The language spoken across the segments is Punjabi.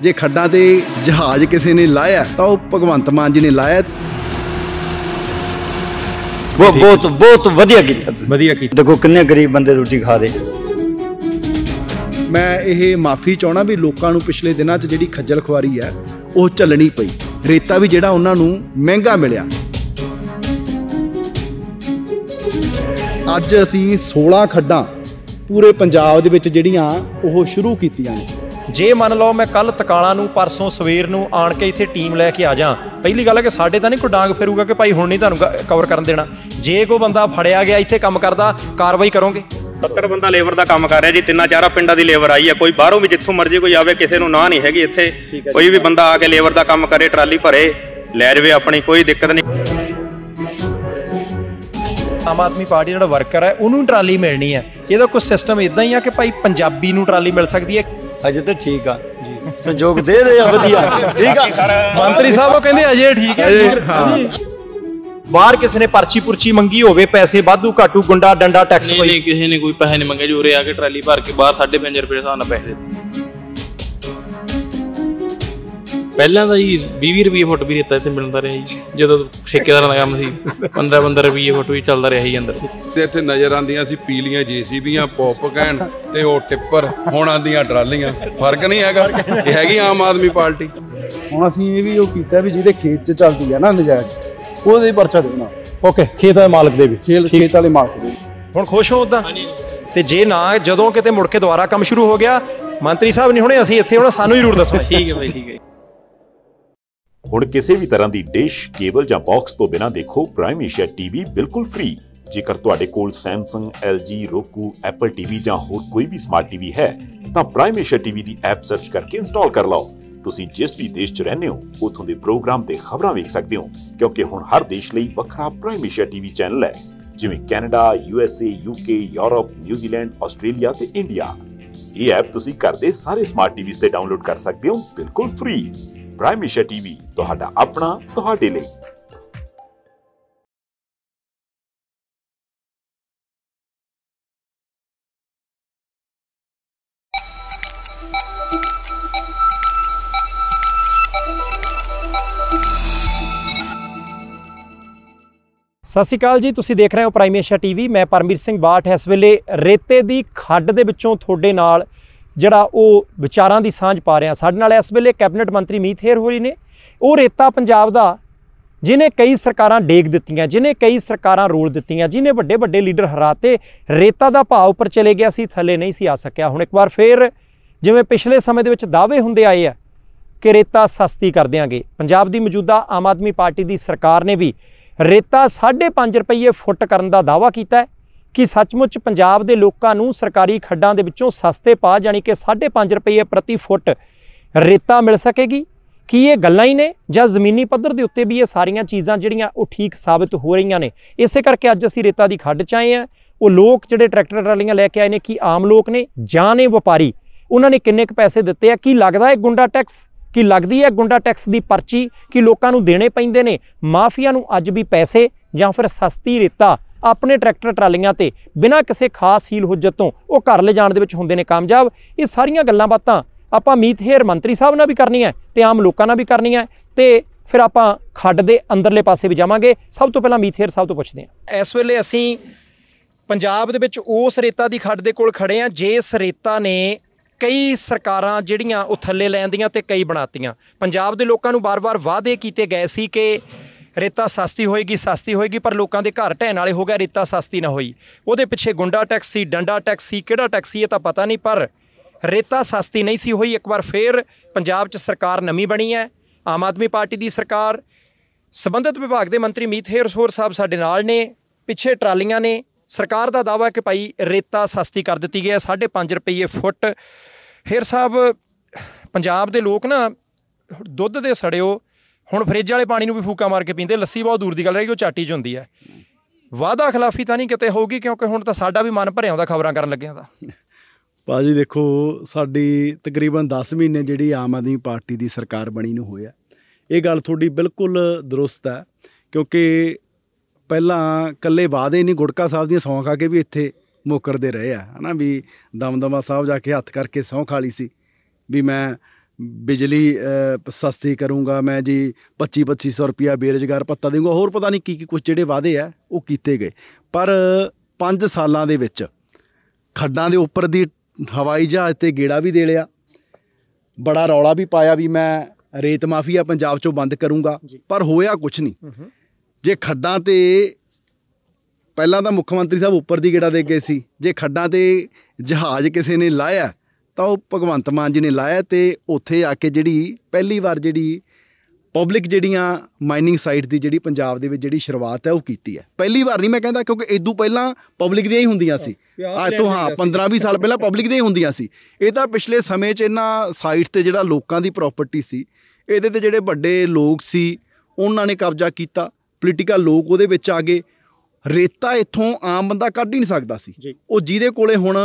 जे खड्डां ते जहाज किसी ने लाया तो भगवंत मान जी ने लाया। वो बहुत वधिया कीता। देखो किन्ने गरीब बंदे रोटी खा रहे। मैं ये माफ़ी चाहना भी लोगों को पिछले दिनों जी खज्जल खुआरी है वो झलनी पई। रेता भी जिहड़ा उन्होंने महंगा मिलिया। अज असी 16 खड्डां पूरे पंजाब दे विच जिहड़ियां ओह शुरू कीतियां ने। जे मन लो मैं कल तकाला नूं परसों सवेर नूं आण के इत्थे टीम लैके आ जा, पहली गल है कि साडे तां नहीं कोई डांग फिरूगा कि भाई हुण नहीं तुहानूं कवर करन देना। जे कोई बंदा फड़िया गया इत्थे काम करदा कार्रवाई करोगे। 70 बंदा लेबर का काम कर रहा जी, 3-4 पिंडां दी लेबर आई है। कोई बाहरों भी जित्थों मर्जी कोई आवे, किसी नूं ना नहीं हैगी। इत्थे कोई भी बंदा आके लेबर का काम करे, ट्राली भरे लै जावे अपनी, कोई दिक्कत नहीं। आम आदमी पार्टी जो वर्कर है उन्होंने ट्राली मिलनी है। ये कुछ सिस्टम इदा ही है कि भाई पंजाबी नूं ट्राली मिल सकती है। अजे तो ठीक है संजोग दे वधिया ठीक है। मंत्री साहब कहते अजे ठीक है। बाहर किसी ने पर्ची पुर्ची मंगी होवे, पैसे वाधू घाटू गुंडा डंडा टैक्स नहीं किसी ने कोई पैसे नहीं मंगे जी। उरे आके ट्राली भर के बाहर 5.5 रुपए हिसाब नाल पैसे पहला तो जी 20 रुपये फुट भी रेता इत्थे मिलता रहा जी। जो ठेकेदार का काम सी 15 रुपये फुट भी चलता रहा जी अंदर। इत्थे नज़र आंदियां सी पीलियां JCBयां पॉप कैन ते ओ टिप्पर, हुण आंदियां ट्रालियां। फर्क नहीं हैगा, ये हैगी आम आदमी पार्टी। हुण असीं ये भी कीता भी जिहदे खेत च चलदी है ना नजायज़ ਉਹਦੇ ਪਰਚਾ ਦੇਣਾ। ओके खेत वाले मालक ਦੇ ਵੀ खेत वाले मालक ਦੇ। ਹੁਣ ਖੁਸ਼ ਹੋ ਉਦਾਂ ਤੇ ਜੇ ਨਾ ਜਦੋਂ ਕਿਤੇ ਮੁੜ ਕੇ ਦੁਬਾਰਾ ਕੰਮ ਸ਼ੁਰੂ ਹੋ ਗਿਆ ਮੰਤਰੀ ਸਾਹਿਬ ਨਹੀਂ ਹੁਣੇ ਅਸੀਂ ਇੱਥੇ ਹੋਣਾ, ਸਾਨੂੰ ਜ਼ਰੂਰ ਦੱਸੋ। ਠੀਕ ਹੈ ਭਾਈ ਠੀਕ ਹੈ। ਹੁਣ ਕਿਸੇ ਵੀ ਤਰ੍ਹਾਂ ਦੀ ਡਿਸ਼ ਕੇਬਲ ਜਾਂ ਬਾਕਸ ਤੋਂ ਬਿਨਾਂ ਦੇਖੋ ਪ੍ਰਾਈਮ ਏਸ਼ੀਆ TV ਬਿਲਕੁਲ ਫ੍ਰੀ। ਜੇਕਰ ਤੁਹਾਡੇ ਕੋਲ Samsung, LG, Roku, Apple TV ਜਾਂ ਹੋਰ ਕੋਈ ਵੀ ਸਮਾਰਟ TV ਹੈ ਤਾਂ ਪ੍ਰਾਈਮ ਏਸ਼ੀਆ TV ਦੀ ਐਪ ਸਰਚ ਕਰਕੇ ਇੰਸਟਾਲ ਕਰ ਲਓ। ਤੁਸੀਂ ਜਿਸ ਵੀ ਦੇਸ਼ 'ਚ ਰਹਿੰਦੇ ਹੋ ਉੱਥੋਂ ਦੇ ਪ੍ਰੋਗਰਾਮ ਤੇ ਖਬਰਾਂ ਵੇਖ ਸਕਦੇ ਹੋ, ਕਿਉਂਕਿ ਹੁਣ ਹਰ ਦੇਸ਼ ਲਈ ਵੱਖਰਾ ਪ੍ਰਾਈਮ ਏਸ਼ੀਆ TV ਚੈਨਲ ਹੈ, ਜਿਵੇਂ Canada, USA, UK, Europe, New Zealand, Australia ਤੇ ਇੰਡੀਆ। ਇਹ ਐਪ ਤੁਸੀਂ ਘਰ ਦੇ ਸਾਰੇ ਸਮਾਰਟ TVs ਤੇ ਡਾਊਨਲੋਡ ਕਰ ਸਕਦੇ ਹੋ ਬਿਲਕੁਲ ਫ੍ਰੀ। ਪ੍ਰਾਈਮ ਏਸ਼ੀਆ TV ਤੁਹਾਡਾ ਆਪਣਾ ਤੁਹਾਡੇ ਲਈ। सत श्री अकाल जी, तुसीं देख रहे हो प्राइम एशिया TV। मैं परमवीर सिंह बाठ इस वेले रेते दी खड्ड दे विचों तुहाडे नाल जिहड़ा ओह विचारां दी सांझ पा रहा। साडे नाल इस वेले कैबिनेट मंत्री मीत हेर होरी ने। वो रेता पंजाब दा जिन्हें कई सरकारां डेग दित्तियां, जिन्हें कई सरकारां रोल दित्तियां, जिन्हें वड्डे वड्डे लीडर हराते, रेता दा भाव उपर चले गया सी, थले नहीं सी आ सकिया। हुण एक बार फिर जिवें पिछले समय दे विच दावे हुंदे आए आ कि रेता सस्ती कर देंगे, पंजाब दी मौजूदा आम आदमी पार्टी दी सरकार ने भी रेता 5.5 रुपये फुट करन दा दावा कीता है कि सचमुच पंजाब दे लोकां नूं सरकारी खड्डां दे विचों सस्ते पा जानी कि 5.5 रुपये प्रति फुट रेता मिल सकेगी। कि ये गल्लां ही ने जां ज़मीनी पद्धर दे उत्ते भी ये सारियां चीज़ां जिहड़ियां वो ठीक साबित हो रही ने। इस करके अज असीं रेता दी खड्ड च आए हैं। वो लोग जिहड़े ट्रैक्टर ट्रालियां लैके आए ने, कि आम लोग ने जां ने व्यापारी, उन्होंने किन्ने क पैसे दिते आ, की लगदा है गुंडा टैक्स, कि लगदी है गुंडा टैक्स की पर्ची, कि लोगों को देने पैंदे ने माफिया नूं अज भी पैसे, जां फिर सस्ती रेता अपने ट्रैक्टर ट्रालियां ते बिना किसी खास हील हुज्जत तो वो घर ले जाण दे विच हुंदे ने कामयाब। ये सारियां गल्लां बातां आपां मीत हेर मंत्री साहब नाल भी करनी है ते आम लोकां नाल भी करनी है, ते फिर आपां खड्ड दे अंदरले पासे भी जावांगे। सब तो पहलां मीत हेर साहब तो पुछदे हां। इस वेले असीं पंजाब दे विच उस रेता दी खड्ड दे कोल खड़े हां जिस रेता ने कई सरकारां जिहड़ियां वो थल्ले लैंदियां ते कई बनातियां। पंजाब दे लोकां नूं बार-बार वादे कीते गए सी कि रेता सस्ती होएगी, पर लोकां दे घर ढहण वाले हो गए, रेता सस्ती ना होई। उहदे पिछे गुंडा टैक्स सी, डंडा टैक्स सी, किहड़ा टैक्स सी ये तां पता नहीं, पर रेता सस्ती नहीं सी होई। एक बार फिर पंजाब च सरकार नवीं बनी है, आम आदमी पार्टी दी सरकार। संबंधित विभाग के मंत्री मीत हेर साहब साडे नाल ने। पिछे ट्रालियां ने, सरकार का दावा है कि भाई रेता सस्ती कर दी गई है 5.5 रुपये फुट। हेर साहब, पंजाब के लोग ना दुध दे सड़िओ हुण फ्रिज वाले पानी भी फूका मार के पींदे, लस्सी बहुत दूर की गल रही, वो चाटी च हुंदी है। वादा खिलाफी तो नहीं किते होगी, क्योंकि हुण तां साडा भी मन भरिया आउंदा खबरां करन लग्गिआं दा। भाजी देखो, साडी तकरीबन 10 महीने जिहड़ी आम आदमी पार्टी की सरकार बनी नूं होया, ये गल तुहाडी बिल्कुल दुरुस्त है। क्योंकि पहला कल्ले वादे नहीं, गुड़का साहब दी सौं खा के भी इत्थे मुकरदे रहे है ना। भी दमदमा साहब जाके हत्थ करके सौं खा ली सी भी मैं बिजली सस्ती करूँगा मैं जी, 2500 रुपया बेरोਜ਼ਗਾਰ ਭੱਤਾ ਦੇਵਾਂਗਾ, ਹੋਰ ਪਤਾ ਨਹੀਂ ਕੀ ਕੁਛ ਜਿਹੜੇ ਵਾਅਦੇ ਆ ਉਹ ਕੀਤੇ ਗਏ। ਪਰ 5 ਸਾਲਾਂ ਦੇ ਵਿੱਚ ਖੱਡਾਂ ਦੇ ਉੱਪਰ ਦੀ ਹਵਾਈ ਜਹਾਜ਼ 'ਤੇ ਗੇੜਾ ਵੀ ਦੇ ਲਿਆ, ਬੜਾ ਰੌਲਾ ਵੀ ਪਾਇਆ ਵੀ ਮੈਂ ਰੇਤ ਮਾਫੀਆ ਪੰਜਾਬ 'ਚੋਂ ਬੰਦ ਕਰੂੰਗਾ, ਪਰ ਹੋਇਆ ਕੁਛ ਨਹੀਂ। ਜੇ ਖੱਡਾਂ 'ਤੇ ਪਹਿਲਾਂ ਤਾਂ ਮੁੱਖ ਮੰਤਰੀ ਸਾਹਿਬ ਉੱਪਰ ਦੀ ਗੇੜਾ ਦੇ ਗਏ ਸੀ, ਜੇ ਖੱਡਾਂ 'ਤੇ ਜਹਾਜ਼ ਕਿਸੇ ਨੇ ਲਾਇਆ ਤਾਂ ਉਹ ਭਗਵੰਤ ਮਾਨ ਜੀ ਨੇ ਲਾਇਆ, ਅਤੇ ਉੱਥੇ ਆ ਕੇ ਜਿਹੜੀ ਪਹਿਲੀ ਵਾਰ ਜਿਹੜੀ ਪਬਲਿਕ ਜਿਹੜੀਆਂ ਮਾਈਨਿੰਗ ਸਾਈਟ ਦੀ ਜਿਹੜੀ ਪੰਜਾਬ ਦੇ ਵਿੱਚ ਜਿਹੜੀ ਸ਼ੁਰੂਆਤ ਹੈ ਉਹ ਕੀਤੀ ਹੈ। ਪਹਿਲੀ ਵਾਰ ਨਹੀਂ ਮੈਂ ਕਹਿੰਦਾ, ਕਿਉਂਕਿ ਇਦੋਂ ਪਹਿਲਾਂ ਪਬਲਿਕ ਦੀਆਂ ਹੀ ਹੁੰਦੀਆਂ ਸੀ, ਅੱਜ ਤੋਂ 15-20 ਸਾਲ ਪਹਿਲਾਂ ਪਬਲਿਕ ਦੀਆਂ ਹੀ ਹੁੰਦੀਆਂ ਸੀ। ਇਹ ਤਾਂ ਪਿਛਲੇ ਸਮੇਂ 'ਚ ਇਹਨਾਂ ਸਾਈਟ 'ਤੇ ਜਿਹੜਾ ਲੋਕਾਂ ਦੀ ਪ੍ਰੋਪਰਟੀ ਸੀ, ਇਹਦੇ 'ਤੇ ਜਿਹੜੇ ਵੱਡੇ ਲੋਕ ਸੀ ਉਹਨਾਂ ਨੇ ਕਬਜ਼ਾ ਕੀਤਾ, ਪੋਲੀਟੀਕਲ ਲੋਕ ਉਹਦੇ ਵਿੱਚ ਆ ਗਏ। ਰੇਤਾ ਇੱਥੋਂ ਆਮ ਬੰਦਾ ਕੱਢ ਹੀ ਨਹੀਂ ਸਕਦਾ ਸੀ। ਉਹ ਜਿਹਦੇ ਕੋਲੇ ਹੁਣ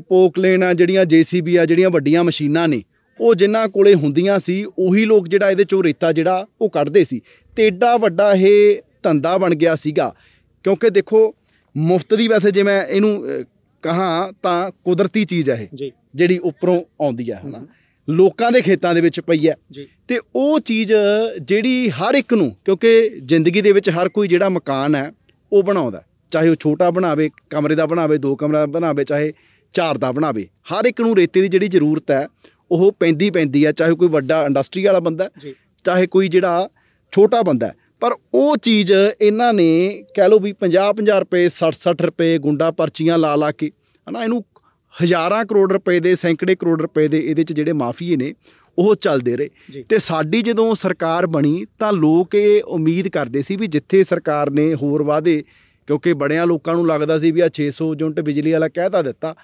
ਪੋਕਲੇਨ ਆ, ਜਿਹੜੀਆਂ JCB ਆ, ਜਿਹੜੀਆਂ ਵੱਡੀਆਂ ਮਸ਼ੀਨਾਂ ਨੇ, ਉਹ ਜਿਨ੍ਹਾਂ ਕੋਲੇ ਹੁੰਦੀਆਂ ਸੀ ਉਹੀ ਲੋਕ ਜਿਹੜਾ ਇਹਦੇ 'ਚੋਂ ਰੇਤਾ ਜਿਹੜਾ ਉਹ ਕੱਢਦੇ ਸੀ। ਅਤੇ ਐਡਾ ਵੱਡਾ ਇਹ ਧੰਦਾ ਬਣ ਗਿਆ ਸੀਗਾ, ਕਿਉਂਕਿ ਦੇਖੋ ਮੁਫਤ ਦੀ, ਵੈਸੇ ਜੇ ਮੈਂ ਇਹਨੂੰ ਕਹਾਂ ਤਾਂ ਕੁਦਰਤੀ ਚੀਜ਼ ਹੈ ਇਹ, ਜਿਹੜੀ ਉੱਪਰੋਂ ਆਉਂਦੀ ਹੈ, ਹੈ ਨਾ, ਲੋਕਾਂ ਦੇ ਖੇਤਾਂ ਦੇ ਵਿੱਚ ਪਈ ਹੈ। ਅਤੇ ਉਹ ਚੀਜ਼ ਜਿਹੜੀ ਹਰ ਇੱਕ ਨੂੰ, ਕਿਉਂਕਿ ਜ਼ਿੰਦਗੀ ਦੇ ਵਿੱਚ ਹਰ ਕੋਈ ਜਿਹੜਾ ਮਕਾਨ ਹੈ ਉਹ ਬਣਾਉਂਦਾ, ਚਾਹੇ ਉਹ ਛੋਟਾ ਬਣਾਵੇ, ਕਮਰੇ ਦਾ ਬਣਾਵੇ, 2 ਕਮਰਾ ਬਣਾਵੇ, ਚਾਹੇ 4 ਦਾ ਬਣਾਵੇ, ਹਰ ਇੱਕ ਨੂੰ ਰੇਤੇ ਦੀ ਜਿਹੜੀ ਜ਼ਰੂਰਤ ਹੈ ਉਹ ਪੈਂਦੀ ਹੈ, ਚਾਹੇ ਕੋਈ ਵੱਡਾ ਇੰਡਸਟਰੀ ਵਾਲਾ ਬੰਦਾ, ਚਾਹੇ ਕੋਈ ਜਿਹੜਾ ਛੋਟਾ ਬੰਦਾ। ਪਰ ਉਹ ਚੀਜ਼ ਇਹਨਾਂ ਨੇ ਕਹਿ ਲਓ ਵੀ 50-50 ਰੁਪਏ, 60-60 ਰੁਪਏ ਗੁੰਡਾ ਪਰਚੀਆਂ ਲਾ ਕੇ, ਹੈ ਨਾ, ਇਹਨੂੰ ਹਜ਼ਾਰਾਂ ਕਰੋੜ ਰੁਪਏ ਦੇ, ਸੈਂਕੜੇ ਕਰੋੜ ਰੁਪਏ ਦੇ ਇਹਦੇ 'ਚ ਜਿਹੜੇ ਮਾਫੀਏ ਨੇ ਉਹ ਚੱਲਦੇ ਰਹੇ। ਅਤੇ ਸਾਡੀ ਜਦੋਂ ਸਰਕਾਰ ਬਣੀ ਤਾਂ ਲੋਕ ਇਹ ਉਮੀਦ ਕਰਦੇ ਸੀ ਵੀ ਜਿੱਥੇ ਸਰਕਾਰ ਨੇ ਹੋਰ ਵਾਅਦੇ, ਕਿਉਂਕਿ ਬੜਿਆਂ ਲੋਕਾਂ ਨੂੰ ਲੱਗਦਾ ਸੀ ਵੀ ਆ 600 ਯੂਨਿਟ ਬਿਜਲੀ ਵਾਲਾ ਕਹਿ ਤਾਂ ਦਿੱਤਾ,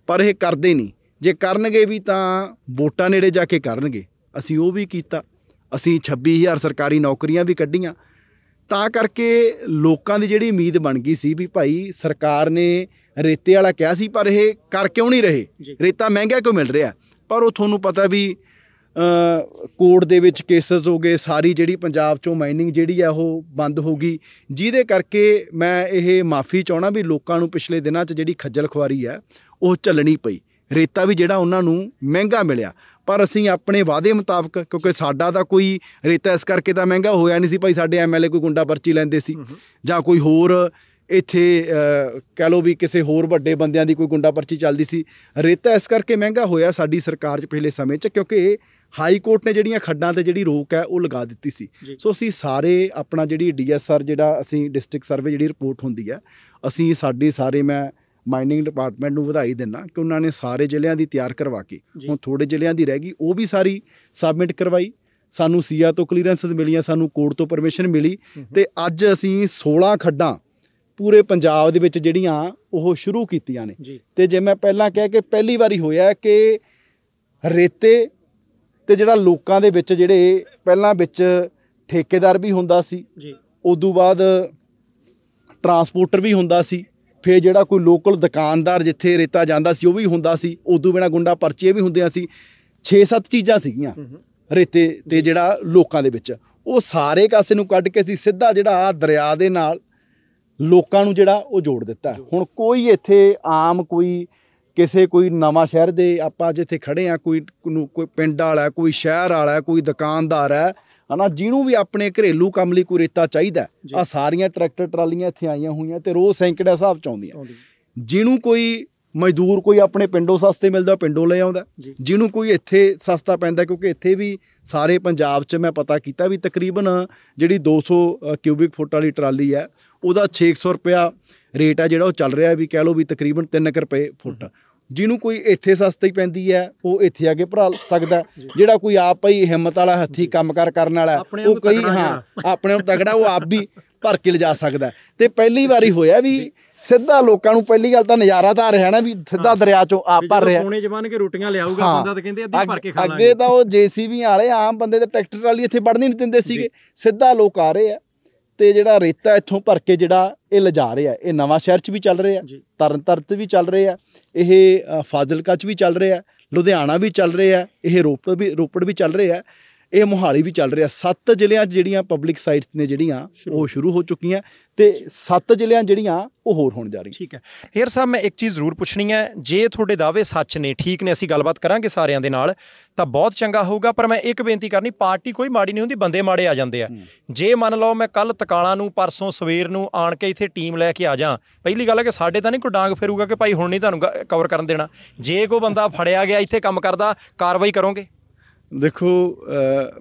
ਪਰ ਇਹ ਕਰਦੇ ਨਹੀਂ। ਜੇ ਕਰਨਗੇ ਵੀ ਤਾਂ ਵੋਟਾਂ ਨੇੜੇ ਜਾ ਕੇ ਕਰਨਗੇ। ਅਸੀਂ ਉਹ ਵੀ ਕੀਤਾ, ਅਸੀਂ 26,000 ਸਰਕਾਰੀ ਨੌਕਰੀਆਂ ਵੀ ਕੱਢੀਆਂ। ਤਾਂ ਕਰਕੇ ਲੋਕਾਂ ਦੀ ਜਿਹੜੀ ਉਮੀਦ ਬਣ ਗਈ ਸੀ ਵੀ ਭਾਈ ਸਰਕਾਰ ਨੇ ਰੇਤੇ ਵਾਲਾ ਕਿਹਾ ਸੀ, ਪਰ ਇਹ ਕਰ ਕਿਉਂ ਨਹੀਂ ਰਹੇ, ਰੇਤਾ ਮਹਿੰਗਾ ਕਿਉਂ ਮਿਲ ਰਿਹਾ। ਪਰ ਉਹ ਤੁਹਾਨੂੰ ਪਤਾ ਵੀ ਕੋਰਟ ਦੇ ਵਿੱਚ ਕੇਸਿਸ ਹੋ ਗਏ, ਸਾਰੀ ਜਿਹੜੀ ਪੰਜਾਬ 'ਚੋਂ ਮਾਈਨਿੰਗ ਜਿਹੜੀ ਆ ਉਹ ਬੰਦ ਹੋ ਗਈ, ਜਿਹਦੇ ਕਰਕੇ ਮੈਂ ਇਹ ਮਾਫੀ ਚਾਹੁੰਦਾ ਵੀ ਲੋਕਾਂ ਨੂੰ ਪਿਛਲੇ ਦਿਨਾਂ 'ਚ ਜਿਹੜੀ ਖੱਜਲ ਖੁਆਰੀ ਹੈ ਉਹ ਝੱਲਣੀ ਪਈ। ਰੇਤਾ ਵੀ ਜਿਹੜਾ ਉਹਨਾਂ ਨੂੰ ਮਹਿੰਗਾ ਮਿਲਿਆ, ਪਰ ਅਸੀਂ ਆਪਣੇ ਵਾਅਦੇ ਮੁਤਾਬਕ, ਕਿਉਂਕਿ ਸਾਡਾ ਤਾਂ ਕੋਈ ਰੇਤਾ ਇਸ ਕਰਕੇ ਤਾਂ ਮਹਿੰਗਾ ਹੋਇਆ ਨਹੀਂ ਸੀ ਭਾਈ ਸਾਡੇ MLA ਕੋਈ ਗੁੰਡਾ ਪਰਚੀ ਲੈਂਦੇ ਸੀ, ਜਾਂ ਕੋਈ ਹੋਰ ਇੱਥੇ ਕਹਿ ਲਓ ਵੀ ਕਿਸੇ ਹੋਰ ਵੱਡੇ ਬੰਦਿਆਂ ਦੀ ਕੋਈ ਗੁੰਡਾ ਪਰਚੀ ਚੱਲਦੀ ਸੀ। ਰੇਤਾ ਇਸ ਕਰਕੇ ਮਹਿੰਗਾ ਹੋਇਆ ਸਾਡੀ ਸਰਕਾਰ 'ਚ ਪਿਛਲੇ ਸਮੇਂ 'ਚ, ਕਿਉਂਕਿ ਹਾਈ ਕੋਰਟ ਨੇ ਜਿਹੜੀਆਂ ਖੱਡਾਂ 'ਤੇ ਜਿਹੜੀ ਰੋਕ ਹੈ ਉਹ ਲਗਾ ਦਿੱਤੀ ਸੀ। ਸੋ ਅਸੀਂ ਸਾਰੇ ਆਪਣਾ ਜਿਹੜੀ DSR, ਜਿਹੜਾ ਅਸੀਂ ਡਿਸਟ੍ਰਿਕਟ ਸਰਵੇ ਜਿਹੜੀ ਰਿਪੋਰਟ ਹੁੰਦੀ ਹੈ, ਅਸੀਂ ਸਾਡੇ ਸਾਰੇ, ਮੈਂ ਮਾਈਨਿੰਗ ਡਿਪਾਰਟਮੈਂਟ ਨੂੰ ਵਧਾਈ ਦਿੰਦਾ ਕਿ ਉਹਨਾਂ ਨੇ ਸਾਰੇ ਜ਼ਿਲ੍ਹਿਆਂ ਦੀ ਤਿਆਰ ਕਰਵਾ ਕੇ, ਹੁਣ ਥੋੜ੍ਹੇ ਜ਼ਿਲ੍ਹਿਆਂ ਦੀ ਰਹਿ ਗਈ, ਉਹ ਵੀ ਸਾਰੀ ਸਬਮਿਟ ਕਰਵਾਈ। ਸਾਨੂੰ CIA ਤੋਂ ਕਲੀਅਰੈਂਸ ਮਿਲੀਆਂ, ਸਾਨੂੰ ਕੋਰਟ ਤੋਂ ਪਰਮਿਸ਼ਨ ਮਿਲੀ, ਅਤੇ ਅੱਜ ਅਸੀਂ 16 ਖੱਡਾਂ ਪੂਰੇ ਪੰਜਾਬ ਦੇ ਵਿੱਚ ਜਿਹੜੀਆਂ ਉਹ ਸ਼ੁਰੂ ਕੀਤੀਆਂ ਨੇ। ਅਤੇ ਜੇ ਮੈਂ ਪਹਿਲਾਂ ਕਿਹਾ ਕਿ ਪਹਿਲੀ ਵਾਰੀ ਹੋਇਆ ਕਿ ਰੇਤੇ ਤੇ ਜਿਹੜਾ ਲੋਕਾਂ ਦੇ ਵਿੱਚ ਜਿਹੜੇ ਪਹਿਲਾਂ ਵਿੱਚ ਠੇਕੇਦਾਰ ਵੀ ਹੁੰਦਾ ਸੀ, ਉਦੋਂ ਬਾਅਦ ਟਰਾਂਸਪੋਰਟਰ ਵੀ ਹੁੰਦਾ ਸੀ, ਫਿਰ ਜਿਹੜਾ ਕੋਈ ਲੋਕਲ ਦੁਕਾਨਦਾਰ ਜਿੱਥੇ ਰੇਤਾ ਜਾਂਦਾ ਸੀ ਉਹ ਵੀ ਹੁੰਦਾ ਸੀ, ਉਦੋਂ ਬਿਨਾਂ ਗੁੰਡਾ ਪਰਚੀਆਂ ਵੀ ਹੁੰਦੀਆਂ ਸੀ। 6-7 ਚੀਜ਼ਾਂ ਸੀਗੀਆਂ ਰੇਤੇ ਤੇ ਜਿਹੜਾ ਲੋਕਾਂ ਦੇ ਵਿੱਚ, ਉਹ ਸਾਰੇ ਕਾਸੇ ਨੂੰ ਕੱਢ ਕੇ ਅਸੀਂ ਸਿੱਧਾ ਜਿਹੜਾ ਦਰਿਆ ਦੇ ਨਾਲ ਲੋਕਾਂ ਨੂੰ ਜਿਹੜਾ ਉਹ ਜੋੜ ਦਿੱਤਾ। ਹੁਣ ਕੋਈ ਇੱਥੇ ਆਮ ਕੋਈ ਕੋਈ ਨਵਾਂ ਸ਼ਹਿਰ ਦੇ, ਆਪਾਂ ਜਿੱਥੇ ਖੜੇ ਆ, ਕੋਈ ਪਿੰਡ ਵਾਲਾ, ਕੋਈ ਸ਼ਹਿਰ ਵਾਲਾ, ਕੋਈ ਦੁਕਾਨਦਾਰ ਹੈ ਨਾ, ਜਿਹਨੂੰ ਵੀ ਆਪਣੇ ਘਰੇਲੂ ਕੰਮ ਲਈ ਕੋਈ ਰੇਤਾ ਚਾਹੀਦਾ, ਆ ਸਾਰੀਆਂ ਟਰੈਕਟਰ ਟਰਾਲੀਆਂ ਇੱਥੇ ਆਈਆਂ ਹੋਈਆਂ ਤੇ ਰੋਜ਼ ਸੈਂਕੜੇ ਹਿਸਾਬ 'ਚ ਆਉਂਦੀਆਂ। ਜਿਹਨੂੰ ਕੋਈ ਮਜ਼ਦੂਰ ਕੋਈ ਆਪਣੇ ਪਿੰਡੋਂ ਸਸਤੇ ਮਿਲਦਾ ਪਿੰਡੋਂ ਲੈ ਆਉਂਦਾ, ਜਿਹਨੂੰ ਕੋਈ ਇੱਥੇ ਸਸਤਾ ਪੈਂਦਾ, ਕਿਉਂਕਿ ਇੱਥੇ ਵੀ ਸਾਰੇ ਪੰਜਾਬ 'ਚ ਮੈਂ ਪਤਾ ਕੀਤਾ ਵੀ ਤਕਰੀਬਨ ਜਿਹੜੀ 200 ਕਿਊਬਿਕ ਫੁੱਟ ਵਾਲੀ ਟਰਾਲੀ ਹੈ ਉਹਦਾ 600 ਰੁਪਇਆ ਰੇਟ ਹੈ ਜਿਹੜਾ ਉਹ ਚੱਲ ਰਿਹਾ, ਵੀ ਕਹਿ ਲਓ ਵੀ ਤਕਰੀਬਨ 3 ਰੁਪਏ ਫੁੱਟ। ਜਿਹਨੂੰ ਕੋਈ ਇੱਥੇ ਸਸਤੀ ਪੈਂਦੀ ਹੈ ਉਹ ਇੱਥੇ ਆ ਕੇ ਭਰਾ ਸਕਦਾ, ਜਿਹੜਾ ਕੋਈ ਆਪ ਹੀ ਹਿੰਮਤ ਵਾਲਾ ਹੱਥੀਂ ਕੰਮਕਾਰ ਕਰਨ ਵਾਲਾ ਉਹ ਕਈ ਆਪਣੇ ਨੂੰ ਤਗੜਾ ਉਹ ਆਪ ਵੀ ਭਰ ਕੇ ਲਿਜਾ ਸਕਦਾ। ਤੇ ਪਹਿਲੀ ਵਾਰੀ ਹੋਇਆ ਵੀ ਸਿੱਧਾ ਲੋਕਾਂ ਨੂੰ, ਪਹਿਲੀ ਗੱਲ ਤਾਂ ਨਜ਼ਾਰਾ ਤਾਂ ਆ ਰਿਹਾ ਨਾ ਵੀ ਸਿੱਧਾ ਦਰਿਆ 'ਚੋਂ ਆਪ ਭਰ ਰਿਹਾ, ਕੋਨੇ 'ਚ ਬੰਨ ਕੇ ਰੋਟੀਆਂ ਲਿਆਊਗਾ ਬੰਦਾ, ਤਾਂ ਕਹਿੰਦੇ ਅੱਧੀ ਭਰ ਕੇ ਖਾ ਲਾਂਗੇ। ਅੱਗੇ ਤਾਂ ਉਹ JCB ਵਾਲੇ ਆਮ ਬੰਦੇ ਦੇ ਟਰੈਕਟਰ ਟਰਾਲੀ ਇੱਥੇ ਵੜਨ ਨਹੀਂ ਦਿੰਦੇ ਸੀਗੇ, ਸਿੱਧਾ ਲੋਕ ਆ ਰਹੇ ਆ। ਤੇ ਜਿਹੜਾ ਰੇਤਾ ਇੱਥੋਂ ਭਰ ਕੇ ਜਿਹੜਾ ਇਹ ਲਿਜਾ ਰਿਹਾ, ਇਹ ਨਵਾਂ ਸ਼ਹਿਰ 'ਚ ਵੀ ਚੱਲ ਰਿਹਾ, ਤਰਨਤਾਰਨ 'ਚ ਵੀ ਚੱਲ ਰਿਹਾ, ਇਹ ਫਾਜ਼ਿਲਕਾ 'ਚ ਵੀ ਚੱਲ ਰਿਹਾ, ਲੁਧਿਆਣਾ ਵੀ ਚੱਲ ਰਿਹਾ, ਇਹ ਰੋਪੜ ਵੀ ਚੱਲ ਰਿਹਾ। ਇਹ ਮੋਹਾਲੀ ਵੀ ਚੱਲ ਰਿਹਾ। 7 ਜ਼ਿਲ੍ਹਿਆਂ 'ਚ ਜਿਹੜੀਆਂ ਪਬਲਿਕ ਸਾਈਟਸ ਨੇ ਜਿਹੜੀਆਂ ਉਹ ਸ਼ੁਰੂ ਹੋ ਚੁੱਕੀਆਂ ਤੇ 7 ਜ਼ਿਲ੍ਹਿਆਂ ਜਿਹੜੀਆਂ ਉਹ ਹੋਰ ਹੋਣ ਜਾ ਰਹੀਆਂ। ਠੀਕ ਹੈ ਹੇਅਰ ਸਾਹਿਬ, ਮੈਂ ਇੱਕ ਚੀਜ਼ ਜ਼ਰੂਰ ਪੁੱਛਣੀ ਹੈ, ਜੇ ਤੁਹਾਡੇ ਦਾਅਵੇ ਸੱਚ ਨੇ, ਠੀਕ ਨੇ, ਅਸੀਂ ਗੱਲਬਾਤ ਕਰਾਂਗੇ ਸਾਰਿਆਂ ਦੇ ਨਾਲ ਤਾਂ ਬਹੁਤ ਚੰਗਾ ਹੋਊਗਾ, ਪਰ ਮੈਂ ਇੱਕ ਬੇਨਤੀ ਕਰਨੀ, ਪਾਰਟੀ ਕੋਈ ਮਾੜੀ ਨਹੀਂ ਹੁੰਦੀ, ਬੰਦੇ ਮਾੜੇ ਆ ਜਾਂਦੇ ਆ। ਜੇ ਮੰਨ ਲਓ ਮੈਂ ਕੱਲ ਤਕਾਲਾਂ ਨੂੰ ਪਰਸੋਂ ਸਵੇਰ ਨੂੰ ਆਣ ਕੇ ਇੱਥੇ ਟੀਮ ਲੈ ਕੇ ਆ ਜਾ, ਪਹਿਲੀ ਗੱਲ ਹੈ ਕਿ ਸਾਡੇ ਤਾਂ ਨਹੀਂ ਕੋਈ ਡਾਂਗ ਫਿਰੂਗਾ ਕਿ ਭਾਈ ਹੁਣ ਨਹੀਂ ਤੁਹਾਨੂੰ ਕਵਰ ਕਰਨ ਦੇਣਾ। ਜੇ ਕੋਈ ਬੰਦਾ ਫੜਿਆ ਗਿਆ ਇੱਥੇ ਕੰਮ ਕਰਦਾ, ਕਾਰਵਾਈ ਕਰੋਗੇ? ਦੇਖੋ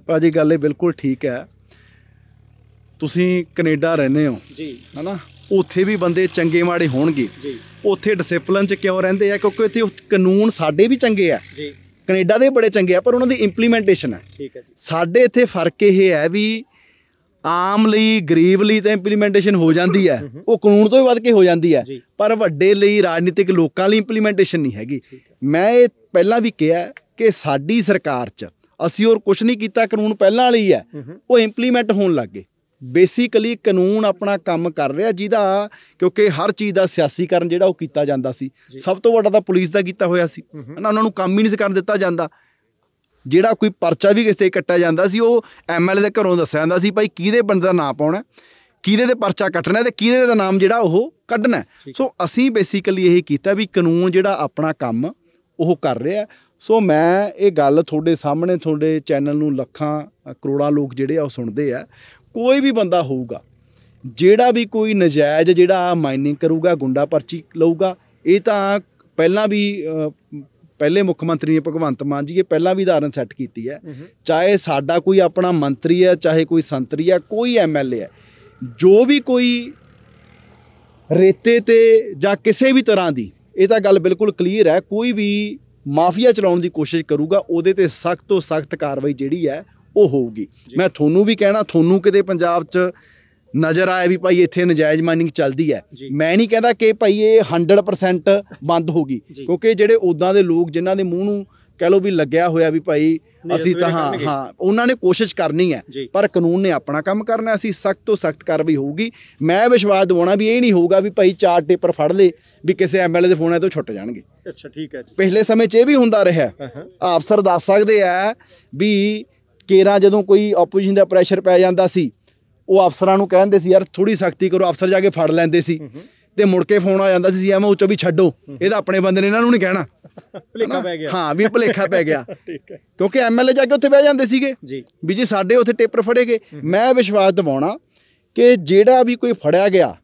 ਭਾਜੀ, ਗੱਲ ਇਹ ਬਿਲਕੁਲ ਠੀਕ ਹੈ। ਤੁਸੀਂ ਕੈਨੇਡਾ ਰਹਿੰਦੇ ਹੋ ਜੀ, ਹੈ ਨਾ, ਉੱਥੇ ਵੀ ਬੰਦੇ ਚੰਗੇ ਮਾੜੇ ਹੋਣਗੇ ਜੀ। ਉੱਥੇ ਡਿਸਿਪਲਿਨ 'ਚ ਕਿਉਂ ਰਹਿੰਦੇ ਆ? ਕਿਉਂਕਿ ਇੱਥੇ ਕਾਨੂੰਨ ਸਾਡੇ ਵੀ ਚੰਗੇ ਆ ਜੀ, ਕੈਨੇਡਾ ਦੇ ਬੜੇ ਚੰਗੇ ਆ, ਪਰ ਉਹਨਾਂ ਦੀ ਇੰਪਲੀਮੈਂਟੇਸ਼ਨ ਹੈ। ਠੀਕ ਹੈ ਜੀ। ਸਾਡੇ ਇੱਥੇ ਫਰਕ ਇਹ ਹੈ ਵੀ ਆਮ ਲਈ, ਗਰੀਬ ਲਈ ਤਾਂ ਇੰਪਲੀਮੈਂਟੇਸ਼ਨ ਹੋ ਜਾਂਦੀ ਹੈ, ਉਹ ਕਾਨੂੰਨ ਤੋਂ ਵੀ ਵੱਧ ਕੇ ਹੋ ਜਾਂਦੀ ਹੈ, ਪਰ ਵੱਡੇ ਲਈ, ਰਾਜਨੀਤਿਕ ਲੋਕਾਂ ਲਈ ਇੰਪਲੀਮੈਂਟੇਸ਼ਨ ਨਹੀਂ ਹੈਗੀ। ਮੈਂ ਇਹ ਪਹਿਲਾਂ ਵੀ ਕਿਹਾ ਕਿ ਸਾਡੀ ਸਰਕਾਰ 'ਚ ਅਸੀਂ ਹੋਰ ਕੁਝ ਨਹੀਂ ਕੀਤਾ, ਕਾਨੂੰਨ ਪਹਿਲਾਂ ਵਾਲੀ ਹੈ, ਉਹ ਇੰਪਲੀਮੈਂਟ ਹੋਣ ਲੱਗ ਗਏ। ਬੇਸਿਕਲੀ ਕਾਨੂੰਨ ਆਪਣਾ ਕੰਮ ਕਰ ਰਿਹਾ, ਜਿਹਦਾ ਕਿਉਂਕਿ ਹਰ ਚੀਜ਼ ਦਾ ਸਿਆਸੀਕਰਨ ਜਿਹੜਾ ਉਹ ਕੀਤਾ ਜਾਂਦਾ ਸੀ। ਸਭ ਤੋਂ ਵੱਡਾ ਤਾਂ ਪੁਲਿਸ ਦਾ ਕੀਤਾ ਹੋਇਆ ਸੀ, ਉਹਨਾਂ ਨੂੰ ਕੰਮ ਹੀ ਨਹੀਂ ਸੀ ਕਰਨ ਦਿੱਤਾ ਜਾਂਦਾ। ਜਿਹੜਾ ਕੋਈ ਪਰਚਾ ਵੀ ਕਿਸੇ 'ਤੇ ਕੱਟਿਆ ਜਾਂਦਾ ਸੀ, ਉਹ MLA ਦੇ ਘਰੋਂ ਦੱਸਿਆ ਜਾਂਦਾ ਸੀ ਭਾਈ ਕਿਹਦੇ ਬੰਦੇ ਦਾ ਨਾਂ ਪਾਉਣਾ, ਕਿਹਦੇ ਦੇ ਪਰਚਾ ਕੱਟਣਾ ਤੇ ਕਿਹਦੇ ਦਾ ਨਾਮ ਜਿਹੜਾ ਉਹ ਕੱਢਣਾ। ਸੋ ਅਸੀਂ ਬੇਸਿਕਲੀ ਇਹ ਕੀਤਾ ਵੀ ਕਾਨੂੰਨ ਜਿਹੜਾ ਆਪਣਾ ਕੰਮ ਉਹ ਕਰ ਰਿਹਾ। ਸੋ ਮੈਂ ਇਹ ਗੱਲ ਤੁਹਾਡੇ ਸਾਹਮਣੇ, ਤੁਹਾਡੇ ਚੈਨਲ ਨੂੰ ਲੱਖਾਂ ਕਰੋੜਾਂ ਲੋਕ ਜਿਹੜੇ ਆ ਉਹ ਸੁਣਦੇ ਆ, ਕੋਈ ਵੀ ਬੰਦਾ ਹੋਊਗਾ ਜਿਹੜਾ ਵੀ ਕੋਈ ਨਜਾਇਜ਼ ਜਿਹੜਾ ਮਾਈਨਿੰਗ ਕਰੂਗਾ, ਗੁੰਡਾ ਪਰਚੀ ਲਊਗਾ, ਇਹ ਤਾਂ ਪਹਿਲਾਂ ਵੀ ਪਹਿਲੇ ਮੁੱਖ ਮੰਤਰੀ ਨੇ ਭਗਵੰਤ ਮਾਨ ਜੀ ਇਹ ਪਹਿਲਾਂ ਵੀ ਉਦਾਹਰਨ ਸੈੱਟ ਕੀਤੀ ਹੈ। ਚਾਹੇ ਸਾਡਾ ਕੋਈ ਆਪਣਾ ਮੰਤਰੀ ਹੈ, ਚਾਹੇ ਕੋਈ ਸੰਤਰੀ ਹੈ, ਕੋਈ MLA ਹੈ, ਜੋ ਵੀ ਕੋਈ ਰੇਤੇ ਤੇ ਜਾਂ ਕਿਸੇ ਵੀ ਤਰ੍ਹਾਂ ਦੀ, ਇਹ ਤਾਂ ਗੱਲ ਬਿਲਕੁਲ ਕਲੀਅਰ ਹੈ, ਕੋਈ ਵੀ ਮਾਫੀਆ ਚਲਾਉਣ ਦੀ ਕੋਸ਼ਿਸ਼ ਕਰੂਗਾ ਉਹਦੇ ਤੇ ਸਖਤ ਤੋਂ ਸਖਤ ਕਾਰਵਾਈ ਜਿਹੜੀ ਹੈ ਉਹ ਹੋਊਗੀ। ਮੈਂ ਤੁਹਾਨੂੰ ਵੀ ਕਹਿਣਾ, ਤੁਹਾਨੂੰ ਕਿਤੇ ਪੰਜਾਬ 'ਚ ਨਜ਼ਰ ਆਇਆ ਵੀ ਭਾਈ ਇੱਥੇ ਨਜਾਇਜ਼ ਮਾਈਨਿੰਗ ਚੱਲਦੀ ਹੈ, ਮੈਂ ਨਹੀਂ ਕਹਿੰਦਾ ਕਿ ਭਾਈ ਇਹ 100% ਬੰਦ ਹੋਗੀ, ਕਿਉਂਕਿ ਜਿਹੜੇ ਉੱਦਾਂ ਦੇ ਲੋਕ ਜਿਨ੍ਹਾਂ ਦੇ ਮੂੰਹ ਨੂੰ ਕਹਿ ਲਓ ਵੀ ਲੱਗਿਆ ਹੋਇਆ ਵੀ ਭਾਈ ਅਸੀਂ ਤਾਂ ਹਾਂ ਉਹਨਾਂ ਨੇ ਕੋਸ਼ਿਸ਼ ਕਰਨੀ ਹੈ, ਪਰ ਕਾਨੂੰਨ ਨੇ ਆਪਣਾ ਕੰਮ ਕਰਨਾ। ਅਸੀਂ ਸਖਤ ਤੋਂ ਸਖਤ ਕਾਰਵਾਈ ਹੋਊਗੀ। ਮੈਂ ਵਿਸ਼ਵਾਸ ਦਿਵਾਉਣਾ ਵੀ ਇਹ ਨਹੀਂ ਹੋਊਗਾ ਵੀ ਭਾਈ 4 ਟੇਪਰ ਫੜ ਲਏ ਵੀ ਕਿਸੇ MLA ਦੇ ਫੋਨਾਂ ਤੋਂ ਛੁੱਟ ਜਾਣਗੇ। ਅੱਛਾ, ਠੀਕ ਹੈ ਜੀ। ਪਿਛਲੇ ਸਮੇਂ 'ਚ ਇਹ ਵੀ ਹੁੰਦਾ ਰਿਹਾ, ਅਫਸਰ ਦੱਸ ਸਕਦੇ ਆ ਵੀ ਕੇਰਾਂ ਜਦੋਂ ਕੋਈ ਆਪੋਜੀਸ਼ਨ ਦਾ ਪ੍ਰੈਸ਼ਰ ਪੈ ਜਾਂਦਾ ਸੀ, ਉਹ ਅਫਸਰਾਂ ਨੂੰ ਕਹਿੰਦੇ ਸੀ ਯਾਰ ਥੋੜੀ ਸਖਤੀ ਕਰੋ, ਅਫਸਰ ਜਾ ਕੇ ਫੜ ਲੈਂਦੇ ਸੀ ਤੇ ਮੁੜ ਕੇ ਫੋਨ ਆ ਜਾਂਦਾ ਸੀ CM ਉੱਚੋਂ ਵੀ ਛੱਡੋ, ਇਹਦਾ ਆਪਣੇ ਬੰਦੇ ਨੇ, ਇਹਨਾਂ ਨੂੰ ਨਹੀਂ ਕਹਿਣਾ। ਭੁਲੇਖਾ ਪੈ ਗਿਆ। ਹਾਂ ਵੀ ਭੁਲੇਖਾ ਪੈ ਗਿਆ, ਕਿਉਂਕਿ MLA ਜਾ ਕੇ ਉੱਥੇ ਬਹਿ ਜਾਂਦੇ ਸੀਗੇ ਵੀ ਜੀ ਸਾਡੇ ਉੱਥੇ ਟੇਪਰ ਫੜੇ ਗਏ। ਮੈਂ ਵਿਸ਼ਵਾਸ ਦਿਵਾਉਣਾ ਕਿ ਜਿਹੜਾ ਵੀ ਕੋਈ ਫੜਿਆ ਗਿਆ,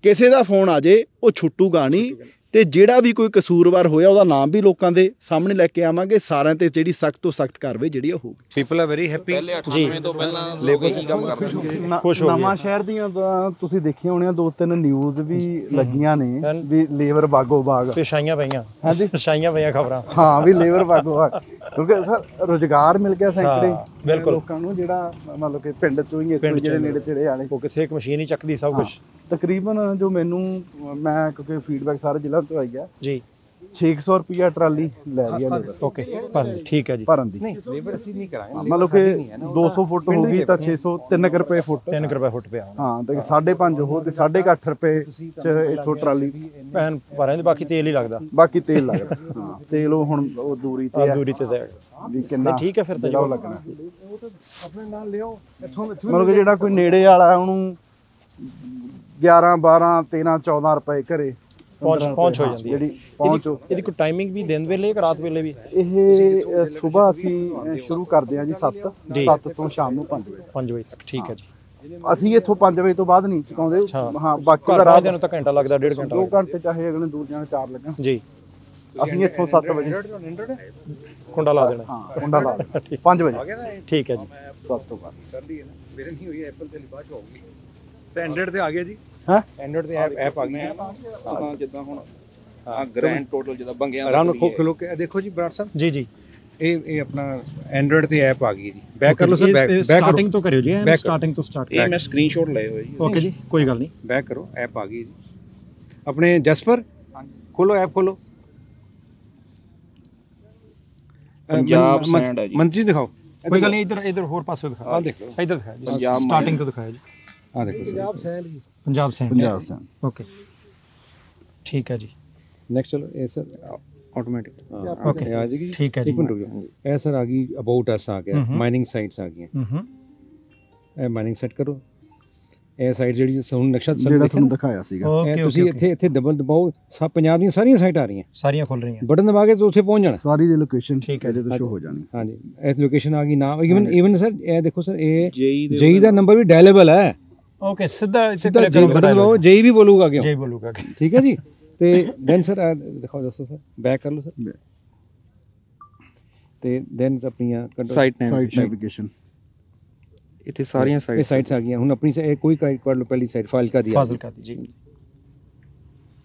ਕਿਸੇ ਦਾ ਫੋਨ ਆ ਜੇ, ਉਹ ਛੁੱਟੂਗਾ ਨਹੀਂ, ਤੇ ਜਿਹੜਾ ਵੀ ਕੋਈ ਕਸੂਰਵਾਰ ਹੋਇਆ ਉਹਦਾ ਨਾਮ ਵੀ ਲੋਕਾਂ ਦੇ ਸਾਹਮਣੇ ਲੈ ਕੇ ਆਵਾਂਗੇ। ਸਾਰਿਆਂ ਤੇ ਜਿਹੜੀ ਸਖਤ ਤੋਂ ਸਖਤ ਕਾਰਵਾਈ ਜਿਹੜੀ ਉਹ ਹੋਊਗੀ। ਪੀਪਲ ਆਰ ਵੈਰੀ ਹੈਪੀ ਜੀ ਤੋਂ ਪਹਿਲਾਂ ਲੇਬਰ ਕੀ ਕੰਮ ਕਰਦੇ ਸੀ, ਖੁਸ਼ ਹੋ ਗਏ। ਨਵਾਂ ਸ਼ਹਿਰ ਦੀਆਂ ਤਾਂ ਤੁਸੀਂ ਦੇਖੀਆਂ ਹੋਣੀਆਂ 2-3 ਨਿਊਜ਼ ਵੀ ਲੱਗੀਆਂ ਨੇ ਵੀ ਲੇਬਰ ਬਾਗੋ ਬਾਗ ਪੇਸ਼ਾਈਆਂ ਪਈਆਂ। ਹਾਂਜੀ, ਪੇਸ਼ਾਈਆਂ ਪਈਆਂ ਖਬਰਾਂ। ਹਾਂ ਵੀ ਲੇਬਰ ਬਾਗੋ ਬਾਗ, ਕਿਉਂਕਿ ਸਰ ਰੁਜ਼ਗਾਰ ਮਿਲ ਗਿਆ ਸੈਂਕੜੇ ਬਿਲਕੁਲ ਲੋਕਾਂ ਨੂੰ, ਜਿਹੜਾ ਮਤਲਬ ਕਿ ਪਿੰਡ ਤੋਂ ਹੀ ਜਿਹੜੇ ਨੇੜੇ ਤੇੜੇ ਵਾਲੇ, ਉਹ ਕਿੱਥੇ ਇੱਕ ਮਸ਼ੀਨ ਹੀ ਚੱਕਦੀ ਸਭ ਕੁਝ। ਤਕਰੀਬਨ ਜੋ ਮੈਨੂੰ, ਮੈਂ ਕਿਉਂਕਿ ਫੀਡਬੈਕ ਸਾਰੇ ਜ਼ਿਲ੍ਹਾ ਤੋਂ ਆਈ ਆ ਜੀ, 600 ਰੁਪਿਆ ਟਰਾਲੀ ਲੈ ਰਹੀ ਹੈ ਲੇਬਰ। ਓਕੇ, ਠੀਕ ਹੈ ਜੀ। ਭਰਨ ਦੀ ਲੇਬਰ ਅਸੀਂ ਨਹੀਂ ਕਰਾਂਗੇ, ਮਤਲਬ ਕਿ 200 ਫੁੱਟ ਹੋ ਗਈ ਤਾਂ 600 3 ਰੁਪਏ ਫੁੱਟ, 3 ਰੁਪਏ ਫੁੱਟ ਪਿਆ। ਹਾਂ, ਤੇ 5.5 ਹੋ ਤੇ 8.5 ਰੁਪਏ ਚ ਇਥੋਂ ਟਰਾਲੀ ਭੈਣ ਭਰਾਂ ਦੇ, ਬਾਕੀ ਤੇਲ ਹੀ ਲੱਗਦਾ। ਬਾਕੀ ਤੇਲ ਲੱਗਦਾ। ਹਾਂ, ਤੇਲ ਉਹ ਹੁਣ ਉਹ ਦੂਰੀ ਤੇ ਦੂਰੀ ਤੇ ਵੀ ਕਿੰਨਾ ਠੀਕ ਹੈ, ਫਿਰ ਤਾਂ ਉਹ ਲੱਗਣਾ। ਆਪਣੇ ਨਾਲ ਲਿਓ ਇੱਥੋਂ, ਮਤਲਬ ਕਿ ਜਿਹੜਾ ਕੋਈ ਨੇੜੇ ਵਾਲਾ ਉਹਨੂੰ 11 12 13 14 ਰੁਪਏ ਘਰੇ ਪਹੁੰਚ ਹੋ ਜਾਂਦੀ ਹੈ। ਜਿਹੜੀ ਪਹੁੰਚ ਇਹਦੀ ਕੋਈ ਟਾਈਮਿੰਗ ਵੀ ਦਿਨ ਵੇਲੇ ਕਿ ਰਾਤ ਵੇਲੇ ਵੀ? ਇਹ ਸਵੇਰ ਅਸੀਂ ਸ਼ੁਰੂ ਕਰਦੇ ਹਾਂ ਜੀ 7 ਤੋਂ ਸ਼ਾਮ ਨੂੰ 5 ਵਜੇ ਤੱਕ। ਠੀਕ ਹੈ ਜੀ। ਅਸੀਂ ਇੱਥੋਂ 5 ਵਜੇ ਤੋਂ ਬਾਅਦ ਨਹੀਂ ਚੁਕਾਉਂਦੇ। ਹਾਂ, ਬਾਕੀ ਦਾ ਰਾਤ ਨੂੰ ਤਾਂ ਘੰਟਾ ਲੱਗਦਾ, 1.5 ਘੰਟਾ, 2 ਘੰਟੇ ਚਾਹੇ ਅਗਲੇ ਦੂਰ ਜਾਣ 4 ਲੱਗਣ ਜੀ। ਅਸੀਂ ਇੱਥੋਂ 7 ਵਜੇ ਕੁੰਡਾ ਲਾ ਦੇਣਾ। ਹਾਂ, ਕੁੰਡਾ ਲਾ 5 ਵਜੇ। ਠੀਕ ਹੈ ਜੀ। 7 ਤੋਂ ਬਾਅਦ ਕਰ ਲਈ ਹੈ ਨਾ, ਮੇਰੇ ਨਹੀਂ ਹੋਈ ਐਪਲ ਤੇ ਬਾਅਦ ਚ ਹੋਊਗੀ। ਤੇ ਐਂਡਰੋਇਡ ਤੇ ਆ ਗਿਆ ਜੀ। ਹਾਂ, ਐਂਡਰੋਇਡ ਤੇ ਐਪ ਆ ਗਈ ਹੈ ਜਿੱਦਾਂ ਹੁਣ ਗ੍ਰੈਂਡ ਟੋਟਲ ਜਿੱਦਾਂ ਬੰਗਿਆਂ ਆਰਾਮ ਨਾਲ ਖੋਲ ਕੇ ਦੇਖੋ ਜੀ ਬਰਾੜ ਸਾਹਿਬ ਜੀ ਜੀ। ਇਹ ਆਪਣਾ ਐਂਡਰੋਇਡ ਤੇ ਐਪ ਆ ਗਈ ਜੀ। ਬੈਕ ਕਰ ਲਓ ਸਰ, ਬੈਕ ਸਟਾਰਟਿੰਗ ਤੋਂ ਕਰਿਓ ਜੀ, ਸਟਾਰਟਿੰਗ ਤੋਂ ਸਟਾਰਟ ਇਹ ਮੈਂ ਸਕਰੀਨਸ਼ਾਟ ਲਏ ਹੋਏ ਜੀ। ਓਕੇ ਜੀ, ਕੋਈ ਗੱਲ ਨਹੀਂ। ਬੈਕ ਕਰੋ, ਐਪ ਆ ਗਈ ਜੀ ਆਪਣੇ ਜਸਪਰ। ਖੋਲੋ ਐਪ, ਖੋਲੋ। ਪੰਜਾਬ ਸੈਂਡ ਹੈ ਜੀ। ਮੰਤਰੀ ਦਿਖਾਓ। ਕੋਈ ਗੱਲ ਨਹੀਂ, ਇੱਧਰ ਹੋਰ ਪਾਸੇ ਦਿਖਾ। ਆ ਦੇਖ ਲਓ, ਇੱਧਰ ਦਿਖਾਇਆ ਜੀ, ਸਟਾਰਟਿੰਗ ਤੋਂ ਦਿਖਾਇਆ ਜੀ। ਆ ਦੇਖੋ ਪੰਜਾਬ ਸੈਂਡ ਜੀ, ਪੰਜਾਬ ਸੈਂਡ। ਓਕੇ, ਠੀਕ ਹੈ ਜੀ। ਨੈਕਸਟ ਚਲੋ। ਇਹ ਸਰ ਆਟੋਮੈਟਿਕ Okay. ਆ ਜਾਏਗੀ ਠੀਕ ਹੈ ਜੀ। ਇੱਕ ਮਿੰਟ ਰੁਕ ਜਾਓ ਇਹ ਸਰ ਆ ਗਈ ਅਬਾਊਟ ਅਸ ਆ ਗਿਆ ਮਾਈਨਿੰਗ ਸਾਈਟਸ ਆ ਗਈਆਂ ਇਹ ਮਾਈਨਿੰਗ ਸੈੱਟ ਕਰੋ ਇਹ ਸਾਈਟ ਜਿਹੜੀ ਤੁਹਾਨੂੰ ਨਕਸ਼ਾ ਜਿਹੜਾ ਤੁਹਾਨੂੰ ਦਿਖਾਇਆ ਸੀਗਾ ਓਕੇ ਤੁਸੀਂ ਇੱਥੇ ਡਬਲ ਦਬਾਓ ਸਭ ਪੰਜਾਬ ਦੀਆਂ ਸਾਰੀਆਂ ਸਾਈਟ ਆ ਰਹੀਆਂ ਸਾਰੀਆਂ ਖੁੱਲ ਰਹੀਆਂ ਬਟਨ ਦਬਾ ਕੇ ਤੁਸੀਂ ਉੱਥੇ ਪਹੁੰਚ ਜਾਣਾ ਸਾਰੀ ਦੀ ਲੋਕੇਸ਼ਨ ਠੀਕ ਹੈ ਇਹਦੇ ਤੋਂ ਸ਼ੋ ਹੋ ਜਾਣੀ ਹਾਂਜੀ ਇਹ ਲੋਕੇਸ਼ਨ ਆ ਗਈ ਨਾਮ ਇਵਨ ਸਰ ਇਹ ਦੇਖੋ ਸਰ ਇਹ ਜੇਈ ਦਾ ਨੰਬਰ ਵੀ ਡਾਇਲੇਬਲ ਹੈ ਓਕੇ ਸਿੱਧਾ ਇੱਥੇ ਸਿੱਧਾ ਬਟਨ ਦਬਾਓ ਜੇਈ ਵੀ ਬੋਲੂਗਾ ਕਿਉਂ ਜੈ ਬੋਲੂਗਾ ਠੀਕ ਹੈ ਜੀ ਤੇ ਦੈਨ ਸਰ ਦਿਖਾਓ ਦੱਸੋ ਸਰ ਬੈਕ ਕਰ ਲਓ ਸਰ ਤੇ ਦੈਨ ਆਪਣੀਆਂ ਸਾਈਟ ਨੈਵੀਗੇਸ਼ਨ ਇੱਥੇ ਸਾਰੀਆਂ ਇਹ ਸਾਈਟਸ ਆ ਗਈਆਂ ਹੁਣ ਆਪਣੀ ਇਹ ਕੋਈ ਕਰ ਲਓ ਪਹਿਲੀ ਸਾਈਟ ਫਾਜ਼ਿਲਕਾ ਦੀ ਫਾਜ਼ਿਲਕਾ ਦੀ ਜੀ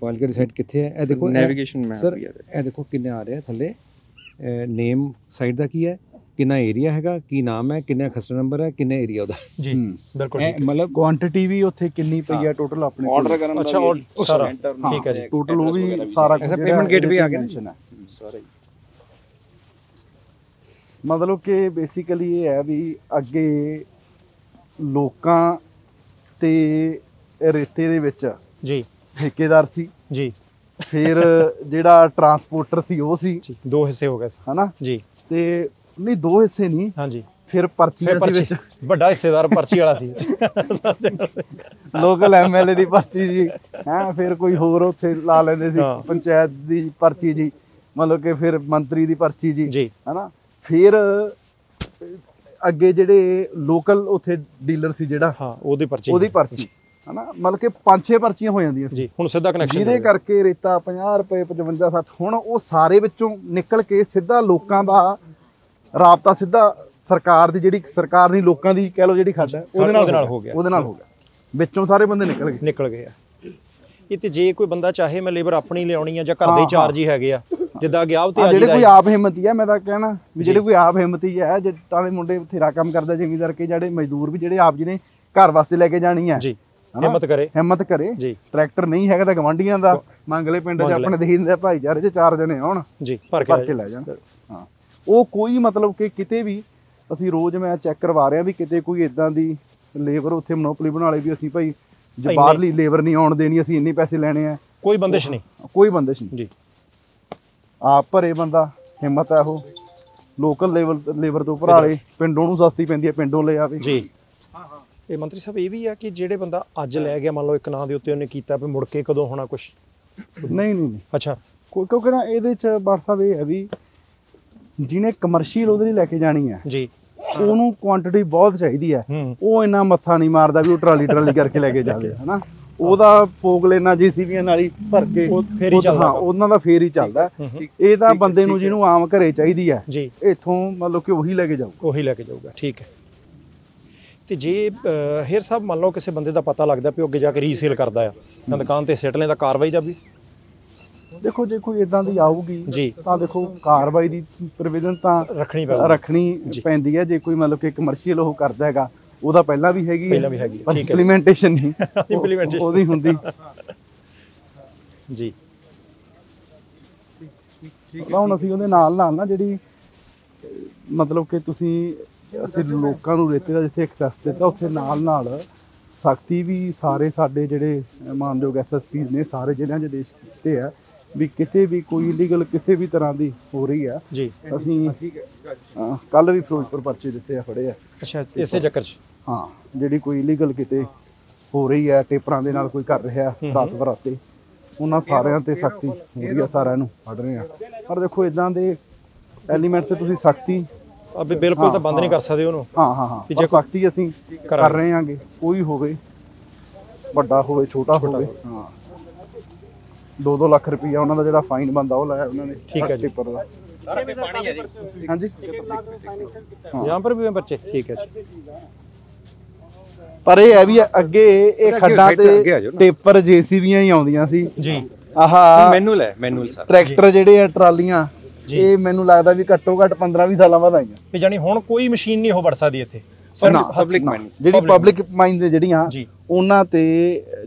ਫਾਜ਼ਿਲਕਾ ਦੀ ਸਾਈਟ ਕਿੱਥੇ ਹੈ ਇਹ ਦੇਖੋ ਨੈਵੀਗੇਸ਼ਨ ਮੈਪ ਸਰ ਇਹ ਦੇਖੋ ਕਿੰਨੇ ਆ ਰਿਹਾ ਥੱਲੇ ਨੇਮ ਸਾਈਟ ਦਾ ਕੀ ਹੈ ਕਿੰਨਾ ਏਰੀਆ ਹੈਗਾ ਕੀ ਨਾਮ ਹੈ ਕਿੰਨਾ ਖਸਰਾ ਨੰਬਰ ਹੈ ਕਿੰਨਾ ਏਰੀਆ ਉਹਦਾ ਜੀ ਬਿਲਕੁਲ ਮਤਲਬ ਕੁਆਂਟੀਟੀ ਵੀ ਉੱਥੇ ਕਿੰਨੀ ਪਈ ਆ ਟੋਟਲ ਆਪਣੇ ਆਰਡਰ ਕਰਨ ਦਾ ਅੱਛਾ ਸਾਰਾ ਠੀਕ ਹੈ ਜੀ ਟੋਟਲ ਉਹ ਵੀ ਸਾਰਾ ਐਸਾ ਪੇਮੈਂਟ ਗੇਟ ਵੀ ਆ ਗਿਆ ਸਾਰਾ ਮਤਲਬ ਕਿ ਬੇਸਿਕਲੀ ਇਹ ਹੈ ਵੀ ਅੱਗੇ ਲੋਕਾਂ ਤੇ ਰੇਤੇ ਦੇ ਵਿੱਚ ਜੀ ਠੇਕੇਦਾਰ ਸੀ ਜੀ ਫਿਰ ਜਿਹੜਾ ਟਰਾਂਸਪੋਰਟਰ ਸੀ ਉਹ ਸੀ ਜੀ ਦੋ ਹਿੱਸੇ ਹੋ ਗਏ ਹਨਾ ਜੀ ਤੇ ਨਹੀਂ ਦੋ ਹਿੱਸੇ ਨਹੀਂ ਹਾਂਜੀ ਫਿਰ ਪਰਚੀ ਦੇ ਵਿੱਚ ਵੱਡਾ ਹਿੱਸੇਦਾਰ ਪਰਚੀ ਵਾਲਾ ਸੀ ਲੋਕਲ ਐਮਐਲਏ ਦੀ ਪਰਚੀ ਜੀ ਹੈ ਫਿਰ ਕੋਈ ਹੋਰ ਉੱਥੇ ਲਾ ਲੈਂਦੇ ਸੀ ਪੰਚਾਇਤ ਦੀ ਪਰਚੀ ਜੀ ਮਤਲਬ ਕਿ ਫਿਰ ਮੰਤਰੀ ਦੀ ਪਰਚੀ ਜੀ ਹਨਾ ਫਿਰ ਅੱਗੇ ਜਿਹੜੇ ਲੋਕਲ ਉੱਥੇ ਡੀਲਰ ਸੀ ਜਿਹੜਾ ਹਾਂ ਉਹਦੀ ਪਰਚੀ ਹਨਾ ਮਤਲਬ ਕਿ 5-6 ਪਰਚੀਆਂ ਹੋ ਜਾਂਦੀਆਂ ਜੀ ਹੁਣ ਸਿੱਧਾ ਕਨੈਕਸ਼ਨ ਜਿਹਦੇ ਕਰਕੇ ਰੇਤਾ 50 ਰੁਪਏ 55 60 ਹੁਣ ਉਹ ਸਾਰੇ ਵਿੱਚੋਂ ਨਿਕਲ ਕੇ ਸਿੱਧਾ ਲੋਕਾਂ ਦਾ ਰਾਬਤਾ ਸਿੱਧਾ ਸਰਕਾਰ ਦੀ ਜਿਹੜੀ ਸਰਕਾਰ ਨਹੀਂ ਲੋਕਾਂ ਦੀ ਕਹਿ ਲਓ ਜਿਹੜੀ ਖੱਡ ਹੈ ਉਹਦੇ ਨਾਲ ਹੋ ਗਿਆ ਵਿੱਚੋਂ ਸਾਰੇ ਬੰਦੇ ਨਿਕਲ ਗਏ ਆ ਇਹ ਤੇ ਜੇ ਕੋਈ ਬੰਦਾ ਚਾਹੇ ਮੈਂ ਲੇਬਰ ਆਪਣੀ ਲਿਆਉਣੀ ਆ ਜਾਂ ਘਰ ਦੇ ਚਾਰਜ ਹੀ ਹੈਗੇ ਆ ਜਿੱਦਾਂ ਕਿ ਆਪ ਤੇ ਆ ਜਿਹੜੇ ਕੋਈ ਆਪ ਹਿੰਮਤੀ ਹੈ ਮੈਂ ਤਾਂ ਕਹਿਣਾ ਵੀ ਜਿਹੜੇ ਕੋਈ ਆਪ ਹਿੰਮਤੀ ਹੈ ਜੱਟਾਂ ਦੇ ਮੁੰਡੇ ਬਥੇਰਾ ਕੰਮ ਕਰਦਾ ਜ਼ਿਮੀਂਦਾਰ ਕੇ ਜਿਹੜੇ ਮਜ਼ਦੂਰ ਵੀ ਜਿਹੜੇ ਆਪ ਜਿਹਨੇ ਘਰ ਵਾਸਤੇ ਲੈ ਕੇ ਜਾਣੀ ਹੈ ਜੀ ਹਿੰਮਤ ਕਰੇ ਜੀ ਟਰੈਕਟਰ ਨਹੀਂ ਹੈਗਾ ਤਾਂ ਗਵਾਂਢੀਆਂ ਦਾ ਮੰਗਲੇ ਪਿੰਡ 'ਚ ਆਪਣੇ ਦੇਹੀਂ ਦੇ ਭਾਈਚਾਰੇ 'ਚ 4 ਜਣੇ ਆਉਣ ਜੀ ਭਰ ਕੇ ਲੈ ਜਾਣ ਹਾਂ ਉਹ ਕੋਈ ਮਤਲਬ ਕਿ ਕਿਤੇ ਵੀ ਅਸੀਂ ਰੋਜ਼ ਮੈਂ ਚੈੱਕ ਕਰਵਾ ਰਿਹਾ ਵੀ ਕਿਤੇ ਕੋਈ ਇਦਾਂ ਦੀ ਲੇਬਰ ਉੱਥੇ ਮੋਨੋਪੋਲੀ ਬਣਾ ਲਈ ਵੀ ਅਸੀਂ ਭਾਈ ਜੇ ਬਾਹਰਲੀ ਲੇਬਰ ਨਹੀਂ ਆਉਣ ਦੇਣੀ ਅਸੀਂ ਇੰਨੇ ਪੈਸੇ ਲੈਣੇ ਆ ਕੋਈ ਬੰਦਿਸ਼ ਨਹੀਂ ਜੀ ਆਪ ਭਰੇ ਬੰਦਾ ਹਿੰਮਤ ਹੈ ਉਹ ਲੋਕਲ ਲੇਬਰ ਤੋਂ ਭਰਾ ਲੇ ਪਿੰਡੋਂ ਨੂੰ ਸਸਤੀ ਪੈਂਦੀ ਹੈ ਪਿੰਡੋਂ ਲੈ ਆਵੇ ਜੀ ਇਹ ਮੰਤਰੀ ਸਾਹਿਬ ਇਹ ਵੀ ਆ ਕਿ ਜਿਹੜੇ ਬੰਦਾ ਅੱਜ ਲੈ ਗਿਆ ਮੰਨ ਲਓ ਇੱਕ ਨਾਂ ਦੇ ਉੱਤੇ ਉਹਨੇ ਕੀਤਾ ਵੀ ਮੁੜ ਕੇ ਕਦੋਂ ਹੋਣਾ ਕੁਝ ਨਹੀਂ ਅੱਛਾ ਕਿਉਂਕਿ ਨਾ ਇਹਦੇ ਚ ਬਾਰ ਸਾਹਿਬ ਇਹ ਹੈ ਵੀ ਜਿਹਨੇ ਕਮਰਸ਼ੀਅਲ ਉਹਦੇ ਲਈ ਲੈ ਕੇ ਜਾਣੀ ਹੈ ਜੀ ਉਹਨੂੰ ਕੁਆਂਟੀਟੀ ਬਹੁਤ ਚਾਹੀਦੀ ਹੈ ਉਹ ਇੰਨਾ ਮੱਥਾ ਨਹੀਂ ਮਾਰਦਾ ਵੀ ਉਹ ਟਰਾਲੀ ਕਰਕੇ ਲੈ ਕੇ ਜਾਵੇ ਹਨਾ ਉਹਦਾ ਪੋਗ ਲੈਣਾ ਜੀਸੀਬੀਆਂ ਨਾਲ ਹੀ ਭਰ ਕੇ ਫੇਰ ਹੀ ਚੱਲਦਾ ਉਹਨਾਂ ਦਾ ਫੇਰ ਹੀ ਚੱਲਦਾ ਇਹ ਤਾਂ ਬੰਦੇ ਨੂੰ ਜਿਹਨੂੰ ਆਮ ਘਰੇ ਚਾਹੀਦੀ ਹੈ ਜੀ ਇੱਥੋਂ ਮਤਲਬ ਕਿ ਉਹੀ ਲੈ ਕੇ ਜਾਊਗਾ ਠੀਕ ਹੈ ਤੇ ਜੇ ਹੇਰ ਸਾਹਿਬ ਮੰਨ ਲਓ ਕਿਸੇ ਬੰਦੇ ਦਾ ਪਤਾ ਲੱਗਦਾ ਵੀ ਅੱਗੇ ਜਾ ਕੇ ਰੀਸੇਲ ਕਰਦਾ ਆ ਤਾਂ ਦੁਕਾਨ ਤੇ ਸਿੱਟ ਲੈਂਦਾ ਕਾਰਵਾਈ ਦਾ ਵੀ ਦੇਖੋ ਜੇ ਕੋਈ ਇਦਾਂ ਦੀ ਆਊਗੀ ਜੀ ਤਾਂ ਦੇਖੋ ਕਾਰਵਾਈ ਦੀ ਪ੍ਰੋਵੀਜ਼ਨ ਤਾਂ ਰੱਖਣੀ ਪੈਂਦੀ ਹੈ ਜੇ ਕੋਈ ਮਤਲਬ ਕਿ ਕਮਰਸ਼ੀਅਲ ਉਹ ਕਰਦਾ ਹੈਗਾ ਉਹਦਾ ਪਹਿਲਾਂ ਵੀ ਹੈਗੀ ਠੀਕ ਹੈ ਇੰਪਲੀਮੈਂਟੇਸ਼ਨ ਨਹੀਂ ਉਹਦੀ ਹੁੰਦੀ ਜੀ ਹੁਣ ਅਸੀਂ ਉਹਦੇ ਨਾਲ ਨਾ ਜਿਹੜੀ ਮਤਲਬ ਕਿ ਅਸੀਂ ਲੋਕਾਂ ਨੂੰ ਰੇਤੇ ਦਾ ਜਿੱਥੇ ਐਕਸੈਸ ਦਿੱਤਾ ਉੱਥੇ ਨਾਲ ਸਖਤੀ ਵੀ ਸਾਰੇ ਸਾਡੇ ਜਿਹੜੇ ਮਾਨਯੋਗ ਐਸਐਸਪੀ ਨੇ ਸਾਰੇ ਜ਼ਿਲ੍ਹਿਆਂ 'ਚ ਆਦੇਸ਼ ਕੀਤੇ ਆ ਵੀ ਕਿਤੇ ਵੀ ਕੋਈ ਇਲੀਗਲ ਕਿਸੇ ਵੀ ਤਰ੍ਹਾਂ ਦੀ ਹੋ ਰਹੀ ਆ ਜੀ ਅਸੀਂ ਕੱਲ ਵੀ ਫਿਰੋਜ਼ਪੁਰ ਪਰਚੇ ਦਿੱਤੇ ਆ ਫੜੇ ਆ ਅੱਛਾ ਇਸੇ ਚੱਕਰ 'ਚ ਹਾਂ ਜਿਹੜੀ ਕੋਈ ਇਲੀਗਲ ਕਿਤੇ ਹੋ ਰਹੀ ਹੈ ਟੇਪਰਾਂ ਦੇ ਨਾਲ ਕੋਈ ਕਰ ਰਿਹਾ ਰਾਤ ਬਰਾਤੇ ਉਹਨਾਂ ਸਾਰਿਆਂ ਤੇ ਸਖਤੀ ਹੋ ਰਹੀ ਆ ਸਾਰਿਆਂ ਨੂੰ ਫੜ ਰਹੇ ਆ ਪਰ ਦੇਖੋ ਇਦਾਂ ਦੇ ਐਲੀਮੈਂਟਸ ਤੇ ਤੁਸੀਂ ਸਖਤੀ ਅਬੇ ਬਿਲਕੁਲ ਤਾਂ ਬੰਦ ਨਹੀਂ ਕਰ ਸਕਦੇ ਉਹਨੂੰ ਹਾਂ ਜੇ ਸਖਤੀ ਅਸੀਂ ਕਰ ਰਹੇ ਆਂਗੇ ਕੋਈ ਹੋਵੇ ਵੱਡਾ ਹੋਵੇ ਛੋਟਾ ਹੋਵੇ ਹਾਂ 2-2 ਲੱਖ ਰੁਪਈਆ ਉਹਨਾਂ ਦਾ ਜਿਹੜਾ ਫਾਈਨ ਬਣਦਾ ਉਹ ਲਾਇਆ ਉਹਨਾਂ ਨੇ ਠੀਕ ਹੈ ਜੀ ਪੇਪਰ ਦਾ ਹਾਂਜੀ ਯਹਾਂ ਪਰ ਵੀ ਬੱਚੇ ਠੀਕ ਹੈ ਜੀ ਪਰ ਇਹ ਹੈ ਵੀ ਅੱਗੇ ਇਹ ਖੱਡਾਂ ਤੇ ਟੇਪਰ ਜੀਸੀਬੀਆਂ ਹੀ ਆਉਂਦੀਆਂ ਸੀ ਜੀ ਆਹਾ ਮੈਨੂਅਲ ਸਰ ਟਰੈਕਟਰ ਜਿਹੜੇ ਆ ਟਰਾਲੀਆਂ ਇਹ ਮੈਨੂੰ ਲੱਗਦਾ ਵੀ ਘੱਟੋ ਘੱਟ 15-20 ਸਾਲਾਂ ਬਾਅਦ ਆਈਆਂ ਵੀ ਜਾਨੀ ਹੁਣ ਕੋਈ ਮਸ਼ੀਨ ਨਹੀਂ ਉਹ ਵੜ ਸਕਦੀ ਇੱਥੇ ਪਬਲਿਕ ਮਾਈਨਸ ਜਿਹੜੀ ਪਬਲਿਕ ਮਾਈਨਸ ਦੇ ਜਿਹੜੀਆਂ ਉਹਨਾਂ ਤੇ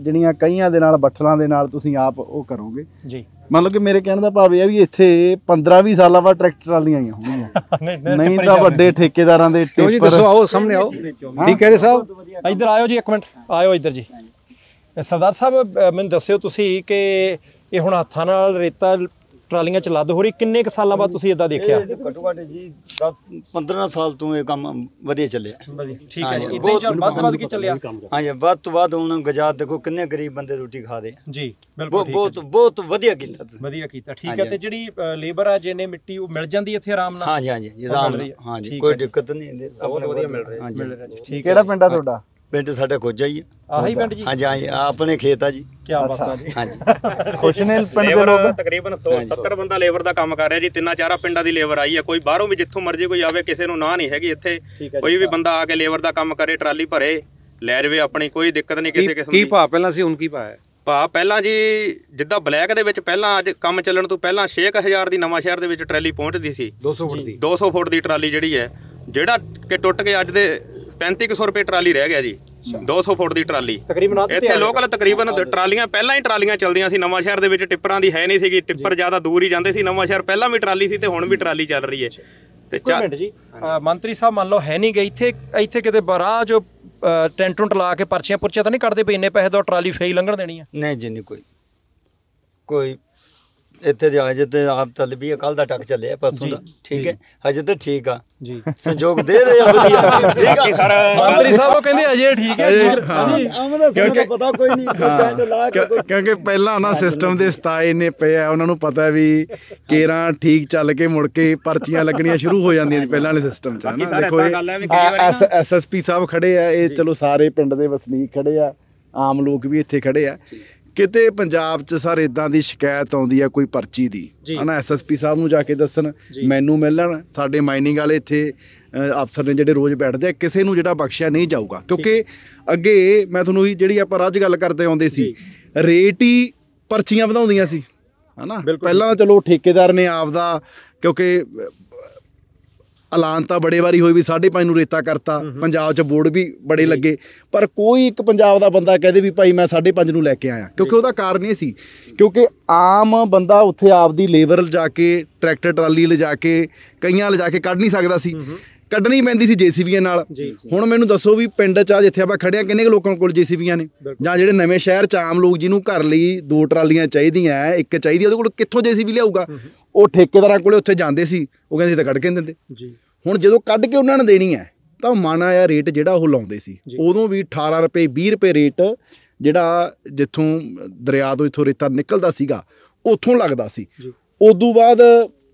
ਜਿਹੜੀਆਂ ਕਈਆਂ ਦੇ ਨਾਲ ਬੱਠਲਾਂ ਦੇ ਨਾਲ ਤੁਸੀਂ ਆਪ ਉਹ ਕਰੋਗੇ ਜੀ ਮਤਲਬ ਕਿ ਮੇਰੇ ਕਹਿਣ ਦਾ ਭਾਵ ਇਹ ਆ ਵੀ ਇੱਥੇ 15-20 ਸਾਲਾਂ ਬਾਅਦ ਟਰੈਕਟਰ ਟਰਾਲੀਆਂ ਆਈਆਂ ਹੋਣਗੀਆਂ ਨਹੀਂ ਤਾਂ ਵੱਡੇ ਠੇਕੇਦਾਰਾਂ ਦੇ ਟੇਪਰ ਦੱਸੋ ਆਓ ਸਾਹਮਣੇ ਆਓ ਠੀਕ ਕਹਿ ਰਹੇ ਸਾਹਿਬ ਇੱਧਰ ਆਇਓ ਜੀ ਇੱਕ ਮਿੰਟ ਆਇਓ ਇੱਧਰ ਜੀ ਸਰਦਾਰ ਸਾਹਿਬ ਮੈਨੂੰ ਦੱਸਿਓ ਤੁਸੀਂ ਕਿ ਇਹ ਹੁਣ ਹੱਥਾਂ ਨਾਲ ਰੇਤਾ ਟਰਾਲੀਆਂ ਚ ਲੱਦ ਹੋ ਰਹੀ, ਕਿੰਨੇ ਕੁ ਸਾਲਾਂ ਬਾਅਦ ਤੁਸੀਂ ਇਦਾਂ ਦੇਖਿਆ? ਘੱਟੋ ਘੱਟ ਜੀ 15 ਸਾਲ ਤੋਂ ਇਹ ਕੰਮ ਵਧੀਆ ਚੱਲਿਆ। ਠੀਕ ਹੈ ਜੀ, ਇਦਾਂ ਹੀ ਚੱਲ ਵੱਧ ਕੇ ਚੱਲਿਆ। ਹਾਂਜੀ, ਵੱਧ ਤੋਂ ਵੱਧ ਹੁਣ ਗਜਾਤ ਦੇਖੋ ਕਿੰਨੇ ਗਰੀਬ ਬੰਦੇ ਰੋਟੀ ਖਾਦੇ ਜੀ। ਬਿਲਕੁਲ ਬਹੁਤ ਵਧੀਆ ਕੀਤਾ ਤੁਸੀਂ, ਵਧੀਆ ਕੀਤਾ। ਠੀਕ ਹੈ, ਤੇ ਜਿਹੜੀ ਲੇਬਰ ਆ ਜਿਹਨੇ ਮਿੱਟੀ ਉਹ ਮਿਲ ਜਾਂਦੀ ਇੱਥੇ ਆਰਾਮ ਨਾਲ? ਹਾਂਜੀ ਆਰਾਮ ਨਾਲ, ਹਾਂਜੀ ਕੋਈ ਦਿੱਕਤ ਨਹੀਂ, ਬਹੁਤ ਵਧੀਆ ਮਿਲ ਰਿਹਾ। ਠੀਕ। ਕਿਹੜਾ ਪਿੰਡ ਆ ਤੁਹਾਡਾ? ਪਿੰਡ ਸਾਡਾ ਕੋਜਾ ਹੀ ਹੈ। ਆਹੀ ਪਿੰਡ ਜੀ? ਹਾਂਜੀ ਆਪਣੇ ਖੇਤ ਆ ਜੀ। ਕੀ ਬਾਤ ਹੈ ਜੀ। ਹਾਂਜੀ ਖੁਸ਼ ਨੇ ਪਿੰਡ ਦੇ ਲੋਕ? ਤਕਰੀਬਨ 70 ਬੰਦਾ ਲੇਬਰ ਦਾ ਕੰਮ ਕਰ ਰਿਹਾ ਜੀ। 3-4 ਪਿੰਡਾਂ ਦੀ ਲੇਬਰ ਆਈ ਹੈ, ਕੋਈ ਬਾਹਰੋਂ ਵੀ ਜਿੱਥੋਂ ਮਰਜ਼ੀ ਕੋਈ ਆਵੇ, ਕਿਸੇ ਨੂੰ ਨਾ ਨਹੀਂ ਹੈਗੀ ਇੱਥੇ। ਕੋਈ ਵੀ ਬੰਦਾ ਆ ਕੇ ਲੇਬਰ ਦਾ ਕੰਮ ਕਰੇ, ਟਰਾਲੀ ਭਰੇ, ਲੈ ਜਾਵੇ ਆਪਣੀ, ਕੋਈ ਦਿੱਕਤ ਨਹੀਂ ਕਿਸੇ ਕਿਸਮ ਦੀ। ਕੀ ਭਾਅ ਪਹਿਲਾਂ ਸੀ, ਹੁਣ ਕੀ ਭਾਅ ਹੈ? ਭਾਅ ਪਹਿਲਾਂ ਜੀ ਜਿੱਦਾਂ ਬਲੈਕ ਦੇ ਵਿੱਚ ਪਹਿਲਾਂ ਅੱਜ ਕੰਮ ਚੱਲਣ ਤੋਂ ਪਹਿਲਾਂ 6000 ਦੀ ਨਵਾਂ ਸ਼ਹਿਰ ਦੇ ਵਿੱਚ ਟਰਾਲੀ ਪਹੁੰਚਦੀ ਸੀ। 200 ਫੁੱਟ ਦੀ ਟਰਾਲੀ ਜਿਹੜੀ ਹੈ, ਜਿਹੜਾ ਕਿ ਟੁੱਟ ਕੇ ਅੱਜ ਦੇ 3500 ਰੁਪਏ ਟਰਾਲੀ ਰਹਿ ਗਿਆ ਜੀ। 200 ਫੁੱਟ ਦੀ ਟਰਾਲੀ ਇੱਥੇ ਲੋਕਲ ਤਕਰੀਬਨ ਟਰਾਲੀਆਂ ਪਹਿਲਾਂ ਹੀ ਟਰਾਲੀਆਂ ਚੱਲਦੀਆਂ ਸੀ। ਨਵਾਂ ਸ਼ਹਿਰ ਦੇ ਵਿੱਚ ਟਿੱਪਰਾਂ ਦੀ ਹੈ ਨਹੀਂ ਸੀਗੀ, ਟਿੱਪਰ ਜ਼ਿਆਦਾ ਦੂਰ ਹੀ ਜਾਂਦੇ ਸੀ। ਨਵਾਂ ਸ਼ਹਿਰ ਪਹਿਲਾਂ ਵੀ ਟਰਾਲੀ ਸੀ ਤੇ ਹੁਣ ਵੀ ਟਰਾਲੀ ਚੱਲ ਰਹੀ ਹੈ। ਤੇ ਮਿੰਟ ਜੀ, ਮੰਤਰੀ ਸਾਹਿਬ ਮੰਨ ਲਓ ਹੈ ਨਹੀਂ ਗਏ ਇੱਥੇ ਕਿਤੇ ਰਾਹ ਜੋ ਟੈਂਟ ਟੁੰਟ ਲਾ ਕੇ ਪਰਚੀਆਂ ਪੁਰਚੀਆਂ ਤਾਂ ਨਹੀਂ ਕੱਢਦੇ ਪਏ ਇੰਨੇ ਪੈਸੇ ਦਾ ਟਰਾਲੀ ਫੇਈ ਲੰਘਣ ਦੇਣੀ ਆ? ਨਹੀਂ ਜੀ, ਨਹੀਂ ਕੋਈ ਇੱਥੇ ਦੇ ਹਜੇ ਤੇ ਆਪ ਚੱਲ ਵੀ ਕੱਲ ਦਾ ਟੱਕ ਚੱਲਿਆ ਪਰਸੋਂ ਦਾ। ਠੀਕ ਹੈ, ਹਜੇ ਤਾਂ ਠੀਕ ਆ ਜੀ, ਸੰਜੋਗ ਦੇ ਰਹੇ ਆ ਵਧੀਆ। ਠੀਕ ਆ ਮੰਤਰੀ ਸਾਹਿਬ ਉਹ ਕਹਿੰਦੇ ਅਜੇ ਠੀਕ ਹੈ। ਕਿਉਂਕਿ ਪਤਾ ਕੋਈ ਨਹੀਂ, ਕਿਉਂਕਿ ਪਹਿਲਾਂ ਨਾ ਸਿਸਟਮ ਦੇ ਸਤਾਏ ਇੰਨੇ ਪਏ ਆ, ਉਹਨਾਂ ਨੂੰ ਪਤਾ ਵੀ ਕੇਰਾਂ ਠੀਕ ਚੱਲ ਕੇ ਮੁੜ ਕੇ ਪਰਚੀਆਂ ਲੱਗਣੀਆਂ ਸ਼ੁਰੂ ਹੋ ਜਾਂਦੀਆਂ ਸੀ ਪਹਿਲਾਂ ਵਾਲੇ ਸਿਸਟਮ 'ਚ। ਹਨਾ ਦੇਖੋ SSP ਸਾਹਿਬ ਖੜੇ ਆ, ਇਹ ਚਲੋ ਸਾਰੇ ਪਿੰਡ ਦੇ ਵਸਨੀਕ ਖੜੇ ਆ, ਆਮ ਲੋਕ ਵੀ ਇੱਥੇ ਖੜੇ ਆ। ਕਿਤੇ ਪੰਜਾਬ 'ਚ ਸਰ ਇਦਾਂ ਦੀ ਸ਼ਿਕਾਇਤ ਆਉਂਦੀ ਆ ਕੋਈ ਪਰਚੀ ਦੀ, ਹਨਾ SSP ਸਾਹਿਬ ਨੂੰ ਜਾ ਕੇ ਦੱਸਣ, ਮੈਨੂੰ ਮਿਲਣ, ਸਾਡੇ ਮਾਈਨਿੰਗ ਵਾਲੇ ਇੱਥੇ ਅਫਸਰ ਨੇ ਜਿਹੜੇ ਰੋਜ਼ ਬੈਠਦੇ ਆ, ਕਿਸੇ ਨੂੰ ਜਿਹੜਾ ਬਖਸ਼ਿਆ ਨਹੀਂ ਜਾਊਗਾ। ਕਿਉਂਕਿ ਅੱਗੇ ਮੈਂ ਤੁਹਾਨੂੰ ਜਿਹੜੀ ਆਪਾਂ ਅੱਜ ਗੱਲ ਕਰਦੇ ਆਉਂਦੇ ਸੀ, ਰੇਟ ਹੀ ਪਰਚੀਆਂ ਵਧਾਉਂਦੀਆਂ ਸੀ, ਹਨਾ। ਪਹਿਲਾਂ ਚਲੋ ਠੇਕੇਦਾਰ ਨੇ ਆਪਦਾ, ਕਿਉਂਕਿ ਐਲਾਨ ਤਾਂ ਬੜੇ ਵਾਰੀ ਹੋਏ ਵੀ 5.5 ਨੂੰ ਰੇਤਾ ਕਰਤਾ, ਪੰਜਾਬ 'ਚ ਬੋਰਡ ਵੀ ਬੜੇ ਲੱਗੇ, ਪਰ ਕੋਈ ਇੱਕ ਪੰਜਾਬ ਦਾ ਬੰਦਾ ਕਹਦੇ ਵੀ ਭਾਈ ਮੈਂ 5.5 ਨੂੰ ਲੈ ਕੇ ਆਇਆ। ਕਿਉਂਕਿ ਉਹਦਾ ਕਾਰਨ ਇਹ ਸੀ, ਕਿਉਂਕਿ ਆਮ ਬੰਦਾ ਉੱਥੇ ਆਪਦੀ ਲੇਬਰ ਲਿਜਾ ਕੇ, ਟਰੈਕਟਰ ਟਰਾਲੀ ਲਿਜਾ ਕੇ, ਕਈਆਂ ਲਿਜਾ ਕੇ ਕੱਢ ਨਹੀਂ ਸਕਦਾ ਸੀ, ਕੱਢਣੀ ਪੈਂਦੀ ਸੀ JCBਆਂ ਨਾਲ। ਹੁਣ ਮੈਨੂੰ ਦੱਸੋ ਵੀ ਪਿੰਡ 'ਚ ਜਿੱਥੇ ਆਪਾਂ ਖੜਿਆ ਕਿੰਨੇ ਕੁ ਲੋਕਾਂ ਕੋਲ JCBਆਂ ਨੇ? ਜਾਂ ਜਿਹੜੇ ਨਵੇਂ ਸ਼ਹਿਰ 'ਚ ਆਮ ਲੋਕ ਜਿਹਨੂੰ ਘਰ ਲਈ 2 ਟਰਾਲੀਆਂ ਚਾਹੀਦੀਆਂ, 1 ਚਾਹੀਦੀ, ਉਹਦੇ ਕੋਲ ਕਿੱਥੋਂ JCB ਲਿਆਊਗਾ? ਉਹ ਠੇਕੇਦਾਰਾਂ ਕੋਲੇ ਉੱਥੇ ਜਾਂਦੇ ਸੀ, ਉਹ ਕਹਿੰਦੇ ਤਾਂ ਕੱਢ ਕੇ ਦਿੰਦੇ। ਹੁਣ ਜਦੋਂ ਕੱਢ ਕੇ ਉਹਨਾਂ ਨੇ ਦੇਣੀ ਹੈ ਤਾਂ ਮਨ ਆਇਆ ਰੇਟ ਜਿਹੜਾ ਉਹ ਲਾਉਂਦੇ ਸੀ, ਉਦੋਂ ਵੀ 18 ਰੁਪਏ 20 ਰੁਪਏ ਰੇਟ ਜਿਹੜਾ ਜਿੱਥੋਂ ਦਰਿਆ ਤੋਂ ਇੱਥੋਂ ਰੇਤਾ ਨਿਕਲਦਾ ਸੀਗਾ ਉੱਥੋਂ ਲੱਗਦਾ ਸੀ। ਉਦੋਂ ਬਾਅਦ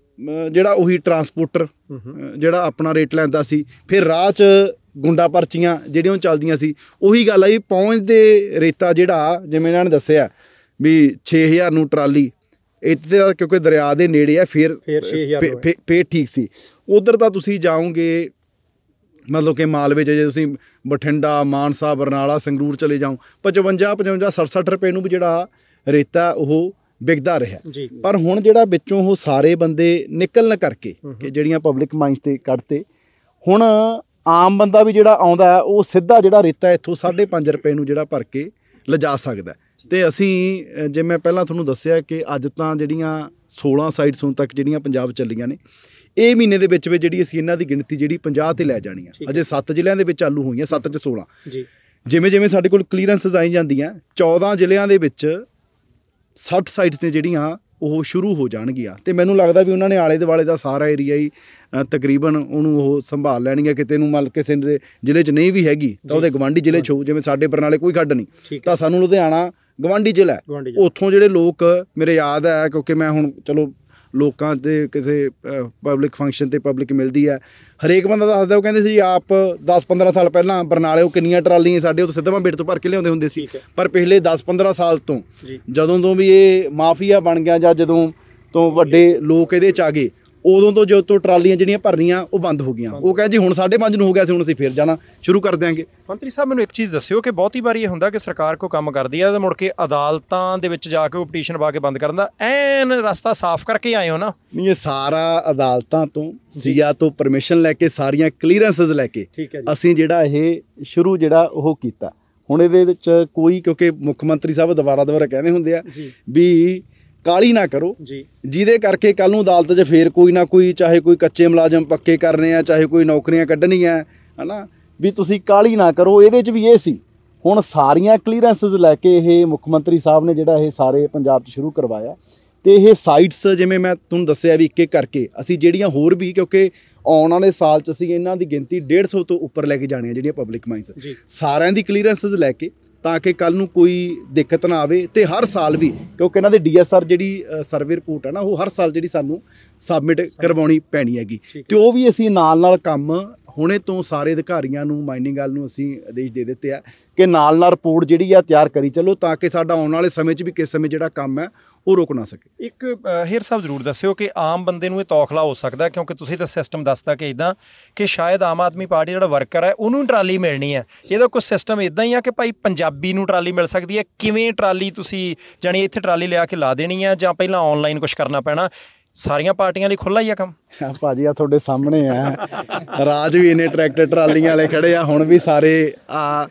ਜਿਹੜਾ ਉਹੀ ਟਰਾਂਸਪੋਰਟਰ ਜਿਹੜਾ ਆਪਣਾ ਰੇਟ ਲੈਂਦਾ ਸੀ, ਫਿਰ ਰਾਹ 'ਚ ਗੁੰਡਾ ਪਰਚੀਆਂ ਜਿਹੜੀਆਂ ਚੱਲਦੀਆਂ ਸੀ। ਉਹੀ ਗੱਲ ਆਈ, ਪਹੁੰਚਦੇ ਰੇਤਾ ਜਿਹੜਾ ਜਿਵੇਂ ਇਹਨਾਂ ਨੇ ਦੱਸਿਆ ਵੀ 6000 ਨੂੰ ਟਰਾਲੀ, ਇੱਥੇ ਕਿਉਂਕਿ ਦਰਿਆ ਦੇ ਨੇੜੇ ਆ, ਫਿਰ ਠੀਕ ਸੀ। ਉਧਰ ਤਾਂ ਤੁਸੀਂ ਜਾਓਗੇ ਮਤਲਬ ਕਿ ਮਾਲਵੇ 'ਚ ਜੇ ਤੁਸੀਂ ਬਠਿੰਡਾ, ਮਾਨਸਾ, ਬਰਨਾਲਾ, ਸੰਗਰੂਰ ਚਲੇ ਜਾਓ, 55 60 ਰੁਪਏ ਨੂੰ ਵੀ ਜਿਹੜਾ ਰੇਤਾ ਉਹ ਵਿਕਦਾ ਰਿਹਾ। ਪਰ ਹੁਣ ਜਿਹੜਾ ਵਿੱਚੋਂ ਉਹ ਸਾਰੇ ਬੰਦੇ ਨਿਕਲਣ ਕਰਕੇ ਕਿ ਜਿਹੜੀਆਂ ਪਬਲਿਕ ਮਾਈਂਸ ਤੇ ਕੱਢਤੇ, ਹੁਣ ਆਮ ਬੰਦਾ ਵੀ ਜਿਹੜਾ ਆਉਂਦਾ ਉਹ ਸਿੱਧਾ ਜਿਹੜਾ ਰੇਤਾ ਇੱਥੋਂ 5.5 ਰੁਪਏ ਨੂੰ ਜਿਹੜਾ ਭਰ ਕੇ ਲਿਜਾ ਸਕਦਾ। ਤੇ ਅਸੀਂ ਜਿਵੇਂ ਪਹਿਲਾਂ ਤੁਹਾਨੂੰ ਦੱਸਿਆ ਕਿ ਅੱਜ ਤਾਂ ਜਿਹੜੀਆਂ 16 ਸਾਈਟਸ ਹੁਣ ਤੱਕ ਜਿਹੜੀਆਂ ਪੰਜਾਬ ਚੱਲੀਆਂ ਨੇ, ਇਹ ਮਹੀਨੇ ਦੇ ਵਿੱਚ ਜਿਹੜੀ ਅਸੀਂ ਇਹਨਾਂ ਦੀ ਗਿਣਤੀ ਜਿਹੜੀ 50 ਤੇ ਲੈ ਜਾਣੀ ਆ। ਅਜੇ 7 ਜ਼ਿਲ੍ਹਿਆਂ ਦੇ ਵਿੱਚ ਚਾਲੂ ਹੋਈਆਂ, 7 'ਚ 16। ਜਿਵੇਂ ਸਾਡੇ ਕੋਲ ਕਲੀਅਰੈਂਸਸ ਆਈ ਜਾਂਦੀਆਂ, 14 ਜ਼ਿਲ੍ਹਿਆਂ ਦੇ ਵਿੱਚ 60 ਸਾਈਟਸ ਨੇ ਜਿਹੜੀਆਂ ਉਹ ਸ਼ੁਰੂ ਹੋ ਜਾਣਗੀਆਂ। ਤੇ ਮੈਨੂੰ ਲੱਗਦਾ ਵੀ ਉਹਨਾਂ ਨੇ ਆਲੇ ਦੁਆਲੇ ਦਾ ਸਾਰਾ ਏਰੀਆ ਹੀ ਤਕਰੀਬਨ ਉਹਨੂੰ ਉਹ ਸੰਭਾਲ ਲੈਣਗੇ। ਕਿਤੇ ਨੂੰ ਮਤਲਬ ਕਿਸੇ ਦੇ ਜ਼ਿਲ੍ਹੇ 'ਚ ਨਹੀਂ ਵੀ ਹੈਗੀ ਤਾਂ ਉਹਦੇ ਗਵਾਂਢੀ ਜ਼ਿਲ੍ਹੇ 'ਚ ਹੋ, ਜਿਵੇਂ ਸਾਡੇ ਬਰਨਾਲੇ ਕੋਈ ਖੱਡ ਨਹੀਂ ਤਾਂ ਸਾਨੂੰ ਲੁਧਿਆਣਾ ਗਵਾਂਢੀ ਜ਼ਿਲ੍ਹਾ ਹੈ, ਉੱਥੋਂ ਜਿਹੜੇ ਲੋਕ ਮੇਰੇ ਯਾਦ ਹੈ, ਕਿਉਂਕਿ ਮੈਂ ਹੁਣ ਚਲੋ ਲੋਕਾਂ ਦੇ ਕਿਸੇ ਪਬਲਿਕ ਫੰਕਸ਼ਨ 'ਤੇ ਪਬਲਿਕ ਮਿਲਦੀ ਹੈ, ਹਰੇਕ ਬੰਦਾ ਦੱਸਦਾ, ਉਹ ਕਹਿੰਦੇ ਸੀ ਆਪ 10-15 ਸਾਲ ਪਹਿਲਾਂ ਬਰਨਾਲੇ ਉਹ ਕਿੰਨੀਆਂ ਟਰਾਲੀਆਂ ਸਾਡੇ ਉਹ ਸਿੱਧਵਾਂ ਬੇਟ ਤੋਂ ਭਰ ਕੇ ਲਿਆਉਂਦੇ ਹੁੰਦੇ ਸੀ। ਪਰ ਪਿਛਲੇ 10-15 ਸਾਲ ਤੋਂ ਜਦੋਂ ਤੋਂ ਵੀ ਇਹ ਮਾਫੀਆ ਬਣ ਗਿਆ ਜਾਂ ਜਦੋਂ ਤੋਂ ਵੱਡੇ ਲੋਕ ਇਹਦੇ 'ਚ ਆ ਗਏ, ਉਦੋਂ ਤੋਂ ਜਦੋਂ ਤੋਂ ਟਰਾਲੀਆਂ ਜਿਹੜੀਆਂ ਭਰਨੀਆਂ ਉਹ ਬੰਦ ਹੋ ਗਈਆਂ। ਉਹ ਕਹਿੰਦੇ ਜੀ ਹੁਣ 5:30 ਨੂੰ ਹੋ ਗਿਆ ਸੀ, ਹੁਣ ਅਸੀਂ ਫਿਰ ਜਾਣਾ ਸ਼ੁਰੂ ਕਰ ਦਿਆਂਗੇ। ਮੰਤਰੀ ਸਾਹਿਬ ਮੈਨੂੰ ਇੱਕ ਚੀਜ਼ ਦੱਸਿਓ ਕਿ ਬਹੁਤੀ ਵਾਰੀ ਇਹ ਹੁੰਦਾ ਕਿ ਸਰਕਾਰ ਕੋਈ ਕੰਮ ਕਰਦੀ ਹੈ ਤਾਂ ਮੁੜ ਕੇ ਅਦਾਲਤਾਂ ਦੇ ਵਿੱਚ ਜਾ ਕੇ ਉਹ ਪਟੀਸ਼ਨ ਪਾ ਕੇ ਬੰਦ ਕਰਨ ਦਾ ਐਨ ਰਸਤਾ ਸਾਫ਼ ਕਰਕੇ ਆਏ ਹੋ ਨਾ? ਨਹੀਂ, ਇਹ ਸਾਰਾ ਅਦਾਲਤਾਂ ਤੋਂ ਸੀਆ ਤੋਂ ਪਰਮਿਸ਼ਨ ਲੈ ਕੇ, ਸਾਰੀਆਂ ਕਲੀਅਰੈਂਸਸ ਲੈ ਕੇ ਅਸੀਂ ਜਿਹੜਾ ਇਹ ਸ਼ੁਰੂ ਜਿਹੜਾ ਉਹ ਕੀਤਾ। ਹੁਣ ਇਹਦੇ ਵਿੱਚ ਕੋਈ, ਕਿਉਂਕਿ ਮੁੱਖ ਮੰਤਰੀ ਸਾਹਿਬ ਦੁਬਾਰਾ ਕਹਿੰਦੇ ਹੁੰਦੇ ਆ ਵੀ ਕਾਲੀ ਨਾ ਕਰੋ, ਜਿਹਦੇ ਕਰਕੇ ਕੱਲ੍ਹ ਨੂੰ ਅਦਾਲਤ 'ਚ ਫੇਰ ਕੋਈ ਨਾ ਕੋਈ, ਚਾਹੇ ਕੋਈ ਕੱਚੇ ਮੁਲਾਜ਼ਮ ਪੱਕੇ ਕਰਨੇ ਆ, ਚਾਹੇ ਕੋਈ ਨੌਕਰੀਆਂ ਕੱਢਣੀਆਂ, ਹੈ ਨਾ, ਵੀ ਤੁਸੀਂ ਕਾਲੀ ਨਾ ਕਰੋ। ਇਹਦੇ 'ਚ ਵੀ ਇਹ ਸੀ। ਹੁਣ ਸਾਰੀਆਂ ਕਲੀਅਰੈਂਸਸ ਲੈ ਕੇ ਇਹ ਮੁੱਖ ਮੰਤਰੀ ਸਾਹਿਬ ਨੇ ਜਿਹੜਾ ਇਹ ਸਾਰੇ ਪੰਜਾਬ 'ਚ ਸ਼ੁਰੂ ਕਰਵਾਇਆ। ਤੇ ਇਹ ਸਾਈਟਸ ਜਿਵੇਂ ਮੈਂ ਤੁਹਾਨੂੰ ਦੱਸਿਆ ਵੀ ਇੱਕ ਇੱਕ ਕਰਕੇ ਅਸੀਂ ਜਿਹੜੀਆਂ ਹੋਰ ਵੀ, ਕਿਉਂਕਿ ਆਉਣ ਵਾਲੇ ਸਾਲ 'ਚ ਅਸੀਂ ਇਹਨਾਂ ਦੀ ਗਿਣਤੀ 150 ਤੋਂ ਉੱਪਰ ਲੈ ਕੇ ਜਾਣੀਆਂ ਜਿਹੜੀਆਂ ਪਬਲਿਕ ਮਾਈਨਸ, ਸਾਰਿਆਂ ਦੀ ਕਲੀਅਰੈਂਸਸ ਲੈ ਕੇ, ਤਾਂ ਕਿ ਕੱਲ ਨੂੰ ਕੋਈ ਦਿੱਕਤ ਨਾ ਆਵੇ। ਤੇ ਹਰ ਸਾਲ ਵੀ, ਕਿਉਂਕਿ ਇਹਨਾਂ ਦੇ DSR ਜਿਹੜੀ ਸਰਵੇ ਰਿਪੋਰਟ ਹੈ ਨਾ, ਉਹ ਹਰ ਸਾਲ ਜਿਹੜੀ ਸਾਨੂੰ ਸਬਮਿਟ ਕਰਵਾਉਣੀ ਪੈਣੀ ਹੈਗੀ, ਤੇ ਉਹ ਵੀ ਅਸੀਂ ਨਾਲ ਕੰਮ ਹੁਣੇ ਤੋਂ ਸਾਰੇ ਅਧਿਕਾਰੀਆਂ ਨੂੰ, ਮਾਈਨਿੰਗ ਵਾਲ ਨੂੰ ਅਸੀਂ ਆਦੇਸ਼ ਦੇ ਦਿੱਤੇ ਆ ਕਿ ਨਾਲ ਰਿਪੋਰਟ ਜਿਹੜੀ ਆ ਤਿਆਰ ਕਰੀ ਚੱਲੋ, ਤਾਂ ਕਿ ਸਾਡਾ ਆਉਣ ਵਾਲੇ ਸਮੇਂ 'ਚ ਵੀ ਕਿਸੇ ਸਮੇਂ ਜਿਹੜਾ ਕੰਮ ਹੈ ਉਹ ਰੁਕ ਨਾ ਸਕੇ। ਇੱਕ ਹੇਰ ਸਾਹਿਬ ਜ਼ਰੂਰ ਦੱਸਿਓ ਕਿ ਆਮ ਬੰਦੇ ਨੂੰ ਇਹ ਤੌਖਲਾ ਹੋ ਸਕਦਾ, ਕਿਉਂਕਿ ਤੁਸੀਂ ਤਾਂ ਸਿਸਟਮ ਦੱਸਦਾ ਕਿ ਇੱਦਾਂ ਕਿ ਸ਼ਾਇਦ ਆਮ ਆਦਮੀ ਪਾਰਟੀ ਜਿਹੜਾ ਵਰਕਰ ਹੈ ਉਹਨੂੰ ਟਰਾਲੀ ਮਿਲਣੀ ਹੈ, ਇਹਦਾ ਕੋਈ ਸਿਸਟਮ ਇੱਦਾਂ ਹੀ ਆ ਕਿ ਭਾਈ ਪੰਜਾਬੀ ਨੂੰ ਟਰਾਲੀ ਮਿਲ ਸਕਦੀ ਹੈ? ਕਿਵੇਂ ਟਰਾਲੀ ਤੁਸੀਂ ਜਾਣੀ ਇੱਥੇ ਟਰਾਲੀ ਲਿਆ ਕੇ ਲਾ ਦੇਣੀ ਹੈ, ਜਾਂ ਪਹਿਲਾਂ ਆਨਲਾਈਨ ਕੁਝ ਕਰਨਾ ਪੈਣਾ? ਸਾਰੀਆਂ ਪਾਰਟੀਆਂ ਲਈ ਖੁੱਲ੍ਹਾ ਹੀ ਆ ਕੰਮ? ਭਾਜੀ ਆ ਤੁਹਾਡੇ ਸਾਹਮਣੇ ਆ, ਰਾਜਵੀਰ ਨੇ ਟਰੈਕਟਰ ਟਰਾਲੀਆਂ ਵਾਲੇ ਖੜੇ ਆ, ਹੁਣ ਵੀ ਸਾਰੇ ਆ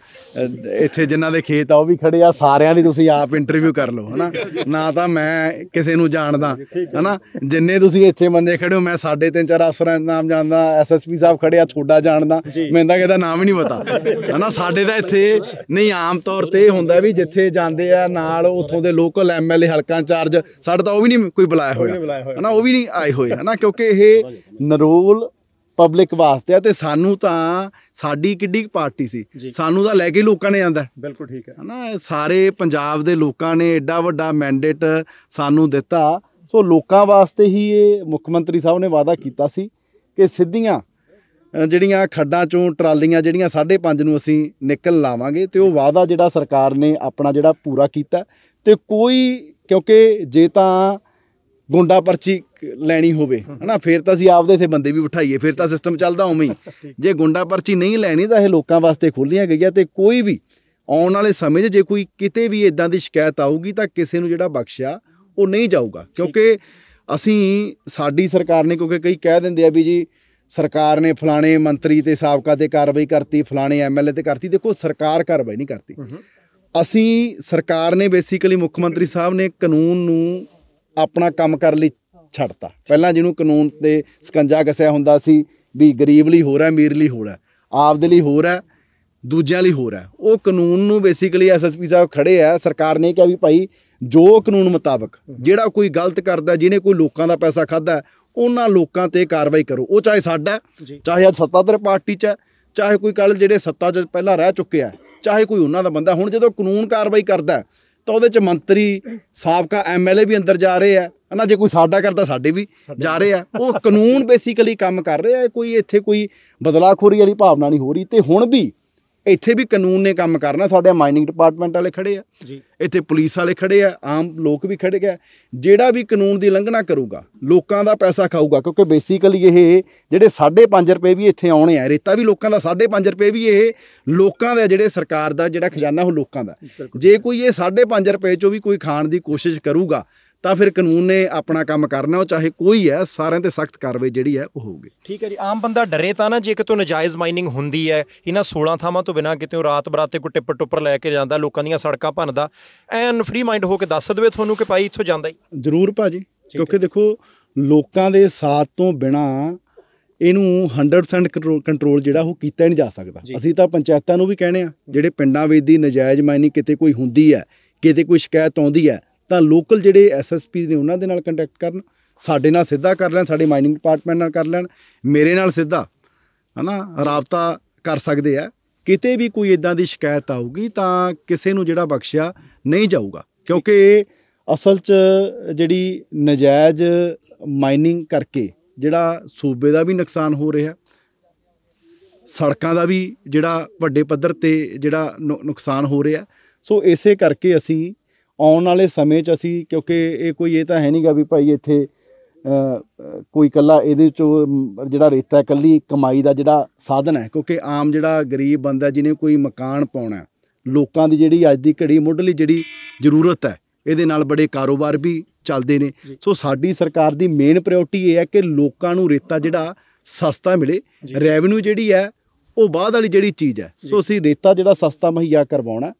ਇੱਥੇ ਜਿਨ੍ਹਾਂ ਦੇ ਖੇਤ ਆ ਉਹ ਵੀ ਖੜੇ ਆ, ਸਾਰਿਆਂ ਦੀ ਤੁਸੀਂ ਆਪ ਇੰਟਰਵਿਊ ਕਰ ਲਓ, ਹਨਾ। ਨਾ ਤਾਂ ਮੈਂ ਕਿਸੇ ਨੂੰ ਜਾਣਦਾ, ਹਨਾ, ਜਿੰਨੇ ਤੁਸੀਂ ਇੱਥੇ ਬੰਦੇ ਖੜੇ ਹੋ, ਮੈਂ 3.5-4 ਅਫਸਰਾਂ ਦਾ ਨਾਮ ਜਾਣਦਾ, SSP ਸਾਹਿਬ ਖੜੇ ਆ, ਤੁਹਾਡਾ ਜਾਣਦਾ, ਮੈਨੂੰ ਤਾਂ ਕਿਹਦਾ ਨਾਮ ਹੀ ਨਹੀਂ ਪਤਾ, ਹਨਾ। ਸਾਡੇ ਤਾਂ ਇੱਥੇ ਨਹੀਂ, ਆਮ ਤੌਰ ਤੇ ਇਹ ਹੁੰਦਾ ਵੀ ਜਿੱਥੇ ਜਾਂਦੇ ਆ ਨਾਲ ਉੱਥੋਂ ਦੇ ਲੋਕਲ MLA ਹਲਕਾ ਇੰਚਾਰਜ, ਸਾਡਾ ਤਾਂ ਉਹ ਵੀ ਨਹੀਂ ਕੋਈ ਬੁਲਾਇਆ ਹੋਇਆ, ਹਨਾ, ਉਹ ਵੀ ਨਹੀਂ ਆਏ ਹੋਏ, ਹਨਾ, ਕਿਉਂਕਿ ਇਹ ਨਰੋਲ ਪਬਲਿਕ ਵਾਸਤੇ ਆ। ਤੇ ਸਾਨੂੰ ਤਾਂ ਸਾਡੀ ਕਿੱਡੀ ਪਾਰਟੀ ਸੀ, ਸਾਨੂੰ ਤਾਂ ਲੈ ਕੇ ਲੋਕਾਂ ਨੇ ਆਂਦਾ। ਬਿਲਕੁਲ ਠੀਕ ਹੈ, ਹਨਾ। ਸਾਰੇ ਪੰਜਾਬ ਦੇ ਲੋਕਾਂ ਨੇ ਐਡਾ ਵੱਡਾ ਮੈਂਡੇਟ ਸਾਨੂੰ ਦਿੱਤਾ, ਸੋ ਲੋਕਾਂ ਵਾਸਤੇ ਹੀ ਇਹ ਮੁੱਖ ਮੰਤਰੀ ਸਾਹਿਬ ਨੇ ਵਾਅਦਾ ਕੀਤਾ ਸੀ ਕਿ ਸਿੱਧੀਆਂ ਜਿਹੜੀਆਂ ਖੱਡਾਂ ਚੋਂ ਟਰਾਲੀਆਂ ਜਿਹੜੀਆਂ 5.5 ਨੂੰ ਅਸੀਂ ਨਿਕਲ ਲਾਵਾਂਗੇ, ਤੇ ਉਹ ਵਾਅਦਾ ਜਿਹੜਾ ਸਰਕਾਰ ਨੇ ਆਪਣਾ ਜਿਹੜਾ ਪੂਰਾ ਕੀਤਾ। ਤੇ ਕੋਈ, ਕਿਉਂਕਿ ਜੇ ਤਾਂ ਗੁੰਡਾ ਪਰਚੀ ਲੈਣੀ ਹੋਵੇ, ਹਨਾ, ਫਿਰ ਤਾਂ ਅਸੀਂ ਆਪਦੇ ਇੱਥੇ ਬੰਦੇ ਵੀ ਬਿਠਾਈਏ, ਫਿਰ ਤਾਂ ਸਿਸਟਮ ਚੱਲਦਾ ਉਵੇਂ ਹੀ। ਜੇ ਗੁੰਡਾ ਪਰਚੀ ਨਹੀਂ ਲੈਣੀ ਤਾਂ ਇਹ ਲੋਕਾਂ ਵਾਸਤੇ ਖੋਲ੍ਹੀਆਂ ਗਈਆਂ, ਤੇ ਕੋਈ ਵੀ ਆਉਣ ਵਾਲੇ ਸਮੇਂ 'ਚ ਜੇ ਕੋਈ ਕਿਤੇ ਵੀ ਇਦਾਂ ਦੀ ਸ਼ਿਕਾਇਤ ਆਊਗੀ ਤਾਂ ਕਿਸੇ ਨੂੰ ਜਿਹੜਾ ਬਖਸ਼ਿਆ ਉਹ ਨਹੀਂ ਜਾਊਗਾ। ਕਿਉਂਕਿ ਅਸੀਂ, ਸਾਡੀ ਸਰਕਾਰ ਨੇ, ਕਿਉਂਕਿ ਕਈ ਕਹਿ ਦਿੰਦੇ ਆ ਵੀ ਜੀ ਸਰਕਾਰ ਨੇ ਫਲਾਣੇ ਮੰਤਰੀ ਤੇ ਸਾਬਕਾ ਤੇ ਕਾਰਵਾਈ ਕਰਤੀ, ਫਲਾਣੇ MLA ਤੇ ਕਰਤੀ। ਦੇਖੋ, ਸਰਕਾਰ ਕਾਰਵਾਈ ਨਹੀਂ ਕਰਤੀ, ਅਸੀਂ, ਸਰਕਾਰ ਨੇ ਬੇਸਿਕਲੀ ਮੁੱਖ ਮੰਤਰੀ ਸਾਹਿਬ ਨੇ ਕਾਨੂੰਨ ਨੂੰ ਆਪਣਾ ਕੰਮ ਕਰਨ ਲਈ ਛੱਡਤਾ। ਪਹਿਲਾਂ ਜਿਹਨੂੰ ਕਾਨੂੰਨ ਤੇ ਸਕੰਜਾ ਕੱਸਿਆ ਹੁੰਦਾ ਸੀ ਵੀ ਗਰੀਬ ਲਈ ਹੋਰ ਹੈ, ਅਮੀਰ ਲਈ ਹੋਰ ਹੈ, ਆਪਦੇ ਲਈ ਹੋਰ ਹੈ, ਦੂਜਿਆਂ ਲਈ ਹੋਰ ਹੈ, ਉਹ ਕਾਨੂੰਨ ਨੂੰ ਬੇਸਿਕਲੀ SSP ਸਾਹਿਬ ਖੜੇ ਆ, ਸਰਕਾਰ ਨੇ ਕਿਹਾ ਵੀ ਭਾਈ ਜੋ ਕਾਨੂੰਨ ਮੁਤਾਬਕ ਜਿਹੜਾ ਕੋਈ ਗਲਤ ਕਰਦਾ, ਜਿਹਨੇ ਕੋਈ ਲੋਕਾਂ ਦਾ ਪੈਸਾ ਖਾਧਾ, ਉਹਨਾਂ ਲੋਕਾਂ ਤੇ ਕਾਰਵਾਈ ਕਰੋ। ਉਹ ਚਾਹੇ ਸਾਡਾ, ਚਾਹੇ ਅੱਜ ਸੱਤਾਧਾਰ ਪਾਰਟੀ 'ਚ ਹੈ, ਚਾਹੇ ਕੋਈ ਕੱਲ੍ਹ ਜਿਹੜੇ ਸੱਤਾ 'ਚ ਪਹਿਲਾਂ ਰਹਿ ਚੁੱਕਿਆ, ਚਾਹੇ ਕੋਈ ਉਹਨਾਂ ਦਾ ਬੰਦਾ। ਹੁਣ ਜਦੋਂ ਕਾਨੂੰਨ ਕਾਰਵਾਈ ਕਰਦਾ ਤਾਂ ਉਹਦੇ 'ਚ ਮੰਤਰੀ, ਸਾਬਕਾ MLA ਵੀ ਅੰਦਰ ਜਾ ਰਹੇ ਆ, ਹਨਾ। ਜੇ ਕੋਈ ਸਾਡਾ ਕਰਦਾ ਸਾਡੇ ਵੀ ਜਾ ਰਹੇ ਆ। ਉਹ ਕਾਨੂੰਨ ਬੇਸਿਕਲੀ ਕੰਮ ਕਰ ਰਹੇ ਆ, ਕੋਈ ਇੱਥੇ ਕੋਈ ਬਦਲਾਖੋਰੀ ਵਾਲੀ ਭਾਵਨਾ ਨਹੀਂ ਹੋ ਰਹੀ। ਤੇ ਹੁਣ ਵੀ ਇੱਥੇ ਵੀ ਕਾਨੂੰਨ ਨੇ ਕੰਮ ਕਰਨਾ। ਸਾਡੇ ਮਾਈਨਿੰਗ ਡਿਪਾਰਟਮੈਂਟ ਵਾਲੇ ਖੜੇ ਆ, ਇੱਥੇ ਪੁਲਿਸ ਵਾਲੇ ਖੜੇ ਆ, ਆਮ ਲੋਕ ਵੀ ਖੜੇ ਗਏ। ਜਿਹੜਾ ਵੀ ਕਾਨੂੰਨ ਦੀ ਉਲੰਘਣਾ ਕਰੂਗਾ ਲੋਕਾਂ ਦਾ ਪੈਸਾ ਖਾਊਗਾ, ਕਿਉਂਕਿ ਬੇਸਿਕਲੀ ਇਹ ਜਿਹੜੇ 5.5 ਰੁਪਏ ਵੀ ਇੱਥੇ ਆਉਣੇ ਆ, ਰੇਤਾ ਵੀ ਲੋਕਾਂ ਦਾ, 5.5 ਰੁਪਏ ਵੀ ਇਹ ਲੋਕਾਂ ਦਾ, ਜਿਹੜੇ ਸਰਕਾਰ ਦਾ ਜਿਹੜਾ ਖਜ਼ਾਨਾ ਉਹ ਲੋਕਾਂ ਦਾ। ਜੇ ਕੋਈ ਇਹ 5.5 ਰੁਪਏ 'ਚੋਂ ਵੀ ਕੋਈ ਖਾਣ ਦੀ ਕੋਸ਼ਿਸ਼ ਕਰੂਗਾ ਤਾਂ ਫਿਰ ਕਾਨੂੰਨ ਨੇ ਆਪਣਾ ਕੰਮ ਕਰਨਾ, ਉਹ ਚਾਹੇ ਕੋਈ ਹੈ, ਸਾਰਿਆਂ ਤੇ ਸਖਤ ਕਾਰਵਾਈ ਜਿਹੜੀ ਹੈ ਉਹ ਹੋਊਗੀ। ਠੀਕ ਹੈ ਜੀ। ਆਮ ਬੰਦਾ ਡਰੇ ਤਾਂ ਨਾ, ਜੇ ਕਿਤੋਂ ਨਜਾਇਜ਼ ਮਾਈਨਿੰਗ ਹੁੰਦੀ ਹੈ ਇਹਨਾਂ 16 ਥਾਵਾਂ ਤੋਂ ਬਿਨਾਂ, ਕਿਤੇ ਰਾਤ ਬਰਾਤੇ ਕੋਈ ਟਿੱਪਰ ਟੁੱਪਰ ਲੈ ਕੇ ਜਾਂਦਾ, ਲੋਕਾਂ ਦੀਆਂ ਸੜਕਾਂ ਭੰਨਦਾ, ਐਨ ਫ੍ਰੀ ਮਾਈਂਡ ਹੋ ਕੇ ਦੱਸ ਦੇਵੇ ਤੁਹਾਨੂੰ ਕਿ ਭਾਈ ਇੱਥੋਂ ਜਾਂਦਾ ਹੀ। ਜ਼ਰੂਰ ਭਾਜੀ, ਕਿਉਂਕਿ ਦੇਖੋ ਲੋਕਾਂ ਦੇ ਸਾਥ ਤੋਂ ਬਿਨਾਂ ਇਹਨੂੰ 100% ਕੰਟਰੋਲ ਜਿਹੜਾ ਉਹ ਕੀਤਾ ਹੀ ਨਹੀਂ ਜਾ ਸਕਦਾ। ਅਸੀਂ ਤਾਂ ਪੰਚਾਇਤਾਂ ਨੂੰ ਵੀ ਕਹਿੰਦੇ ਆ, ਜਿਹੜੇ ਪਿੰਡਾਂ ਵਿੱਚ ਦੀ ਨਜਾਇਜ਼ ਮਾਈਨਿੰਗ ਕਿਤੇ ਕੋਈ ਹੁੰਦੀ ਹੈ, ਕਿਤੇ ਕੋਈ ਸ਼ਿਕਾਇਤ ਆਉਂਦੀ ਹੈ, ਤਾਂ ਲੋਕਲ ਜਿਹੜੇ SSP ਨੇ ਉਹਨਾਂ ਦੇ ਨਾਲ ਕੰਟੈਕਟ ਕਰਨ, ਸਾਡੇ ਨਾਲ ਸਿੱਧਾ ਕਰ ਲੈਣ, ਸਾਡੇ ਮਾਈਨਿੰਗ ਡਿਪਾਰਟਮੈਂਟ ਨਾਲ ਕਰ ਲੈਣ, ਮੇਰੇ ਨਾਲ ਸਿੱਧਾ, ਹਨਾ, ਰਾਬਤਾ ਕਰ ਸਕਦੇ ਆ। ਕਿਤੇ ਵੀ ਕੋਈ ਇੱਦਾਂ ਦੀ ਸ਼ਿਕਾਇਤ ਆਊਗੀ ਤਾਂ ਕਿਸੇ ਨੂੰ ਜਿਹੜਾ ਬਖਸ਼ਿਆ ਨਹੀਂ ਜਾਊਗਾ, ਕਿਉਂਕਿ ਅਸਲ 'ਚ ਜਿਹੜੀ ਨਜਾਇਜ਼ ਮਾਈਨਿੰਗ ਕਰਕੇ ਜਿਹੜਾ ਸੂਬੇ ਦਾ ਵੀ ਨੁਕਸਾਨ ਹੋ ਰਿਹਾ, ਸੜਕਾਂ ਦਾ ਵੀ ਜਿਹੜਾ ਵੱਡੇ ਪੱਧਰ 'ਤੇ ਜਿਹੜਾ ਨੁਕਸਾਨ ਹੋ ਰਿਹਾ। ਸੋ ਇਸੇ ਕਰਕੇ ਅਸੀਂ ਆਉਣ ਵਾਲੇ ਸਮੇਂ 'ਚ ਅਸੀਂ, ਕਿਉਂਕਿ ਇਹ ਤਾਂ ਹੈ ਨਹੀਂ ਗਾ ਵੀ ਭਾਈ ਇੱਥੇ ਕੋਈ ਇਕੱਲਾ ਇਹਦੇ 'ਚੋਂ ਜਿਹੜਾ ਰੇਤਾ ਇਕੱਲੀ ਕਮਾਈ ਦਾ ਜਿਹੜਾ ਸਾਧਨ ਹੈ, ਕਿਉਂਕਿ ਆਮ ਜਿਹੜਾ ਗਰੀਬ ਬੰਦਾ ਜਿਹਨੇ ਕੋਈ ਮਕਾਨ ਪਾਉਣਾ, ਲੋਕਾਂ ਦੀ ਜਿਹੜੀ ਅੱਜ ਦੀ ਘੜੀ ਮੁੱਢਲੀ ਜਿਹੜੀ ਜ਼ਰੂਰਤ ਹੈ, ਇਹਦੇ ਨਾਲ ਬੜੇ ਕਾਰੋਬਾਰ ਵੀ ਚੱਲਦੇ ਨੇ। ਸੋ ਸਾਡੀ ਸਰਕਾਰ ਦੀ ਮੇਨ ਪ੍ਰਾਇਓਰਟੀ ਇਹ ਹੈ ਕਿ ਲੋਕਾਂ ਨੂੰ ਰੇਤਾ ਜਿਹੜਾ ਸਸਤਾ ਮਿਲੇ, ਰੈਵਨਿਊ ਜਿਹੜੀ ਹੈ ਉਹ ਬਾਅਦ ਵਾਲੀ ਜਿਹੜੀ ਚੀਜ਼ ਹੈ। ਸੋ ਅਸੀਂ ਰੇਤਾ ਜਿਹੜਾ ਸਸਤਾ ਮੁਹੱਈਆ ਕਰਵਾਉਣਾ।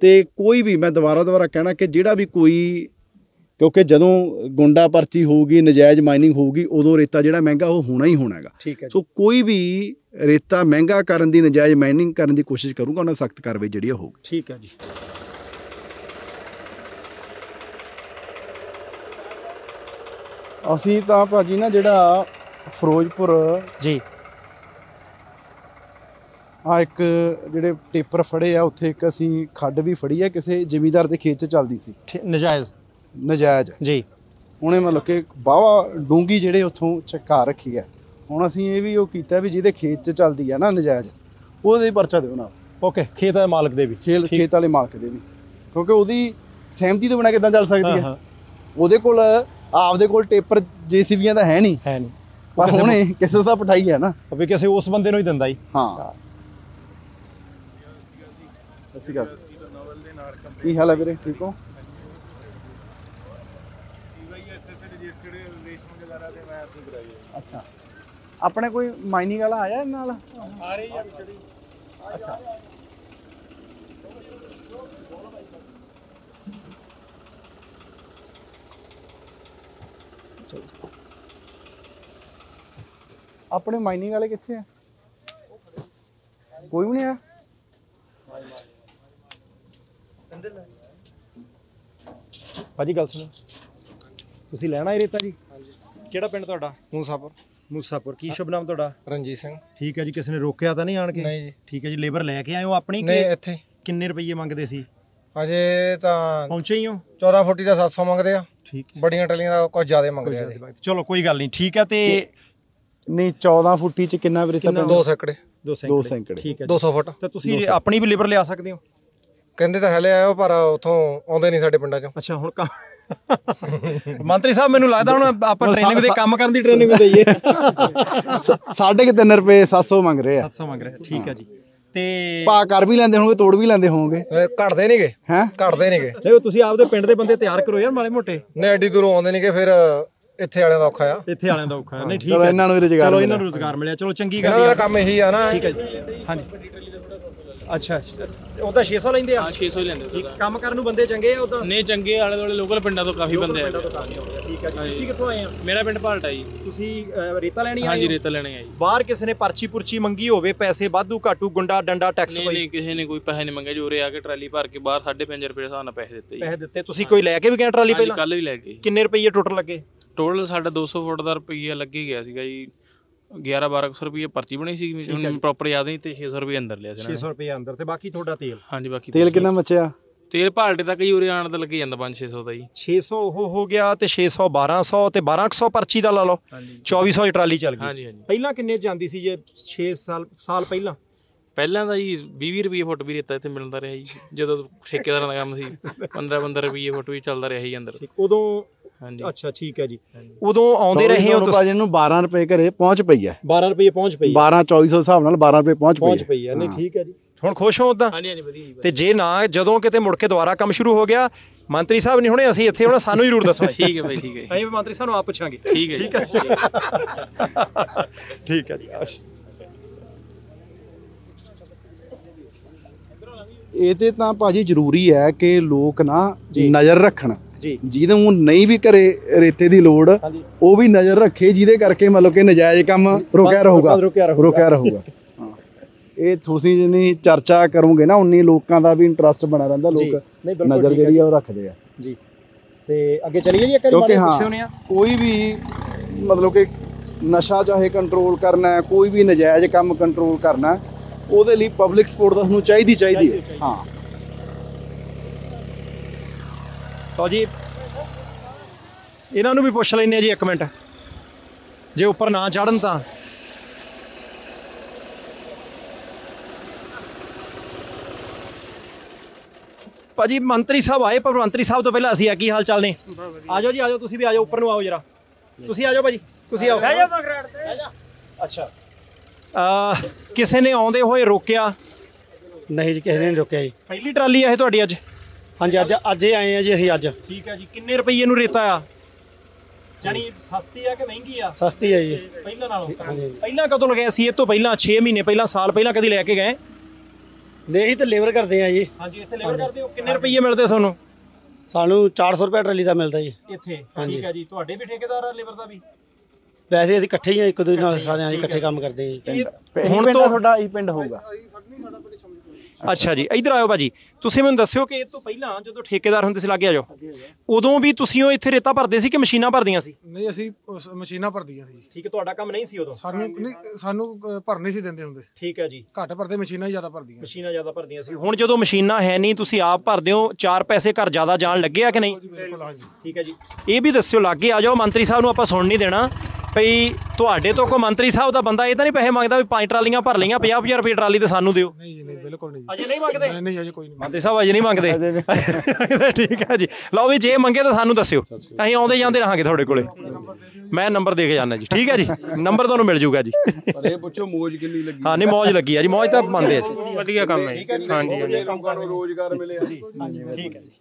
ਤੇ ਕੋਈ ਵੀ, ਮੈਂ ਦੁਬਾਰਾ ਕਹਿਣਾ ਕਿ ਜਿਹੜਾ ਵੀ ਕੋਈ, ਕਿਉਂਕਿ ਜਦੋਂ ਗੁੰਡਾ ਪਰਚੀ ਹੋਊਗੀ, ਨਜਾਇਜ਼ ਮਾਈਨਿੰਗ ਹੋਊਗੀ, ਉਦੋਂ ਰੇਤਾ ਜਿਹੜਾ ਮਹਿੰਗਾ ਉਹ ਹੋਣਾ ਹੀ ਹੋਣਾ ਹੈਗਾ। ਸੋ ਕੋਈ ਵੀ ਰੇਤਾ ਮਹਿੰਗਾ ਕਰਨ ਦੀ, ਨਜਾਇਜ਼ ਮਾਈਨਿੰਗ ਕਰਨ ਦੀ ਕੋਸ਼ਿਸ਼ ਕਰੂਗਾ, ਉਹਨਾਂ ਸਖਤ ਕਾਰਵਾਈ ਜਿਹੜੀ ਹੋਊਗੀ। ਠੀਕ ਹੈ ਜੀ। ਅਸੀਂ ਤਾਂ ਭਾਜੀ ਨਾ ਜਿਹੜਾ ਫਿਰੋਜ਼ਪੁਰ ਜੀ ਆ ਇੱਕ ਜਿਹੜੇ ਟੇਪਰ ਫੜੇ ਆ ਉੱਥੇ ਇੱਕ ਅਸੀਂ ਖੱਡ ਵੀ ਫੜੀ ਆ ਕਿਸੇ ਜ਼ਿਮੀਂਦਾਰ ਦੇ ਖੇਤ 'ਚ ਚੱਲਦੀ ਸੀ ਨਜਾਇਜ਼ ਜੀ। ਉਹਨੇ ਮਤਲਬ ਕਿ ਬਾਵਾ ਡੂੰਗੀ ਜਿਹੜੇ ਉੱਥੋਂ ਚਕਾ ਰੱਖੀ ਹੈ। ਹੁਣ ਅਸੀਂ ਇਹ ਵੀ ਉਹ ਕੀਤਾ ਵੀ ਜਿਹਦੇ ਖੇਤ 'ਚ ਚੱਲਦੀ ਆ ਨਾ ਨਜਾਇਜ਼ ਉਹਦੇ ਪਰਚਾ ਦਿਓ ਨਾਲ। ਓਕੇ, ਖੇਤ ਵਾਲੇ ਮਾਲਕ ਦੇ ਵੀ ਖੇਤ ਵਾਲੇ ਮਾਲਕ ਦੇ ਵੀ, ਕਿਉਂਕਿ ਉਹਦੀ ਸਹਿਮਤੀ ਤੋਂ ਬਿਨਾਂ ਕਿੱਦਾਂ ਚੱਲ ਸਕਦੀ ਹੈ। ਉਹਦੇ ਕੋਲ ਆਪਦੇ ਕੋਲ ਟੇਪਰ JCBਆਂ ਦਾ ਹੈ ਨਹੀਂ ਪਰ ਹੁਣੇ ਕਿਸੇ ਦਾ ਪਠਾਈ ਹੈ ਨਾ ਵੀ ਕਿਸੇ ਉਸ ਬੰਦੇ ਨੂੰ ਹੀ ਦਿੰਦਾ ਜੀ। ਹਾਂ ਅਸੀਂ ਗੱਲ ਕੀ ਹਾਲ ਹੈ ਵੀਰੇ, ਠੀਕ ਹੋ? ਅੱਛਾ, ਆਪਣੇ ਕੋਈ ਮਾਈਨਿੰਗ ਵਾਲਾ ਆਇਆ ਨਾਲ? ਆ ਰਹੀ ਹੈ ਵਿਚੜੀ। ਅੱਛਾ, ਆਪਣੇ ਮਾਈਨਿੰਗ ਵਾਲੇ ਕਿੱਥੇ ਆ? ਕੋਈ ਵੀ ਨਹੀਂ ਆ। ਭਾਜੀ ਗੱਲ ਸੁਣੋ, ਤੁਸੀਂ ਲੈਣਾ ਇਹ ਰੇਤਾ ਜੀ? ਕਿਹੜਾ ਪਿੰਡ ਤੁਹਾਡਾ? ਮੂਸਾਪੁਰ। ਕੀ ਸ਼ੁਭ ਨਾਮ ਤੁਹਾਡਾ? ਰਣਜੀਤ ਸਿੰਘ। ਠੀਕ ਹੈ ਜੀ, ਕਿਸੇ ਨੇ ਰੋਕਿਆ ਤਾਂ ਨਹੀਂ ਆਣ ਕੇ? ਨਹੀਂ ਜੀ। ਠੀਕ ਹੈ ਜੀ, ਲੇਬਰ ਲੈ ਕੇ ਆਏ ਹੋ ਆਪਣੀ? ਨਹੀਂ, ਇੱਥੇ। ਕਿੰਨੇ ਰੁਪਏ ਮੰਗਦੇ ਸੀ? ਅਜੇ ਤਾਂ ਪਹੁੰਚੇ ਹੀ ਹੋ? 14 ਫੁੱਟੀ ਦਾ 700 ਮੰਗਦੇ ਆ। ਠੀਕ, ਬੜੀਆਂ ਟਲੀਆਂ ਦਾ ਕੁਝ ਜ਼ਿਆਦਾ ਮੰਗਦੇ ਆ। ਚਲੋ ਕੋਈ ਗੱਲ ਨਹੀਂ, ਠੀਕ ਹੈ। ਤੇ ਨਹੀਂ 14 ਫੁੱਟੀ ਚ ਕਿੰਨਾ ਵੀਰੇ? 2 ਸੈਂਕੜੇ। 2 ਸੈਂਕੜੇ। ਠੀਕ ਹੈ, 200 ਫੁੱਟ। ਤਾਂ ਤੁਸੀਂ ਆਪਣੀ ਵੀ ਲੇਬਰ ਲਿਆ ਸਕਦੇ ਹੋ? ਕਹਿੰਦੇ ਤਾਂ ਹਲੇ ਆਇਓ ਪਰ ਉੱਥੋਂ ਆਉਂਦੇ ਨਹੀਂ ਸਾਡੇ ਪਿੰਡਾਂ ਚੋਂ। ਅੱਛਾ, ਹੁਣ ਮੰਤਰੀ ਸਾਹਿਬ ਮੈਨੂੰ ਲੱਗਦਾ ਹੁਣ ਆਪਾਂ ਟ੍ਰੇਨਿੰਗ ਦੇ ਕੰਮ ਕਰਨ ਦੀ ਟ੍ਰੇਨਿੰਗ ਦਈਏ। 3.5 ਰੁਪਏ 700 ਮੰਗ ਰਹੇ ਆ। 700 ਮੰਗ ਰਹੇ, ਠੀਕ ਹੈ ਜੀ। ਤੇ ਪਾ ਕਰ ਵੀ ਲੈਂਦੇ ਹੋਣਗੇ, ਤੋੜ ਵੀ ਲੈਂਦੇ ਹੋਣਗੇ। ਘਟਦੇ ਨਹੀਂਗੇ ਹੈ, ਘਟਦੇ ਨਹੀਂਗੇ। ਨਹੀਂ, ਤੁਸੀਂ ਆਪਦੇ ਪਿੰਡ ਦੇ ਬੰਦੇ ਤਿਆਰ ਕਰੋ ਯਾਰ ਮਾੜੇ ਮੋਟੇ। ਨਹੀਂ ਐਡੀ ਦੂਰੋਂ ਆਉਂਦੇ ਨਹੀਂਗੇ, ਫਿਰ ਇੱਥੇ ਵਾਲਿਆਂ ਦਾ ਔਖਾ ਆ। ਇੱਥੇ ਵਾਲਿਆਂ ਦਾ ਔਖਾ। ਨਹੀਂ ਠੀਕ ਹੈ, ਇਹਨਾਂ ਨੂੰ ਰੁਜ਼ਗਾਰ, ਚਲੋ ਇਹਨਾਂ ਨੂੰ ਰੁਜ਼ਗਾਰ ਮਿਲਿਆ, ਚਲੋ ਚੰਗੀ ਗੱਲ ਹੈ। ਕੰਮ ਇਹੀ ਆ ਨਾ। ਠੀਕ ਹੈ ਜੀ, ਹਾਂਜੀ। ਅੱਛਾ, ਉਹਦਾ 600 ਲੈਂਦੇ ਆ? ਹਾਂ 600 ਹੀ ਲੈਂਦੇ। ਕੰਮ ਕਰਨ ਨੂੰ ਬੰਦੇ ਚੰਗੇ ਆ ਉਹਦਾ? ਨਹੀਂ ਚੰਗੇ, ਆਲੇ ਦੁਆਲੇ ਲੋਕਲ ਪਿੰਡਾਂ ਤੋਂ ਕਾਫੀ ਬੰਦੇ ਆਏ। ਠੀਕ ਹੈ ਜੀ। ਤੁਸੀਂ ਕਿੱਥੋਂ ਆਏ ਆ? ਮੇਰਾ ਪਿੰਡ ਭਾਲਟਾ ਜੀ। ਤੁਸੀਂ ਰੇਤਾ ਲੈਣੀ ਆਏ? ਹਾਂਜੀ, ਰੇਤਾ ਲੈਣੀ ਆਏ। ਬਾਹਰ ਕਿਸੇ ਨੇ ਪਰਚੀ ਪੁਰਚੀ ਮੰਗੀ ਹੋਵੇ, ਪੈਸੇ ਵਾਧੂ ਘਾਟੂ, ਗੁੰਡਾ ਡੰਡਾ ਟੈਕਸ? ਨਹੀਂ, ਕਿਸੇ ਨੇ ਕੋਈ ਪੈਸੇ ਨਹੀਂ ਮੰਗੇ ਜੀ। ਉਰੇ ਆ ਕੇ ਟਰਾਲੀ ਭਰ ਕੇ ਬਾਹਰ 5.5 ਰੁਪਏ ਹਿਸਾਬ ਨਾਲ ਪੈਸੇ ਦਿੱਤੇ ਜੀ। ਪੈਸੇ ਦਿੱਤੇ? ਤੁਸੀਂ ਕੋਈ ਲੈ ਕੇ ਵੀ ਗਏ ਟਰਾਲੀ ਪਹਿਲਾਂ? ਕੱਲ ਵੀ ਲੈ ਕੇ। ਕਿੰਨੇ ਰੁਪਏ ਟੋਟਲ ਲੱਗੇ? ਟੋਟਲ ਸਾਡਾ 200 ਫੁੱਟ ਦਾ ਰੁਪਈਆ ਲੱਗੇ ਗਿਆ ਸੀਗਾ ਜੀ। 11-1200 ਰੁਪਏ ਪਰਚੀ ਬਣੀ ਸੀ, ਹੁਣ ਪ੍ਰੋਪਰ ਯਾਦ ਨਹੀਂ। ਤੇ 600 ਰੁਪਏ ਅੰਦਰ ਲਿਆ ਸੀ। 600 ਰੁਪਏ ਅੰਦਰ, ਤੇ ਬਾਕੀ ਤੁਹਾਡਾ ਤੇਲ? ਹਾਂਜੀ, ਬਾਕੀ ਤੇਲ ਕਿੰਨਾ ਮੱਚਿਆ? ਤੇਲ ਭਾਲਟੇ ਤੱਕ ਹੀ ਉਰੇ ਆਣ ਦਾ ਲੱਗੇ ਜਾਂਦਾ 500-600 ਦਾ ਜੀ। 600 ਉਹ ਹੋ ਗਿਆ, ਤੇ 600 1200, ਤੇ 1200 ਪਰਚੀ ਦਾ ਲਾ ਲਓ। 2400 ਦੀ ਟਰਾਲੀ ਚੱਲ ਗਈ। ਹਾਂਜੀ ਹਾਂਜੀ। ਪਹਿਲਾਂ ਕਿੰਨੇ ਜਾਂਦੀ ਸੀ ਜੇ 6 ਸਾਲ ਪਹਿਲਾਂ? ਪਹਿਲਾਂ ਤਾਂ ਜੀ 20 ਰੁਪਏ ਫੁੱਟ ਵੀ ਰੇਤਾ ਇੱਥੇ ਮਿਲਦਾ ਰਿਹਾ ਜੀ। ਜਦੋਂ ਠੇਕੇਦਾਰਾਂ ਦਾ ਕੰਮ ਸੀ 15 ਰੁਪਏ ਫੁੱਟ ਵੀ ਚੱਲਦਾ ਰਿਹਾ ਜੀ ਅੰਦਰ। ਉਦੋਂ? ਹਾਂਜੀ। ਅੱਛਾ, ਠੀਕ ਹੈ ਜੀ। ਉਦੋਂ ਆਉਂਦੇ ਰਹੇ ਹੋ ਤੁਸੀਂ? ਭਾਜੀ ਨੂੰ 12 ਰੁਪਏ ਘਰੇ ਪਹੁੰਚ ਪਈ ਹੈ। 12 ਰੁਪਏ ਪਹੁੰਚ ਪਈ? 12-2400 ਹਿਸਾਬ ਨਾਲ 12 ਰੁਪਏ ਪਹੁੰਚ ਪਈ ਹੈ। ਨਹੀਂ ਠੀਕ ਹੈ ਜੀ। ਹੁਣ ਖੁਸ਼ ਹੋ ਉਦਾਂ? ਹਾਂਜੀ ਹਾਂਜੀ, ਵਧੀਆ ਜੀ। ਤੇ ਜੇ ਨਾ ਜਦੋਂ ਕਿਤੇ ਮੁੜ ਕੇ ਦੁਬਾਰਾ ਕੰਮ ਸ਼ੁਰੂ ਹੋ ਗਿਆ, ਮੰਤਰੀ ਸਾਹਿਬ ਨਹੀਂ ਹੁਣੇ, ਅਸੀਂ ਇੱਥੇ ਹੋਣਾ, ਸਾਨੂੰ ਜ਼ਰੂਰ ਦੱਸਣਾ। ਠੀਕ ਹੈ ਭਾਈ, ਠੀਕ ਹੈ। ਅਸੀਂ ਮੰਤਰੀ ਸਾਹਿਬ ਨੂੰ ਆਪ ਪੁੱਛਾਂਗੇ। ਠੀਕ ਹੈ, ਠੀਕ ਹੈ, ਠੀਕ ਹੈ ਜੀ। ਇਹਦੇ ਤਾਂ ਭਾਜੀ ਜ਼ਰੂਰੀ ਹੈ ਕਿ ਲੋਕ ਨਾ ਨਜ਼ਰ ਰੱਖਣ। ਜਿਹਨੂੰ ਨਹੀਂ ਵੀ ਘਰੇ ਰੇਤੇ ਦੀ ਲੋੜ, ਉਹ ਵੀ ਨਜ਼ਰ ਰੱਖੇ, ਜਿਹਦੇ ਕਰਕੇ ਮਤਲਬ ਕਿ ਨਜਾਇਜ਼ ਕੰਮ ਰੁਕਿਆ ਰਹੂਗਾ। ਇਹ ਤੁਸੀਂ ਜਿੰਨੀ ਚਰਚਾ ਕਰੋਗੇ ਨਾ, ਉਨੀ ਲੋਕਾਂ ਦਾ ਵੀ ਇੰਟਰਸਟ ਬਣਾ ਰਹਿੰਦਾ। ਲੋਕ ਨਜ਼ਰ ਜਿਹੜੀ ਆ ਉਹ ਰੱਖਦੇ ਆ ਜੀ। ਤੇ ਅੱਗੇ ਚੱਲੀਏ ਜੀ, ਕਿਉਂਕਿ ਹਾਂ ਕੋਈ ਵੀ ਮਤਲਬ ਕਿ ਨਸ਼ਾ ਚਾਹੇ ਕੰਟਰੋਲ ਕਰਨਾ, ਕੋਈ ਵੀ ਨਜਾਇਜ਼ ਕੰਮ ਕੰਟਰੋਲ ਕਰਨਾ, ਉਹਦੇ ਲਈ ਪਬਲਿਕ ਸਪੋਰਟ ਤਾਂ ਸਾਨੂੰ ਚਾਹੀਦੀ ਹੈ। ਹਾਂ ਤਾਂ ਜੀ ਇਹਨਾਂ ਨੂੰ ਵੀ ਪੁੱਛ ਲੈਂਦੇ ਆ ਜੀ, ਇੱਕ ਮਿੰਟ। ਜੇ ਉੱਪਰ ਨਾ ਚੜਨ ਤਾਂ ਭਾਜੀ ਮੰਤਰੀ ਸਾਹਿਬ ਆਏ, ਪਰ ਮੰਤਰੀ ਸਾਹਿਬ ਤੋਂ ਪਹਿਲਾਂ ਅਸੀਂ ਆ। ਕੀ ਹਾਲ ਚਾਲ ਨੇ? ਆ ਜਾਓ ਜੀ, ਆ ਜਾਓ। ਤੁਸੀਂ ਵੀ ਆ ਜਾਓ, ਉੱਪਰ ਨੂੰ ਆਓ ਜਰਾ। ਤੁਸੀਂ ਆ ਜਾਓ ਭਾਜੀ, ਤੁਸੀਂ ਆਓ। ਅੱਛਾ, ਕਿਸੇ ਨੇ ਆਉਂਦੇ ਹੋਏ ਰੋਕਿਆ? ਨਹੀਂ ਜੀ, ਕਿਸੇ ਨੇ ਨਹੀਂ ਰੋਕਿਆ ਜੀ। ਪਹਿਲੀ ਟਰਾਲੀ ਆ ਇਹ ਤੁਹਾਡੀ ਅੱਜ? ਹਾਂਜੀ, ਅੱਜ ਹੀ ਆਏ ਆ ਜੀ ਅਸੀਂ ਅੱਜ। ਠੀਕ ਹੈ ਜੀ। ਕਿੰਨੇ ਰੁਪਏ ਨੂੰ ਰੇਤਾ ਆ? ਜਾਨੀ ਸਸਤੀ ਆ ਕਿ ਮਹਿੰਗੀ ਆ? ਸਸਤੀ ਹੈ ਜੀ ਪਹਿਲਾਂ ਨਾਲੋਂ। ਪਹਿਲਾਂ ਕਦੋਂ ਲਗਾਇਆ ਸੀ? ਇਹ ਤੋਂ ਪਹਿਲਾਂ 6 ਮਹੀਨੇ ਪਹਿਲਾਂ, ਸਾਲ ਪਹਿਲਾਂ ਕਦੀ ਲੈ ਕੇ ਗਏ? ਨਹੀਂ, ਤੇ ਲੇਬਰ ਕਰਦੇ ਆ ਜੀ। ਹਾਂਜੀ, ਇੱਥੇ ਲੇਬਰ ਕਰਦੇ ਹੋ। ਕਿੰਨੇ ਰੁਪਏ ਮਿਲਦੇ ਤੁਹਾਨੂੰ? ਸਾਨੂੰ 400 ਰੁਪਏ ਟਰਾਲੀ ਦਾ ਮਿਲਦਾ ਜੀ ਇੱਥੇ। ਠੀਕ ਹੈ ਜੀ। ਤੁਹਾਡੇ ਵੀ ਠੇਕੇਦਾਰ ਆ ਲੇਬਰ ਦਾ ਵੀ? ਵੈਸੇ ਅਸੀਂ ਇਕੱਠੇ ਹੀ ਆ, ਇੱਕ ਦੂਜੇ ਨਾਲ ਸਾਰੇ ਇਕੱਠੇ ਕੰਮ ਕਰਦੇ ਆ ਜੀ। ਹੁਣ ਤੋਂ ਤੁਹਾਡਾ ਇਹ ਪਿੰਡ ਹੋਊਗਾ? ਅੱਛਾ ਜੀ, ਇੱਧਰ ਆਇਓ ਭਾਜੀ। ਤੁਸੀਂ ਮੈਨੂੰ ਦੱਸਿਓ ਕਿ ਇਹ ਤੋਂ ਪਹਿਲਾਂ ਜਦੋਂ ਠੇਕੇਦਾਰ ਹੁੰਦੇ ਸੀ, ਲਾਗੇ ਆ ਜਾਓ, ਉਦੋਂ ਵੀ ਤੁਸੀਂ ਉਹ ਇੱਥੇ ਰੇਤਾ ਭਰਦੇ ਸੀ ਕਿ ਮਸ਼ੀਨਾਂ ਭਰਦੀਆਂ ਸੀ? ਨਹੀਂ, ਅਸੀਂ ਮਸ਼ੀਨਾਂ ਭਰਦੀਆਂ ਸੀ। ਠੀਕ ਹੈ, ਤੁਹਾਡਾ ਕੰਮ ਨਹੀਂ ਸੀ ਉਦੋਂ? ਸਾਨੂੰ ਭਰਨੇ ਸੀ ਦਿੰਦੇ ਹੁੰਦੇ। ਠੀਕ ਹੈ ਜੀ, ਘੱਟ ਭਰਦੇ, ਮਸ਼ੀਨਾਂ ਜ਼ਿਆਦਾ ਭਰਦੀਆਂ। ਮਸ਼ੀਨਾਂ ਜ਼ਿਆਦਾ ਭਰਦੀਆਂ ਸੀ। ਹੁਣ ਜਦੋਂ ਮਸ਼ੀਨਾਂ ਹੈ ਨਹੀਂ, ਤੁਸੀਂ ਆਪ ਭਰਦੇ ਹੋ, 4 ਪੈਸੇ ਘਰ ਜ਼ਿਆਦਾ ਜਾਣ ਲੱਗੇ ਆ ਕਿ ਨਹੀਂ? ਠੀਕ ਹੈ ਜੀ, ਇਹ ਵੀ ਦੱਸਿਓ। ਲਾਗੇ ਆ ਜਾਓ, ਮੰਤਰੀ ਸਾਹਿਬ ਨੂੰ ਆਪਾਂ ਸੁਣ ਨਹੀਂ ਦੇਣਾ ਭਈ ਤੁਹਾਡੇ ਤੋਂ ਕੋਈ ਮੰਤਰੀ ਸਾਹਿਬ ਦਾ ਬੰਦਾ ਇਹ ਤਾਂ ਨਹੀਂ ਪੈਸੇ ਮੰਗਦਾ ਵੀ 5 ਟਰਾਲੀਆਂ ਭਰ ਲਈਆਂ 50,000 ਰੁਪਏ ਟਰਾਲੀ ਤੇ ਸਾਨੂੰ ਦਿਓ। ਨਹੀਂ ਨਹੀਂ, ਬਿਲਕੁਲ ਨਹੀਂ, ਅਜੇ ਨਹੀਂ ਮੰਗਦੇ? ਨਹੀਂ, ਅਜੇ ਕੋਈ ਨਹੀਂ ਮੰਤਰੀ ਸਾਹਿਬ ਅਜੇ ਨਹੀਂ ਮੰਗਦੇ। ਠੀਕ ਹੈ ਜੀ, ਲਓ ਵੀ ਜੇ ਮੰਗੇ ਤਾਂ ਸਾਨੂੰ ਦੱਸਿਓ, ਅਸੀਂ ਆਉਂਦੇ ਜਾਂਦੇ ਰਹਾਂਗੇ ਤੁਹਾਡੇ ਕੋਲੇ। ਮੈਂ ਨੰਬਰ ਦੇ ਕੇ ਜਾਣਾ ਜੀ। ਠੀਕ ਹੈ ਜੀ, ਨੰਬਰ ਤੁਹਾਨੂੰ ਮਿਲ ਜੂਗਾ ਜੀ। ਪਰ ਇਹ ਪੁੱਛੋ ਮੌਜ ਕਿੰਨੀ ਲੱਗੀ? ਹਾਂ ਨਹੀਂ, ਮੌਜ ਲੱਗੀ ਆ ਜੀ, ਮੌਜ ਤਾਂ ਮੰਨਦੇ ਆ ਜੀ। ਵਧੀਆ ਕੰਮ ਹੈ। ਹਾਂਜੀ, ਲੋਕਾਂ ਨੂੰ ਰੋਜ਼ਗਾਰ ਮਿਲਿਆ ਜੀ। ਠੀਕ ਹੈ ਜੀ।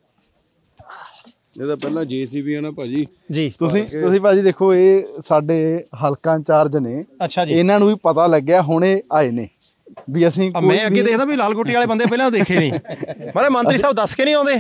ਇਹਦਾ ਪਹਿਲਾਂ ਜੀਸੀਬੀ ਆ ਨਾ ਭਾਜੀ ਜੀ, ਤੁਸੀਂ ਭਾਜੀ ਦੇਖੋ, ਇਹ ਸਾਡੇ ਹਲਕਾ ਇੰਚਾਰਜ ਨੇ। ਅੱਛਾ ਜੀ, ਇਹਨਾਂ ਨੂੰ ਵੀ ਪਤਾ ਲੱਗਿਆ, ਹੁਣੇ ਆਏ ਨੇ ਵੀ ਅਸੀਂ। ਮੈਂ ਅੱਗੇ ਦੇਖਦਾ ਵੀ ਲਾਲ ਕੋਟੀ ਵਾਲੇ ਬੰਦੇ ਪਹਿਲਾਂ ਦੇਖੇ ਨਹੀਂ, ਮਾਰੇ ਮੰਤਰੀ ਸਾਹਿਬ ਦੱਸ ਕੇ ਨਹੀਂ ਆਉਂਦੇ।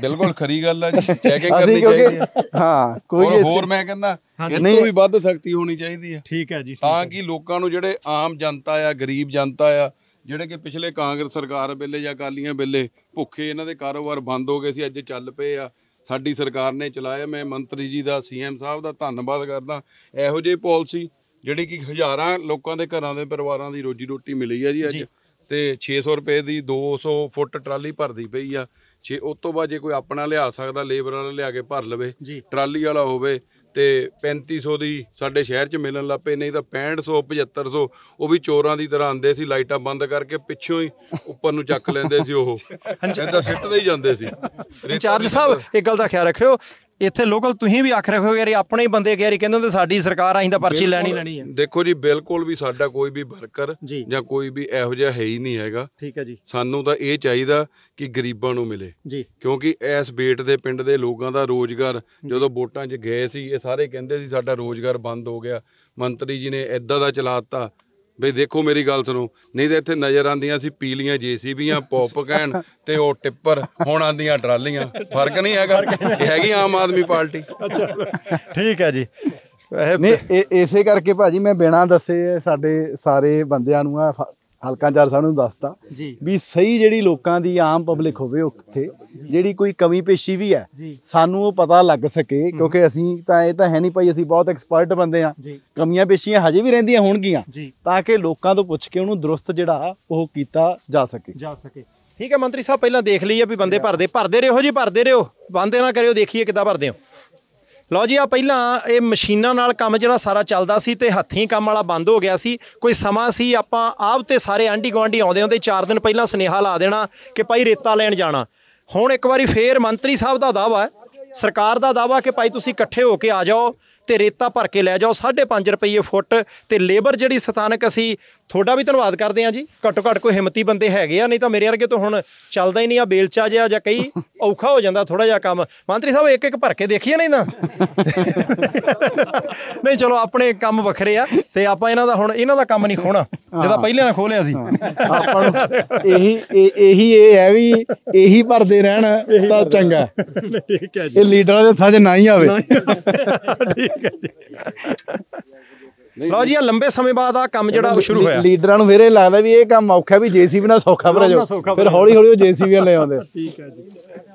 ਬਿਲਕੁਲ ਖਰੀ ਗੱਲ ਹੈ ਜੀ, ਚੈਕਿੰਗ ਕਰਨੀ ਚਾਹੀਦੀ ਹੈ। ਹਾਂ, ਕੋਈ ਹੋਰ ਮੈਂ ਕਹਿੰਦਾ ਇਹ ਤੋਂ ਵੀ ਵੱਧ ਸਖਤੀ ਹੋਣੀ ਚਾਹੀਦੀ ਹੈ। ਠੀਕ ਹੈ ਜੀ, ਤਾਂ ਕਿ ਲੋਕਾਂ ਨੂੰ, ਜਿਹੜੇ ਆਮ ਜਨਤਾ ਆ, ਗਰੀਬ ਜਨਤਾ ਆ, ਜਿਹੜੇ ਕਿ ਪਿਛਲੇ ਕਾਂਗਰਸ ਸਰਕਾਰ ਵੇਲੇ ਜਾਂ ਅਕਾਲੀਆਂ ਵੇਲੇ ਭੁੱਖੇ ਇਹਨਾਂ ਦੇ ਕਾਰੋਬਾਰ ਬੰਦ ਹੋ ਗਏ ਸੀ, ਅੱਜ ਚੱਲ ਪਏ ਆ। ਸਾਡੀ ਸਰਕਾਰ ਨੇ ਚਲਾਇਆ। ਮੈਂ ਮੰਤਰੀ ਜੀ ਦਾ, ਸੀਐਮ ਸਾਹਿਬ ਦਾ ਧੰਨਵਾਦ ਕਰਦਾ। ਇਹੋ ਜਿਹੀ ਪਾਲਿਸੀ ਜਿਹੜੀ ਕਿ ਹਜ਼ਾਰਾਂ ਲੋਕਾਂ ਦੇ ਘਰਾਂ ਦੇ ਪਰਿਵਾਰਾਂ ਦੀ ਰੋਜੀ ਰੋਟੀ ਮਿਲੀ ਹੈ ਜੀ ਅੱਜ। ਤੇ 600 ਰੁਪਏ ਦੀ 200 ਫੁੱਟ ਟਰਾਲੀ ਭਰਦੀ ਪਈ ਆ। ਉਸ ਤੋਂ ਬਾਅਦ ਜੇ ਕੋਈ ਆਪਣਾ ਲਿਆ ਸਕਦਾ, ਲੇਬਰ ਵਾਲਾ ਲਿਆ ਕੇ ਭਰ ਲਵੇ, ਟਰਾਲੀ ਵਾਲਾ ਹੋਵੇ, ਤੇ 3500 ਦੀ ਸਾਡੇ ਸ਼ਹਿਰ 'ਚ ਮਿਲਣ ਲੱਗ ਪਏ। ਨਹੀਂ ਤਾਂ 6500 7500 ਉਹ ਵੀ ਚੋਰਾਂ ਦੀ ਤਰ੍ਹਾਂ ਆਉਂਦੇ ਸੀ, ਲਾਈਟਾਂ ਬੰਦ ਕਰਕੇ ਪਿੱਛੋਂ ਹੀ ਉੱਪਰ ਨੂੰ ਚੱਕ ਲੈਂਦੇ ਸੀ। ਉਹ ਏਦਾਂ ਸਿੱਟਦੇ ਹੀ ਜਾਂਦੇ ਸੀ। ਇੰਚਾਰਜ ਸਾਹਿਬ ਇੱਕ ਗੱਲ ਦਾ ਖਿਆਲ ਰੱਖਿਓ, ਇੱਥੇ ਲੋਕਲ ਤੁਸੀਂ ਵੀ ਆਖ ਰੱਖੋ ਯਾਰ ਆਪਣੇ ਬੰਦੇ ਯਾਰ ਕਹਿੰਦੇ ਹੁੰਦੇ ਸਾਡੀ ਸਰਕਾਰ ਅਸੀਂ ਤਾਂ ਪਰਚੀ ਲੈਣੀ ਹੈ। ਦੇਖੋ ਜੀ, ਬਿਲਕੁਲ ਵੀ ਸਾਡਾ ਕੋਈ ਵੀ ਵਰਕਰ ਜਾਂ ਕੋਈ ਵੀ ਇਹੋ ਜਿਹਾ ਹੈ ਹੀ ਨਹੀਂ ਹੈਗਾ। ਠੀਕ ਹੈ ਜੀ, ਸਾਨੂੰ ਤਾਂ ਇਹ ਚਾਹੀਦਾ ਕਿ ਗਰੀਬਾਂ ਨੂੰ ਮਿਲੇ ਜੀ, ਕਿਉਂਕਿ ਇਸ ਬੇਟ ਦੇ ਪਿੰਡ ਦੇ ਲੋਕਾਂ ਦਾ ਰੋਜ਼ਗਾਰ, ਜਦੋਂ ਵੋਟਾਂ 'ਚ ਗਏ ਸੀ, ਇਹ ਸਾਰੇ ਕਹਿੰਦੇ ਸੀ ਸਾਡਾ ਰੋਜ਼ਗਾਰ ਬੰਦ ਹੋ ਗਿਆ। ਮੰਤਰੀ ਜੀ ਨੇ ਇੱਦਾਂ ਦਾ ਚਲਾਤਾ ਬਈ ਦੇਖੋ ਮੇਰੀ ਗੱਲ ਸੁਣੋ, ਨਹੀਂ ਤਾਂ ਇੱਥੇ ਨਜ਼ਰ ਆਉਂਦੀਆਂ ਸੀ ਪੀਲੀਆਂ ਜੀਸੀਬੀਆਂ, ਪੌਪ ਕੈਨ ਤੇ ਉਹ ਟਿੱਪਰ, ਹੁਣ ਆਉਂਦੀਆਂ ਟਰਾਲੀਆਂ। ਫਰਕ ਨਹੀਂ ਹੈਗਾ, ਇਹ ਹੈਗੀ ਆਮ ਆਦਮੀ ਪਾਰਟੀ। ਠੀਕ ਹੈ ਜੀ। ਨਹੀਂ, ਇਸੇ ਕਰਕੇ ਭਾਜੀ ਮੈਂ ਬਿਨਾਂ ਦੱਸੇ ਸਾਡੇ ਸਾਰੇ ਬੰਦਿਆਂ ਨੂੰ ਹਲਕਾ ਇੰਚਾਰਜ ਸਾਹਿਬ ਨੂੰ ਦੱਸਤਾ ਵੀ ਸਹੀ ਜਿਹੜੀ ਲੋਕਾਂ ਦੀ ਆਮ ਪਬਲਿਕ ਹੋਵੇ, ਉੱਥੇ ਜਿਹੜੀ ਕੋਈ ਕਮੀ ਪੇਸ਼ੀ ਵੀ ਹੈ ਸਾਨੂੰ ਉਹ ਪਤਾ ਲੱਗ ਸਕੇ। ਕਿਉਂਕਿ ਅਸੀਂ ਤਾਂ ਇਹ ਤਾਂ ਹੈ ਨਹੀਂ ਭਾਈ, ਅਸੀਂ ਬਹੁਤ ਐਕਸਪਰਟ ਬੰਦੇ ਆ, ਕਮੀਆਂ ਪੇਸ਼ੀਆਂ ਹਜੇ ਵੀ ਰਹਿੰਦੀਆਂ ਹੋਣਗੀਆਂ, ਤਾਂ ਕਿ ਲੋਕਾਂ ਤੋਂ ਪੁੱਛ ਕੇ ਉਹਨੂੰ ਦਰੁਸਤ ਜਿਹੜਾ ਉਹ ਕੀਤਾ ਜਾ ਸਕੇ। ਠੀਕ ਹੈ ਮੰਤਰੀ ਸਾਹਿਬ, ਪਹਿਲਾਂ ਦੇਖ ਲਈਏ ਵੀ ਬੰਦੇ ਭਰਦੇ ਰਹੋ ਜੀ, ਭਰਦੇ ਰਹੋ, ਬੰਦੇ ਨਾ ਕਰਿਓ, ਦੇਖੀਏ ਕਿੱਦਾਂ ਭਰਦੇ ਹੋ। ਲਓ ਜੀ, ਆ ਪਹਿਲਾਂ ਇਹ ਮਸ਼ੀਨਾਂ ਨਾਲ ਕੰਮ ਜਿਹੜਾ ਸਾਰਾ ਚੱਲਦਾ ਸੀ ਤੇ ਹੱਥੀਂ ਕੰਮ ਵਾਲਾ ਬੰਦ ਹੋ ਗਿਆ ਸੀ। ਕੋਈ ਸਮਾਂ ਸੀ ਆਪਾਂ ਆਪ ਤੇ ਸਾਰੇ ਆਂਢੀ ਗੁਆਂਢੀ ਆਉਂਦੇ ਹੁੰਦੇ 4 ਦਿਨ ਪਹਿਲਾਂ ਸੁਨੇਹਾ ਲਾ ਦੇਣਾ ਕਿ ਭਾਈ ਰੇਤਾ ਲੈਣ ਜਾਣਾ। ਹੁਣ ਇੱਕ ਵਾਰੀ ਫੇਰ ਮੰਤਰੀ ਸਾਹਿਬ ਦਾ ਦਾਅਵਾ ਹੈ, ਸਰਕਾਰ ਦਾ ਦਾਅਵਾ ਕਿ ਭਾਈ ਤੁਸੀਂ ਇਕੱਠੇ ਹੋ ਕੇ ਆ ਜਾਓ ਤੇ ਰੇਤਾ ਭਰ ਕੇ ਲੈ ਜਾਓ 5.5 ਰੁਪਏ ਫੁੱਟ। ਤੇ ਲੇਬਰ ਜਿਹੜੀ ਸਥਾਨਕ, ਅਸੀਂ ਤੁਹਾਡਾ ਵੀ ਧੰਨਵਾਦ ਕਰਦੇ ਹਾਂ ਜੀ, ਘੱਟੋ ਘੱਟ ਕੋਈ ਹਿੰਮਤੀ ਬੰਦੇ ਹੈਗੇ ਆ, ਨਹੀਂ ਤਾਂ ਮੇਰੇ ਵਰਗੇ ਤੋਂ ਹੁਣ ਚੱਲਦਾ ਹੀ ਨਹੀਂ ਆ, ਬੇਲਚਾ ਜਿਹਾ ਜਾਂ ਕਈ ਔਖਾ ਹੋ ਜਾਂਦਾ ਥੋੜਾ ਜਿਹਾ ਕੰਮ। ਮੰਤਰੀ ਸਾਹਿਬ ਇੱਕ ਇੱਕ ਭਰ ਕੇ ਦੇਖੀਏ ਨਹੀਂ ਤਾਂ ਨਹੀਂ, ਚਲੋ ਆਪਣੇ ਕੰਮ ਵੱਖਰੇ ਆ ਤੇ ਆਪਾਂ ਇਹਨਾਂ ਦਾ ਕੰਮ ਨਹੀਂ ਖੋਣਾ ਜਿਹਦਾ ਪਹਿਲਾਂ ਖੋਲਿਆ ਸੀ। ਆਪਾਂ ਨੂੰ ਇਹੀ ਹੈ ਵੀ ਇਹੀ ਭਰਦੇ ਰਹਿਣ ਤਾਂ ਚੰਗਾ। ਠੀਕ ਹੈ ਜੀ, ਇਹ ਲੀਡਰਾਂ ਦੇ ਹੱਥਾਂ 'ਚ ਨਾ ਹੀ ਆਵੇ। ਠੀਕ ਹੈ ਜੀ। ਲਓ ਜੀ, ਲੰਬੇ ਸਮੇਂ ਬਾਅਦ ਆ ਕੰਮ ਜਿਹੜਾ ਸ਼ੁਰੂ ਹੋਇਆ। ਲੀਡਰਾਂ ਨੂੰ ਫਿਰ ਇਹ ਲੱਗਦਾ ਵੀ ਇਹ ਕੰਮ ਔਖਾ, ਵੀ ਜੀਸੀਬੀ ਨਾਲ ਸੌਖਾ ਭਰਾ ਜਾਓ, ਫਿਰ ਹੌਲੀ ਹੌਲੀ ਉਹ ਜੀਸੀਬੀ ਲੈ ਆਉਂਦੇ। ਠੀਕ ਹੈ ਜੀ।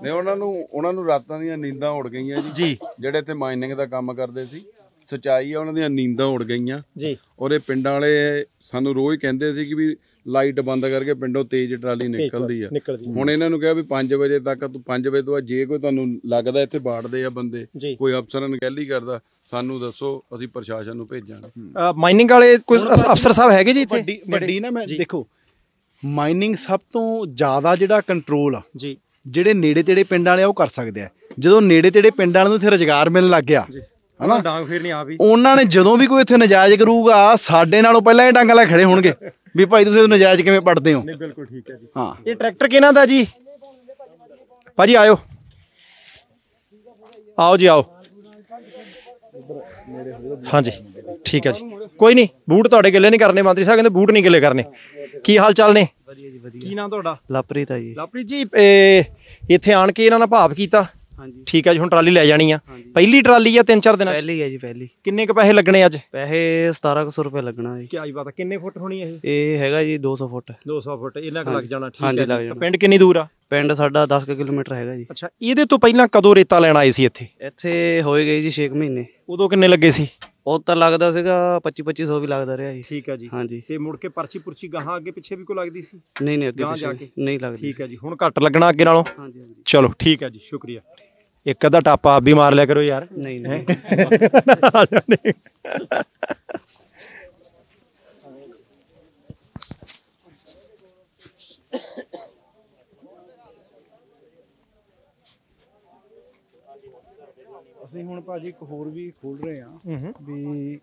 ਨਹੀਂ, ਉਹਨਾਂ ਨੂੰ ਰਾਤਾਂ ਦੀਆਂ ਨੀਂਦਾਂ ਉੱਡ ਗਈਆਂ ਜੀ, ਜਿਹੜੇ ਤੇ ਮਾਈਨਿੰਗ ਦਾ ਕੰਮ ਕਰਦੇ ਸੀ। ਸੱਚਾਈ ਆ, ਉਹਨਾਂ ਦੀਆਂ ਨੀਂਦਾਂ ਉੱਡ ਗਈਆਂ ਜੀ। ਔਰ ਇਹ ਪਿੰਡਾਂ ਵਾਲੇ ਸਾਨੂੰ ਰੋਜ਼ ਕਹਿੰਦੇ ਸੀ ਕਿ ਵੀ ਲਾਈਟ ਬੰਦ ਕਰਕੇ ਪਿੰਡੋਂ ਤੇਜ਼ ਟਰਾਲੀ ਨਿਕਲਦੀ ਆ। ਹੁਣ ਇਹਨਾਂ ਨੂੰ ਕਿਹਾ ਵੀ 5 ਵਜੇ ਤੱਕ, ਤੂੰ 5 ਵਜੇ ਤੋਂ ਬਾਅਦ ਜੇ ਕੋਈ ਤੁਹਾਨੂੰ ਲੱਗਦਾ ਇੱਥੇ ਬਾੜਦੇ ਆ ਬੰਦੇ, ਕੋਈ ਅਫਸਰਾਂ ਨੂੰ ਅਣਗਹਿਲੀ ਕਰਦਾ, ਸਾਨੂੰ ਦੱਸੋ, ਅਸੀਂ ਪ੍ਰਸ਼ਾਸਨ ਨੂੰ ਭੇਜਾਂਗੇ। ਮਾਈਨਿੰਗ ਵਾਲੇ ਕੋਈ ਅਫਸਰ ਸਾਹਿਬ ਹੈਗੇ ਜੀ ਇੱਥੇ? ਵੱਡੀ ਨਾ, ਮੈਂ ਦੇਖੋ ਮਾਈਨਿੰਗ ਸਭ ਤੋਂ ਜ਼ਿਆਦਾ ਜਿਹੜਾ ਕੰਟਰੋਲ ਆ ਜੀ, ਜਿਹੜੇ ਨੇੜੇ ਤੇੜੇ ਪਿੰਡ ਵਾਲੇ ਆ ਉਹ ਕਰ ਸਕਦੇ ਆ। ਜਦੋਂ ਨੇੜੇ ਤੇੜੇ ਪਿੰਡ ਵਾਲਿਆਂ ਨੂੰ ਇੱਥੇ ਰੁਜ਼ਗਾਰ ਮਿਲਣ ਲੱਗ ਗਿਆ ਹਨਾ, ਡਾਂਗ ਫੇਰਨੀ ਆ ਵੀ ਉਹਨਾਂ ਨੇ ਜਦੋਂ ਵੀ ਕੋਈ ਇੱਥੇ ਨਜਾਇਜ਼ ਕਰੂਗਾ, ਸਾਡੇ ਨਾਲੋਂ ਪਹਿਲਾਂ ਇਹ ਡਾਂਗਾਂ ਲੈ ਖੜੇ ਹੋਣਗੇ ਵੀ ਭਾਈ ਤੁਸੀਂ ਨਜਾਇਜ਼ ਕਿਵੇਂ ਪੜਦੇ ਹੋ। ਬਿਲਕੁਲ ਠੀਕ ਹੈ ਜੀ। ਹਾਂ, ਇਹ ਟਰੈਕਟਰ ਕਿਹਨਾਂ ਦਾ ਜੀ? ਭਾਜੀ ਆਇਓ, ਆਓ ਜੀ ਆਓ। ਹਾਂਜੀ ਠੀਕ ਹੈ ਜੀ, ਕੋਈ ਨਹੀਂ, ਬੂਟ ਤੁਹਾਡੇ ਗਿੱਲੇ ਨਹੀਂ ਕਰਨੇ। ਮੰਤਰੀ ਸਾਹਿਬ ਕਹਿੰਦੇ ਬੂਟ ਨਹੀਂ ਗਿੱਲੇ ਕਰਨੇ। ਕੀ ਹਾਲ ਚਾਲ ਨੇ? ਕੀ ਨਾਮ ਤੁਹਾਡਾ? ਲਵਪ੍ਰੀਤ ਹੈ ਜੀ। ਲਵਪ੍ਰੀਤ ਜੀ, ਇੱਥੇ ਆਣ ਕੇ ਇਹਨਾਂ ਨਾਲ ਭਾਵ ਕੀਤਾ ਠੀਕ ਹੈ ਜੀ, ਹੁਣ ਟਰਾਲੀ ਲੈ ਜਾਣੀ ਆ। ਪਹਿਲੀ ਟਰਾਲੀ ਆ 3-4 ਦਿਨਾਂ ਪਹਿਲੀ ਹੈ ਜੀ, ਪਹਿਲੀ। ਕਿੰਨੇ ਕ ਪੈਸੇ ਲੱਗਣੇ ਅੱਜ? ਪੈਸੇ 1700 ਰੁਪਏ ਲੱਗਣਾ ਜੀ। ਕੀ ਬਾਤ ਹੈ। ਕਿੰਨੇ ਫੁੱਟ ਹੋਣੀ ਇਹ? ਇਹ ਹੈਗਾ ਜੀ 200 ਫੁੱਟ। 200 ਫੁੱਟ ਇੰਨਾ ਕੁ ਲੱਗ ਜਾਣਾ। ਠੀਕ ਹਾਂਜੀ, ਹੈ ਲੱਗ ਜੀ। ਜਾਣਾ। ਪਿੰਡ ਕਿੰਨੀ ਦੂਰ ਆ? ਪਿੰਡ ਸਾਡਾ 10 ਕਿਲੋਮੀਟਰ ਹੈਗਾ ਜੀ। ਅੱਛਾ, ਇਹਦੇ ਤੋਂ ਪਹਿਲਾਂ ਕਦੋਂ ਰੇਤਾ ਲੈਣ ਆਏ ਸੀ ਇੱਥੇ? ਇੱਥੇ ਹੋਏ ਗਏ ਜੀ 6 ਮਹੀਨੇ। ਉਦੋਂ ਕਿੰਨੇ ਲੱਗੇ ਸੀ? ਉਹ ਤਾਂ ਲੱਗਦਾ ਸੀਗਾ 2500 ਵੀ ਲੱਗਦਾ ਰਿਹਾ ਜੀ। ਠੀਕ ਹੈ ਜੀ। ਹਾਂਜੀ। ਤੇ ਮੁੜ ਕੇ ਪਰਚੀ ਪੁਰਚੀ ਗਾਹਾਂ ਅੱਗੇ ਪਿੱਛੇ ਵੀ ਕੋਈ ਲੱਗਦੀ ਸੀ? ਨਹੀਂ ਅੱਗੇ ਗਾਹਾਂ ਜਾ ਕੇ ਨਹੀਂ ਲੱਗਦੀ। ਠੀਕ ਹੈ ਜੀ, ਹੁਣ ਘੱਟ ਲੱਗਣਾ ਅੱਗੇ ਨਾਲੋਂ? ਹਾਂਜੀ ਹਾਂਜੀ। ਚਲੋ ਠੀਕ ਹੈ ਜੀ, ਸ਼ੁਕਰੀਆ। ਇੱਕ ਅੱਧਾ ਟਾਪਾ ਆਪ ਵੀ ਮਾਰ ਲਿਆ ਕਰੋ ਯਾਰ। ਨਹੀਂ ਅਸੀਂ ਹੁਣ ਭਾਜੀ ਇੱਕ ਹੋਰ ਵੀ ਖੋਲ ਰਹੇ ਹਾਂ ਵੀ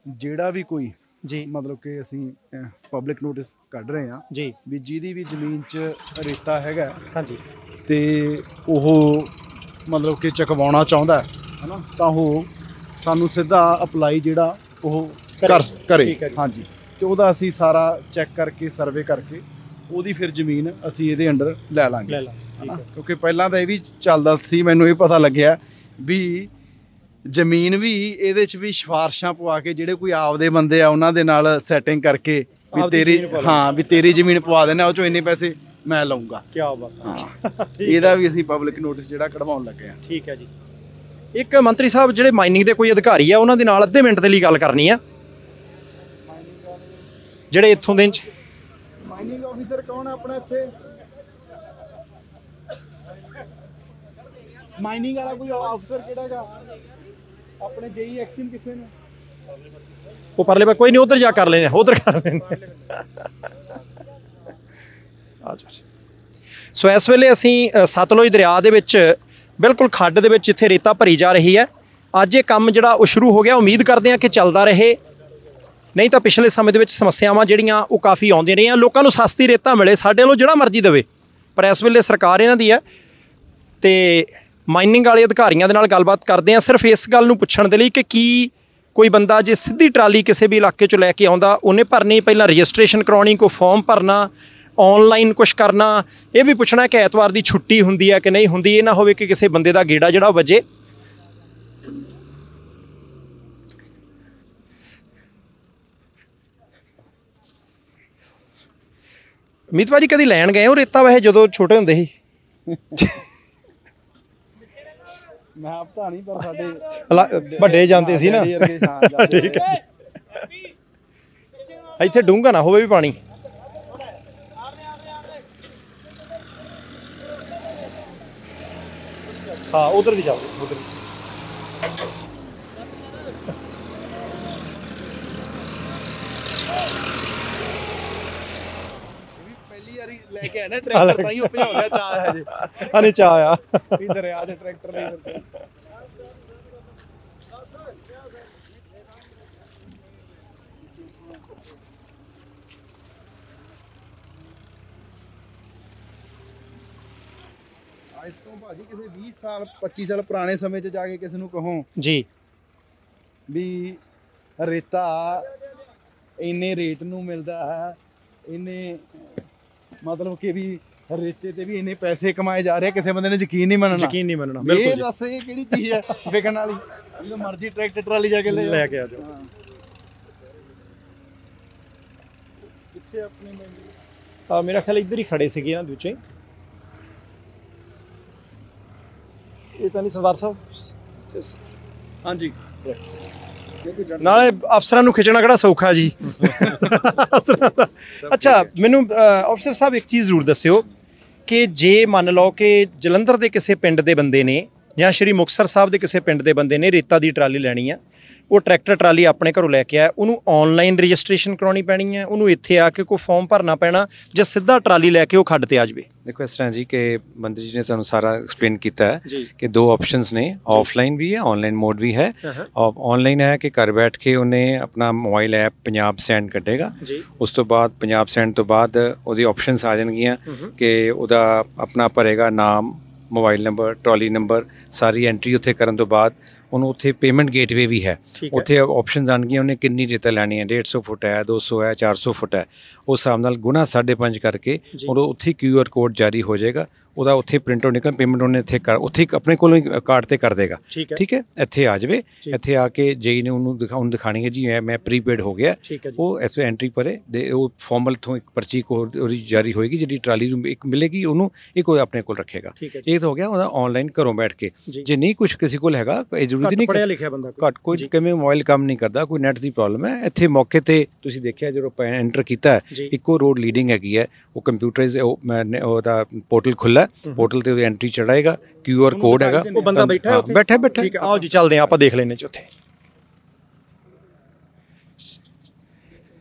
ਜਿਹੜਾ ਵੀ ਕੋਈ ਜੀ ਮਤਲਬ ਕਿ ਅਸੀਂ ਪਬਲਿਕ ਨੋਟਿਸ ਕੱਢ ਰਹੇ ਹਾਂ ਜੀ ਵੀ ਜਿਹਦੀ ਵੀ ਜ਼ਮੀਨ 'ਚ ਰੇਤਾ ਹੈਗਾ ਹਾਂਜੀ ਤੇ ਉਹ ਮਤਲਬ ਕਿ ਚਕਵਾਉਣਾ ਚਾਹੁੰਦਾ ਹੈ ਨਾ, ਤਾਂ ਉਹ ਸਾਨੂੰ ਸਿੱਧਾ ਅਪਲਾਈ ਜਿਹੜਾ ਉਹ ਕਰੇ। ਹਾਂਜੀ, ਤੇ ਉਹਦਾ ਅਸੀਂ ਸਾਰਾ ਚੈੱਕ ਕਰਕੇ ਸਰਵੇ ਕਰਕੇ ਉਹਦੀ ਫਿਰ ਜ਼ਮੀਨ ਅਸੀਂ ਇਹਦੇ ਅੰਡਰ ਲੈ ਲਾਂਗੇ ਕਿਉਂਕਿ ਪਹਿਲਾਂ ਤਾਂ ਇਹ ਵੀ ਚੱਲਦਾ ਸੀ, ਮੈਨੂੰ ਇਹ ਪਤਾ ਲੱਗਿਆ ਵੀ ਜ਼ਮੀਨ ਵੀ ਇਹਦੇ 'ਚ ਵੀ ਸਿਫਾਰਸ਼ਾਂ ਪਵਾ ਕੇ ਜਿਹੜੇ ਕੋਈ ਆਪਦੇ ਬੰਦੇ ਆ ਉਹਨਾਂ ਦੇ ਨਾਲ ਸੈਟਿੰਗ ਕਰਕੇ ਵੀ ਤੇਰੀ ਵੀ ਤੇਰੀ ਜ਼ਮੀਨ ਪਵਾ ਦੇਣਾ, ਉਹ 'ਚੋਂ ਇੰਨੇ ਪੈਸੇ ਮੈਂ ਲਊਂਗਾ। ਕੀ ਬਾਤ। ਹਾਂ, ਇਹਦਾ ਵੀ ਅਸੀਂ ਪਬਲਿਕ ਨੋਟਿਸ ਜਿਹੜਾ ਕਢਵਾਉਣ ਲੱਗੇ ਆ। ਠੀਕ ਹੈ ਜੀ। ਇੱਕ ਮੰਤਰੀ ਸਾਹਿਬ ਜਿਹੜੇ ਮਾਈਨਿੰਗ ਦੇ ਕੋਈ ਅਧਿਕਾਰੀ ਆ ਉਹਨਾਂ ਦੇ ਨਾਲ ਅੱਧੇ ਮਿੰਟ ਦੇ ਲਈ ਗੱਲ ਕਰਨੀ ਆ, ਜਿਹੜੇ ਇੱਥੋਂ ਦੇ ਮਾਈਨਿੰਗ ਆਫੀਸਰ ਕੌਣ ਆ ਆਪਣਾ ਇੱਥੇ? ਮਾਈਨਿੰਗ ਵਾਲਾ ਕੋਈ ਆਫੀਸਰ ਕਿਹੜਾ ਹੈਗਾ ਆਪਣੇ? ਜੇਈ ਐਕਸ਼ਨ ਕਿੱਥੇ ਨੇ? ਉਹ ਪਰਲੇ ਪਾ ਕੋਈ ਨਹੀਂ, ਉਧਰ ਜਾ ਕਰ ਲੈਣੇ, ਉਧਰ ਕਰ ਲੈਣੇ। ਸੋ ਇਸ ਵੇਲੇ ਅਸੀਂ ਸਤਲੁਜ ਦਰਿਆ ਦੇ ਵਿੱਚ ਬਿਲਕੁਲ ਖੱਡ ਦੇ ਵਿੱਚ ਜਿੱਥੇ ਰੇਤਾ ਭਰੀ ਜਾ ਰਹੀ ਹੈ, ਅੱਜ ਇਹ ਕੰਮ ਜਿਹੜਾ ਉਹ ਸ਼ੁਰੂ ਹੋ ਗਿਆ। ਉਮੀਦ ਕਰਦੇ ਹਾਂ ਕਿ ਚੱਲਦਾ ਰਹੇ, ਨਹੀਂ ਤਾਂ ਪਿਛਲੇ ਸਮੇਂ ਦੇ ਵਿੱਚ ਸਮੱਸਿਆਵਾਂ ਜਿਹੜੀਆਂ ਉਹ ਕਾਫੀ ਆਉਂਦੀਆਂ ਰਹੀਆਂ। ਲੋਕਾਂ ਨੂੰ ਸਸਤੀ ਰੇਤਾ ਮਿਲੇ, ਸਾਡੇ ਵੱਲੋਂ ਜਿਹੜਾ ਮਰਜ਼ੀ ਦੇਵੇ, ਪਰ ਇਸ ਵੇਲੇ ਸਰਕਾਰ ਇਹਨਾਂ ਦੀ ਹੈ। ਤੇ ਮਾਈਨਿੰਗ ਵਾਲੇ ਅਧਿਕਾਰੀਆਂ ਦੇ ਨਾਲ ਗੱਲਬਾਤ ਕਰਦੇ ਹਾਂ ਸਿਰਫ ਇਸ ਗੱਲ ਨੂੰ ਪੁੱਛਣ ਦੇ ਲਈ ਕਿ ਕੀ ਕੋਈ ਬੰਦਾ ਜੇ ਸਿੱਧੀ ਟਰਾਲੀ ਕਿਸੇ ਵੀ ਇਲਾਕੇ 'ਚੋਂ ਲੈ ਕੇ ਆਉਂਦਾ, ਉਹਨੇ ਭਰਨੀ ਪਹਿਲਾਂ ਰਜਿਸਟ੍ਰੇਸ਼ਨ ਕਰਾਉਣੀ, ਕੋਈ ਫਾਰਮ ਭਰਨਾ, ਆਨਲਾਈਨ ਕੁਛ ਕਰਨਾ, ਇਹ ਵੀ ਪੁੱਛਣਾ ਕਿ ਐਤਵਾਰ ਦੀ ਛੁੱਟੀ ਹੁੰਦੀ ਹੈ ਕਿ ਨਹੀਂ ਹੁੰਦੀ। ਇਹ ਨਾ ਹੋਵੇ ਕਿ ਕਿਸੇ ਬੰਦੇ ਦਾ ਗੇੜਾ ਜਿਹੜਾ ਵੱਜੇ। ਅਮਿਤ ਭਾਜੀ ਕਦੀ ਲੈਣ ਗਏ ਹੋ ਰੇਤਾ ਵੈਸੇ ਜਦੋਂ ਛੋਟੇ ਹੁੰਦੇ ਸੀ? ਮੈਂ ਆਪ ਤਾਂ ਨਹੀਂ, ਪਰ ਸਾਡੇ ਵੱਡੇ ਜਾਂਦੇ ਸੀ ਨਾ। ਠੀਕ ਹੈ, ਇੱਥੇ ਡੂੰਘਾ ਨਾ ਹੋਵੇ ਵੀ ਪਾਣੀ। ਹਾਂ, ਉਧਰ ਵੀ ਜਾਓ, ਉਧਰ ਪਹਿਲੀ ਵਾਰੀ ਲੈ ਕੇ ਆਇਆ ਨਾ ਟਰੈਕਟਰ, ਤਾਂ ਹੀ ਉਹ ਭਜਾਉਂਦਾ ਚਾਹ ਹੈ ਜੀ। ਹਾਂ, ਨਹੀਂ ਚਾਹ ਆ ਵੀ ਦਰਿਆ ਦੇ ਟਰੈਕਟਰ ਨਹੀਂ ਫਿਰਦੇ। ਅੱਜ ਤੋਂ ਭਾਜੀ ਕਿਸੇ 20 ਸਾਲ 25 ਸਾਲ ਪੁਰਾਣੇ ਸਮੇਂ 'ਚ ਜਾ ਕੇ ਕਿਸੇ ਨੂੰ ਕਹੋ ਜੀ ਵੀ ਰੇਤਾ ਇੰਨੇ ਰੇਟ ਨੂੰ ਮਿਲਦਾ ਹੈ, ਇੰਨੇ ਮਤਲਬ ਕਿ ਵੀ ਰੇਤੇ ਤੇ ਵੀ ਇੰਨੇ ਪੈਸੇ ਕਮਾਏ ਜਾ ਰਹੇ, ਕਿਸੇ ਬੰਦੇ ਨੇ ਯਕੀਨ ਨਹੀਂ ਮੰਨਣਾ। ਬਿਲਕੁਲ। ਇਹ ਦੱਸ ਇਹ ਕਿਹੜੀ ਚੀਜ਼ ਹੈ ਵਿਕਣ ਵਾਲੀ? ਜਦੋਂ ਮਰਜ਼ੀ ਟਰੈਕਟਰ ਟਰਾਲੀ ਜਾ ਕੇ ਲੈ ਕੇ ਆ ਜਾਓ। ਕਿੱਥੇ ਆਪਣੇ ਮੇਰਾ ਖਿਆਲ ਇੱਧਰ ਹੀ ਖੜੇ ਸੀਗੇ ਇਹਨਾਂ ਦੇ ਵਿੱਚੋਂ। ਇਹ ਤਾਂ ਨਹੀਂ ਸਰਦਾਰ ਸਾਹਿਬ? ਹਾਂਜੀ, ਨਾਲੇ ਅਫਸਰਾਂ ਨੂੰ ਖਿੱਚਣਾ ਕਿਹੜਾ ਸੌਖਾ ਜੀ। ਅੱਛਾ, ਮੈਨੂੰ ਅਫਸਰ ਸਾਹਿਬ ਇੱਕ ਚੀਜ਼ ਜ਼ਰੂਰ ਦੱਸਿਓ ਕਿ ਜੇ ਮੰਨ ਲਓ ਕਿ ਜਲੰਧਰ ਦੇ ਕਿਸੇ ਪਿੰਡ ਦੇ ਬੰਦੇ ਨੇ ਜਾਂ ਸ਼੍ਰੀ ਮੁਕਤਸਰ ਸਾਹਿਬ ਦੇ ਕਿਸੇ ਪਿੰਡ ਦੇ ਬੰਦੇ ਨੇ ਰੇਤਾ ਦੀ ਟਰਾਲੀ ਲੈਣੀ ਆ, ਉਹ ਟਰੈਕਟਰ ਟਰਾਲੀ ਆਪਣੇ ਘਰੋਂ ਲੈ ਕੇ ਆਇਆ, ਉਹਨੂੰ ਆਨਲਾਈਨ ਰਜਿਸਟ੍ਰੇਸ਼ਨ ਕਰਾਉਣੀ ਪੈਣੀ ਹੈ, ਉਹਨੂੰ ਇੱਥੇ ਆ ਕੇ ਕੋਈ ਫਾਰਮ ਭਰਨਾ ਪੈਣਾ, ਜਾਂ ਸਿੱਧਾ ਟਰਾਲੀ ਲੈ ਕੇ ਉਹ ਖੱਡ ਤੇ ਆ ਜਾਵੇ? देखो इस तरह जी कि मंत्री जी ने सानू सारा एक्सप्लेन किया है कि दो ऑप्शंस ने, ऑफलाइन भी है, ऑनलाइन मोड भी है। और ऑनलाइन है कि घर बैठ के उन्हें अपना मोबाइल ऐप पंजाब सैंड कटेगा, उस तो बाद पंजाब सैंड तो बाद ਉਹਦੀ ऑप्शंस आ जाएंगियां कि ਉਹਦਾ अपना भरेगा नाम, मोबाइल नंबर, ट्रॉली नंबर, सारी एंट्री उत्थे करन तो बाद ਉਹਨੂੰ ਉੱਥੇ ਪੇਮੈਂਟ ਗੇਟਵੇ ਵੀ ਹੈ। ਉੱਥੇ ਆਪਸ਼ਨਸ ਆਣਗੀਆਂ ਉਹਨੇ ਕਿੰਨੀ ਰੇਤਾ ਲੈਣੀ ਹੈ, 150 ਫੁੱਟ ਹੈ, 200 ਹੈ, 400 ਫੁੱਟ ਹੈ, ਉਸ ਹਿਸਾਬ ਨਾਲ ਗੁਣਾ 5.5 ਕਰਕੇ ਉਹ ਉੱਥੇ QR ਕੋਡ ਜਾਰੀ ਹੋ ਜਾਏਗਾ। ਉਹਦਾ ਉੱਥੇ ਪ੍ਰਿੰਟ ਆਊਟ ਨਿਕਲ ਪੇਮੈਂਟ ਉਹਨੇ ਉੱਥੇ ਆਪਣੇ ਕੋਲੋਂ ਹੀ ਕਾਰਡ ਤੇ ਕਰ ਦੇਗਾ। ਠੀਕ ਹੈ, ਇੱਥੇ ਆ ਜਾਵੇ, ਇੱਥੇ ਆ ਕੇ ਜੇਈ ਨੇ ਉਹਨੂੰ ਦਿਖਾਣੀ ਹੈ ਜੀ ਮੈਂ ਪ੍ਰੀਪੇਡ ਹੋ ਗਿਆ, ਉਹ ਇੱਥੇ ਐਂਟਰੀ ਭਰੇ ਦੇ, ਉਹ ਫਾਰਮਲ ਤੋਂ ਇੱਕ ਪਰਚੀ ਉਹਦੀ ਜਾਰੀ ਹੋਏਗੀ ਜਿਹੜੀ ਟਰਾਲੀ ਨੂੰ ਇੱਕ ਮਿਲੇਗੀ, ਉਹਨੂੰ ਇੱਕ ਉਹ ਆਪਣੇ ਕੋਲ ਰੱਖੇਗਾ। ਇਹ ਤਾਂ ਹੋ ਗਿਆ ਉਹਦਾ ਆਨਲਾਈਨ ਘਰੋਂ ਬੈਠ ਕੇ। ਜੇ ਨਹੀਂ ਕੁਛ ਕਿਸੇ ਕੋਲ ਹੈਗਾ, ਇਹ ਜ਼ਰੂਰੀ ਨਹੀਂ ਪੜ੍ਹਿਆ ਲਿਖਿਆ ਬੰਦਾ ਘੱਟ ਕੋਈ ਕਿਵੇਂ ਮੋਬਾਈਲ ਕੰਮ ਨਹੀਂ ਕਰਦਾ, ਕੋਈ ਨੈਟ ਦੀ ਪ੍ਰੋਬਲਮ ਹੈ, ਇੱਥੇ ਮੌਕੇ ਤੇ ਤੁਸੀਂ ਦੇਖਿਆ ਜਦੋਂ ਐਂਟਰ ਕੀਤਾ ਇੱਕੋ ਰੋਡ ਲੀਡਿੰਗ ਹੈਗੀ ਹੈ, ਉਹ ਕੰਪਿਊਟਰਾਈਜ਼ ਉਹਦਾ ਪੋਰਟਲ ਖੁੱਲ੍ਹਾ, ਪੋਰਟਲ ਤੇ ਉਹਦੀ ਐਂਟਰੀ ਚੜਾਏਗਾ, QR ਕੋਡ ਹੈਗਾ, ਉਹ ਬੰਦਾ ਬੈਠਾ ਬੈਠਾ। ਠੀਕ ਹੈ, ਆਓ ਜੀ ਚੱਲਦੇ ਹਾਂ, ਆਪਾਂ ਦੇਖ ਲੈਂਦੇ ਚ ਉੱਥੇ।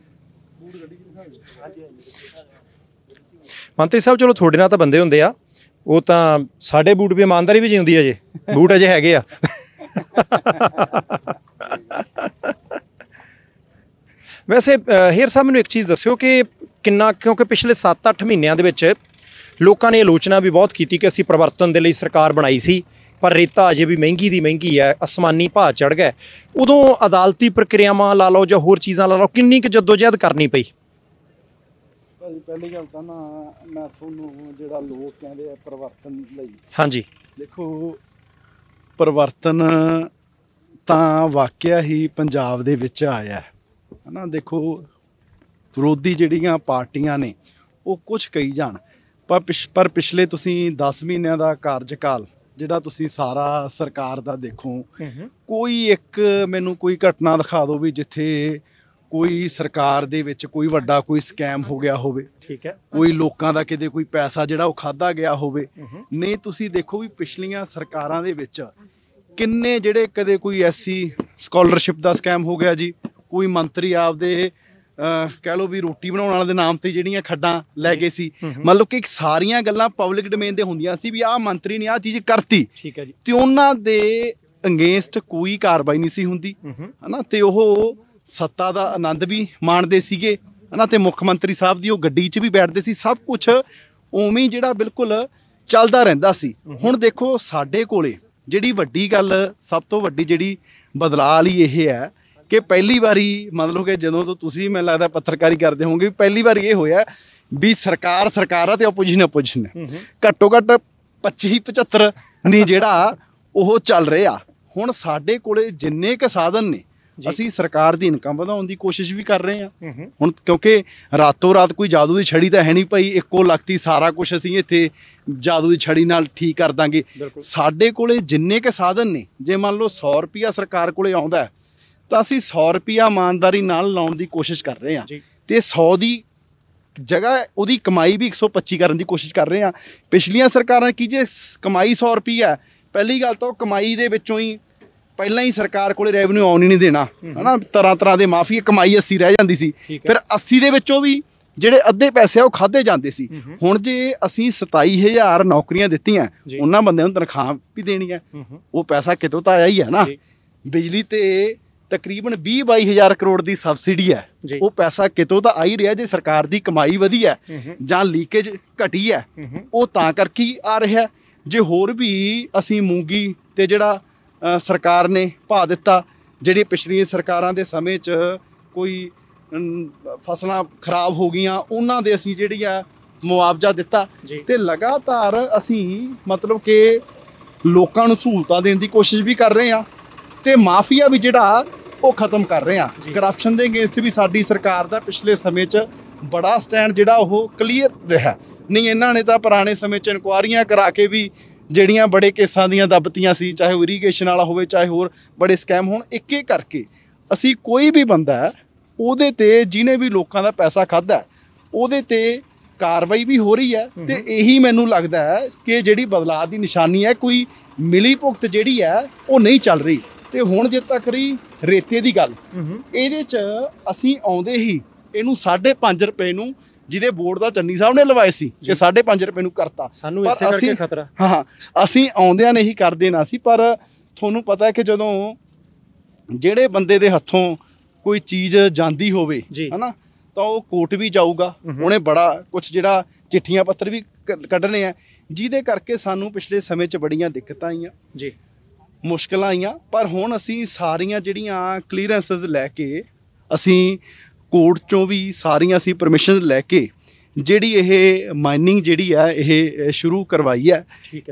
ਮੰਤਰੀ ਸਾਹਿਬ ਚਲੋ ਤੁਹਾਡੇ ਨਾਲ ਤਾਂ ਬੰਦੇ ਹੁੰਦੇ ਆ, ਉਹ ਤਾਂ ਸਾਡੇ ਬੂਟ ਵੀ ਇਮਾਨਦਾਰੀ ਵੀ ਜਿਉਂਦੀ ਹੈ, ਜੇ ਬੂਟ ਅਜੇ ਹੈਗੇ ਆ। ਵੈਸੇ ਹੇਅਰ ਸਾਹਿਬ ਮੈਨੂੰ ਇੱਕ ਚੀਜ਼ ਦੱਸਿਓ ਕਿ ਕਿੰਨਾ, ਕਿਉਂਕਿ ਪਿਛਲੇ 7-8 ਮਹੀਨਿਆਂ ਦੇ ਵਿੱਚ ਲੋਕਾਂ ਨੇ ਆਲੋਚਨਾ ਵੀ ਬਹੁਤ ਕੀਤੀ ਕਿ ਅਸੀਂ ਪਰਿਵਰਤਨ ਦੇ ਲਈ ਸਰਕਾਰ ਬਣਾਈ ਸੀ, ਪਰ ਰੇਤਾ ਅਜੇ ਵੀ ਮਹਿੰਗੀ ਦੀ ਮਹਿੰਗੀ ਹੈ, ਅਸਮਾਨੀ ਭਾਅ ਚੜ੍ਹ ਗਿਆ। ਉਦੋਂ ਅਦਾਲਤੀ ਪ੍ਰਕਿਰਿਆਵਾਂ ਲਾ ਲਓ ਜਾਂ ਹੋਰ ਚੀਜ਼ਾਂ ਲਾ ਲਓ, ਕਿੰਨੀ ਕੁ ਜੱਦੋਜਹਿਦ ਕਰਨੀ ਪਈ? ਪਹਿਲੀ ਗੱਲ ਤਾਂ ਨਾ ਮੈਂ ਤੁਹਾਨੂੰ ਜਿਹੜਾ ਲੋਕ ਕਹਿੰਦੇ ਆ ਪਰਿਵਰਤਨ ਲਈ, ਹਾਂਜੀ ਦੇਖੋ ਪਰਿਵਰਤਨ ਤਾਂ ਵਾਕਿਆ ਹੀ ਪੰਜਾਬ ਦੇ ਵਿੱਚ ਆਇਆ ਹੈ ਨਾ। ਦੇਖੋ ਵਿਰੋਧੀ ਜਿਹੜੀਆਂ ਪਾਰਟੀਆਂ ਨੇ ਉਹ ਕੁਝ ਕਹੀ ਜਾਣ, ਪਰ ਪਿਛਲੇ ਤੁਸੀਂ 10 ਮਹੀਨਿਆਂ ਦਾ ਕਾਰਜਕਾਲ ਜਿਹੜਾ ਤੁਸੀਂ ਸਾਰਾ ਸਰਕਾਰ ਦਾ ਦੇਖੋ, ਕੋਈ ਇੱਕ ਮੈਨੂੰ ਕੋਈ ਘਟਨਾ ਦਿਖਾ ਦਿਓ ਵੀ ਜਿੱਥੇ ਕੋਈ ਸਰਕਾਰ ਦੇ ਵਿੱਚ ਕੋਈ ਵੱਡਾ ਕੋਈ ਸਕੈਮ ਹੋ ਗਿਆ ਹੋਵੇ। ਠੀਕ ਹੈ, ਕੋਈ ਲੋਕਾਂ ਦਾ ਕਿਤੇ ਕੋਈ ਪੈਸਾ ਜਿਹੜਾ ਉਹ ਖਾਧਾ ਗਿਆ ਹੋਵੇ। ਨਹੀਂ ਤੁਸੀਂ ਦੇਖੋ ਵੀ ਪਿਛਲੀਆਂ ਸਰਕਾਰਾਂ ਦੇ ਵਿੱਚ ਕਿੰਨੇ ਜਿਹੜੇ ਕਦੇ ਕੋਈ ਐਸੀ ਸਕਾਲਰਸ਼ਿਪ ਦਾ ਸਕੈਮ ਹੋ ਗਿਆ ਜੀ, ਕੋਈ ਮੰਤਰੀ ਆਪਦੇ ਕਹਿ ਲਓ ਵੀ ਰੋਟੀ ਬਣਾਉਣ ਵਾਲੇ ਦੇ ਨਾਮ ਤੇ ਜਿਹੜੀਆਂ ਖੱਡਾਂ ਲੈ ਗਏ ਸੀ। ਮਤਲਬ ਕਿ ਸਾਰੀਆਂ ਗੱਲਾਂ ਪਬਲਿਕ ਡੋਮੇਨ ਦੇ ਹੁੰਦੀਆਂ ਸੀ ਵੀ ਆਹ ਮੰਤਰੀ ਨੇ ਆਹ ਚੀਜ਼ ਕਰਤੀ, ਠੀਕ ਹੈ ਜੀ, ਤੇ ਉਹਨਾਂ ਦੇ ਅਗੇਂਸਟ ਕੋਈ ਕਾਰਵਾਈ ਨਹੀਂ ਸੀ ਹੁੰਦੀ ਹਨਾ, ਤੇ ਉਹ ਸੱਤਾ ਦਾ ਆਨੰਦ ਵੀ ਮਾਣਦੇ ਸੀਗੇ ਹਨਾ, ਤੇ ਮੁੱਖ ਮੰਤਰੀ ਸਾਹਿਬ ਦੀ ਉਹ ਗੱਡੀ 'ਚ ਵੀ ਬੈਠਦੇ ਸੀ, ਸਭ ਕੁਛ ਉਵੇਂ ਜਿਹੜਾ ਬਿਲਕੁਲ ਚੱਲਦਾ ਰਹਿੰਦਾ ਸੀ। ਹੁਣ ਦੇਖੋ ਸਾਡੇ ਕੋਲੇ ਜਿਹੜੀ ਵੱਡੀ ਗੱਲ, ਸਭ ਤੋਂ ਵੱਡੀ ਜਿਹੜੀ ਬਦਲਾਅ ਵਾਲੀ ਇਹ ਹੈ ਕਿ ਪਹਿਲੀ ਵਾਰੀ ਮਤਲਬ ਕਿ ਜਦੋਂ ਤੋਂ ਤੁਸੀਂ ਮੈਨੂੰ ਲੱਗਦਾ ਪੱਤਰਕਾਰੀ ਕਰਦੇ ਹੋਵੋਗੇ, ਪਹਿਲੀ ਵਾਰੀ ਇਹ ਹੋਇਆ ਵੀ ਸਰਕਾਰ ਆ ਤੇ ਆਪੋਜੀਸ਼ਨ ਹੈ। ਘੱਟੋ ਘੱਟ 25-75 ਨਹੀਂ ਜਿਹੜਾ ਉਹ ਚੱਲ ਰਿਹਾ। ਹੁਣ ਸਾਡੇ ਕੋਲੇ ਜਿੰਨੇ ਕੁ ਸਾਧਨ ਨੇ, ਅਸੀਂ ਸਰਕਾਰ ਦੀ ਇਨਕਮ ਵਧਾਉਣ ਦੀ ਕੋਸ਼ਿਸ਼ ਵੀ ਕਰ ਰਹੇ ਹਾਂ। ਹੁਣ ਕਿਉਂਕਿ ਰਾਤੋਂ ਰਾਤ ਕੋਈ ਜਾਦੂ ਦੀ ਛੜੀ ਤਾਂ ਹੈ ਨਹੀਂ ਭਾਈ, ਇੱਕੋ ਲਖਤੀ ਸਾਰਾ ਕੁਝ ਅਸੀਂ ਇੱਥੇ ਜਾਦੂ ਦੀ ਛੜੀ ਨਾਲ ਠੀਕ ਕਰ ਦਾਂਗੇ। ਸਾਡੇ ਕੋਲੇ ਜਿੰਨੇ ਕੁ ਸਾਧਨ ਨੇ, ਜੇ ਮੰਨ ਲਓ 100 ਰੁਪਿਆ ਸਰਕਾਰ ਕੋਲੇ ਆਉਂਦਾ ਤਾਂ ਅਸੀਂ 100 ਰੁਪਿਆ ਇਮਾਨਦਾਰੀ ਨਾਲ ਲਾਉਣ ਦੀ ਕੋਸ਼ਿਸ਼ ਕਰ ਰਹੇ ਹਾਂ, ਤੇ 100 ਦੀ ਜਗ੍ਹਾ ਉਹਦੀ ਕਮਾਈ ਵੀ 125 ਕਰਨ ਦੀ ਕੋਸ਼ਿਸ਼ ਕਰ ਰਹੇ ਹਾਂ। ਪਿਛਲੀਆਂ ਸਰਕਾਰਾਂ ਕੀ ਜੇ ਕਮਾਈ 100 ਰੁਪਿਆ, ਪਹਿਲੀ ਗੱਲ ਤਾਂ ਉਹ ਕਮਾਈ ਦੇ ਵਿੱਚੋਂ ਹੀ ਪਹਿਲਾਂ ਹੀ ਸਰਕਾਰ ਕੋਲੇ ਰੈਵਨਿਊ ਆਉਣ ਹੀ ਨਹੀਂ ਦੇਣਾ ਹਨਾ, ਤਰ੍ਹਾਂ ਦੇ ਮਾਫੀਏ, ਕਮਾਈ 80 ਰਹਿ ਜਾਂਦੀ ਸੀ, ਫਿਰ 80 ਦੇ ਵਿੱਚੋਂ ਵੀ ਜਿਹੜੇ ਅੱਧੇ ਪੈਸੇ ਆ ਉਹ ਖਾਧੇ ਜਾਂਦੇ ਸੀ। ਹੁਣ ਜੇ ਅਸੀਂ 27,000 ਨੌਕਰੀਆਂ ਦਿੱਤੀਆਂ, ਉਹਨਾਂ ਬੰਦਿਆਂ ਨੂੰ ਤਨਖਾਹ ਵੀ ਦੇਣੀ ਹੈ, ਉਹ ਪੈਸਾ ਕਿਤੋਂ ਤਾਂ ਆਇਆ ਹੀ ਹੈ ਨਾ। ਬਿਜਲੀ ਤੇ ਤਕਰੀਬਨ 20-22 ਹਜ਼ਾਰ ਕਰੋੜ ਦੀ ਸਬਸਿਡੀ ਹੈ, ਉਹ ਪੈਸਾ ਕਿਤੋਂ ਤਾਂ ਆ ਹੀ ਰਿਹਾ। ਜੇ ਸਰਕਾਰ ਦੀ ਕਮਾਈ ਵਧੀ ਹੈ ਜਾਂ ਲੀਕੇਜ ਘਟੀ ਹੈ, ਉਹ ਤਾਂ ਕਰਕੇ ਆ ਰਿਹਾ। ਜੇ ਹੋਰ ਵੀ ਅਸੀਂ ਮੂੰਗੀ ਤੇ ਜਿਹੜਾ ਸਰਕਾਰ ਨੇ ਭਾਅ ਦਿੱਤਾ, ਜਿਹੜੀ ਪਿਛਲੀਆਂ ਸਰਕਾਰਾਂ ਦੇ ਸਮੇਂ 'ਚ ਕੋਈ ਫਸਲਾਂ ਖਰਾਬ ਹੋ ਗਈਆਂ, ਉਹਨਾਂ ਦੇ ਅਸੀਂ ਜਿਹੜੀ ਆ ਮੁਆਵਜ਼ਾ ਦਿੱਤਾ, ਤੇ ਲਗਾਤਾਰ ਅਸੀਂ ਮਤਲਬ ਕਿ ਲੋਕਾਂ ਨੂੰ ਸਹੂਲਤਾਂ ਦੇਣ ਦੀ ਕੋਸ਼ਿਸ਼ ਵੀ ਕਰ ਰਹੇ ਹਾਂ, ਤੇ ਮਾਫੀਆ ਵੀ ਜਿਹੜਾ ਉਹ ਖਤਮ ਕਰ ਰਹੇ ਹਾਂ। ਕਰਪਸ਼ਨ ਦੇ ਅਗੇਂਸਟ ਵੀ ਸਾਡੀ ਸਰਕਾਰ ਦਾ ਪਿਛਲੇ ਸਮੇਂ 'ਚ ਬੜਾ ਸਟੈਂਡ ਜਿਹੜਾ ਉਹ ਕਲੀਅਰ ਰਿਹਾ। ਨਹੀਂ ਇਹਨਾਂ ਨੇ ਤਾਂ ਪੁਰਾਣੇ ਸਮੇਂ 'ਚ ਇਨਕੁਆਇਰੀਆਂ ਕਰਾ ਕੇ ਵੀ ਜਿਹੜੀਆਂ ਬੜੇ ਕੇਸਾਂ ਦੀਆਂ ਦੱਬਤੀਆਂ ਸੀ, ਚਾਹੇ ਉਹ ਇਰੀਗੇਸ਼ਨ ਵਾਲਾ ਹੋਵੇ, ਚਾਹੇ ਹੋਰ ਬੜੇ ਸਕੈਮ ਹੋਣ, ਇੱਕ ਇੱਕ ਕਰਕੇ ਅਸੀਂ ਕੋਈ ਵੀ ਬੰਦਾ ਹੈ ਉਹਦੇ ਤੇ ਜਿਹਨੇ ਵੀ ਲੋਕਾਂ ਦਾ ਪੈਸਾ ਖਾਧਾ ਉਹਦੇ ਤੇ ਕਾਰਵਾਈ ਵੀ ਹੋ ਰਹੀ ਹੈ। ਤੇ ਇਹੀ ਮੈਨੂੰ ਲੱਗਦਾ ਹੈ ਕਿ ਜਿਹੜੀ ਬਦਲਾਅ ਦੀ ਨਿਸ਼ਾਨੀ ਹੈ, ਕੋਈ ਮਿਲੀ ਭੁਗਤ ਜਿਹੜੀ ਹੈ ਉਹ ਨਹੀਂ ਚੱਲ ਰਹੀ। ਤੇ ਹੁਣ ਜੇ ਤੱਕ ਰਹੀ ਰੇਤੇ ਦੀ ਗੱਲ, ਇਹਦੇ 'ਚ ਅਸੀਂ ਆਉਂਦੇ ਹੀ ਇਹਨੂੰ 5.5 ਰੁਪਏ ਨੂੰ, ਜਿਹਦੇ ਬੋਰਡ ਦਾ ਚੰਨੀ ਸਾਹਿਬ ਨੇ ਲਵਾਏ ਸੀ ਕਿ 5.5 ਰੁਪਏ ਨੂੰ ਕਰਤਾ, ਸਾਨੂੰ ਇਸੇ ਕਰਕੇ ਖਤਰਾ। ਹਾਂ, ਅਸੀਂ ਆਉਂਦਿਆਂ ਨੇ ਹੀ ਕਰ ਦੇਣਾ ਸੀ, ਪਰ ਤੁਹਾਨੂੰ ਪਤਾ ਹੈ ਕਿ ਜਦੋਂ ਜਿਹੜੇ ਬੰਦੇ ਦੇ ਹੱਥੋਂ ਕੋਈ ਚੀਜ਼ ਜਾਂਦੀ ਹੋਵੇ ਹਨਾ, ਤਾਂ ਉਹ ਕੋਰਟ ਵੀ ਜਾਊਗਾ, ਉਹਨੇ ਬੜਾ ਕੁਝ ਜਿਹੜਾ ਚਿੱਠੀਆਂ ਪੱਤਰ ਵੀ ਕੱਢਣੇ ਆ, ਜਿਹਦੇ ਕਰਕੇ ਸਾਨੂੰ ਪਿਛਲੇ ਸਮੇਂ 'ਚ ਬੜੀਆਂ ਦਿੱਕਤਾਂ ਆਈਆਂ ਜੀ, ਮੁਸ਼ਕਲਾਂ ਆਈਆਂ। ਪਰ ਹੁਣ ਅਸੀਂ ਸਾਰੀਆਂ ਜਿਹੜੀਆਂ ਕਲੀਅਰੈਂਸਸ ਲੈ ਕੇ, ਅਸੀਂ ਕੋਰਟ 'ਚੋਂ ਵੀ ਸਾਰੀਆਂ ਅਸੀਂ ਪਰਮਿਸ਼ਨ ਲੈ ਕੇ ਜਿਹੜੀ ਇਹ ਮਾਈਨਿੰਗ ਜਿਹੜੀ ਆ ਇਹ ਸ਼ੁਰੂ ਕਰਵਾਈ ਹੈ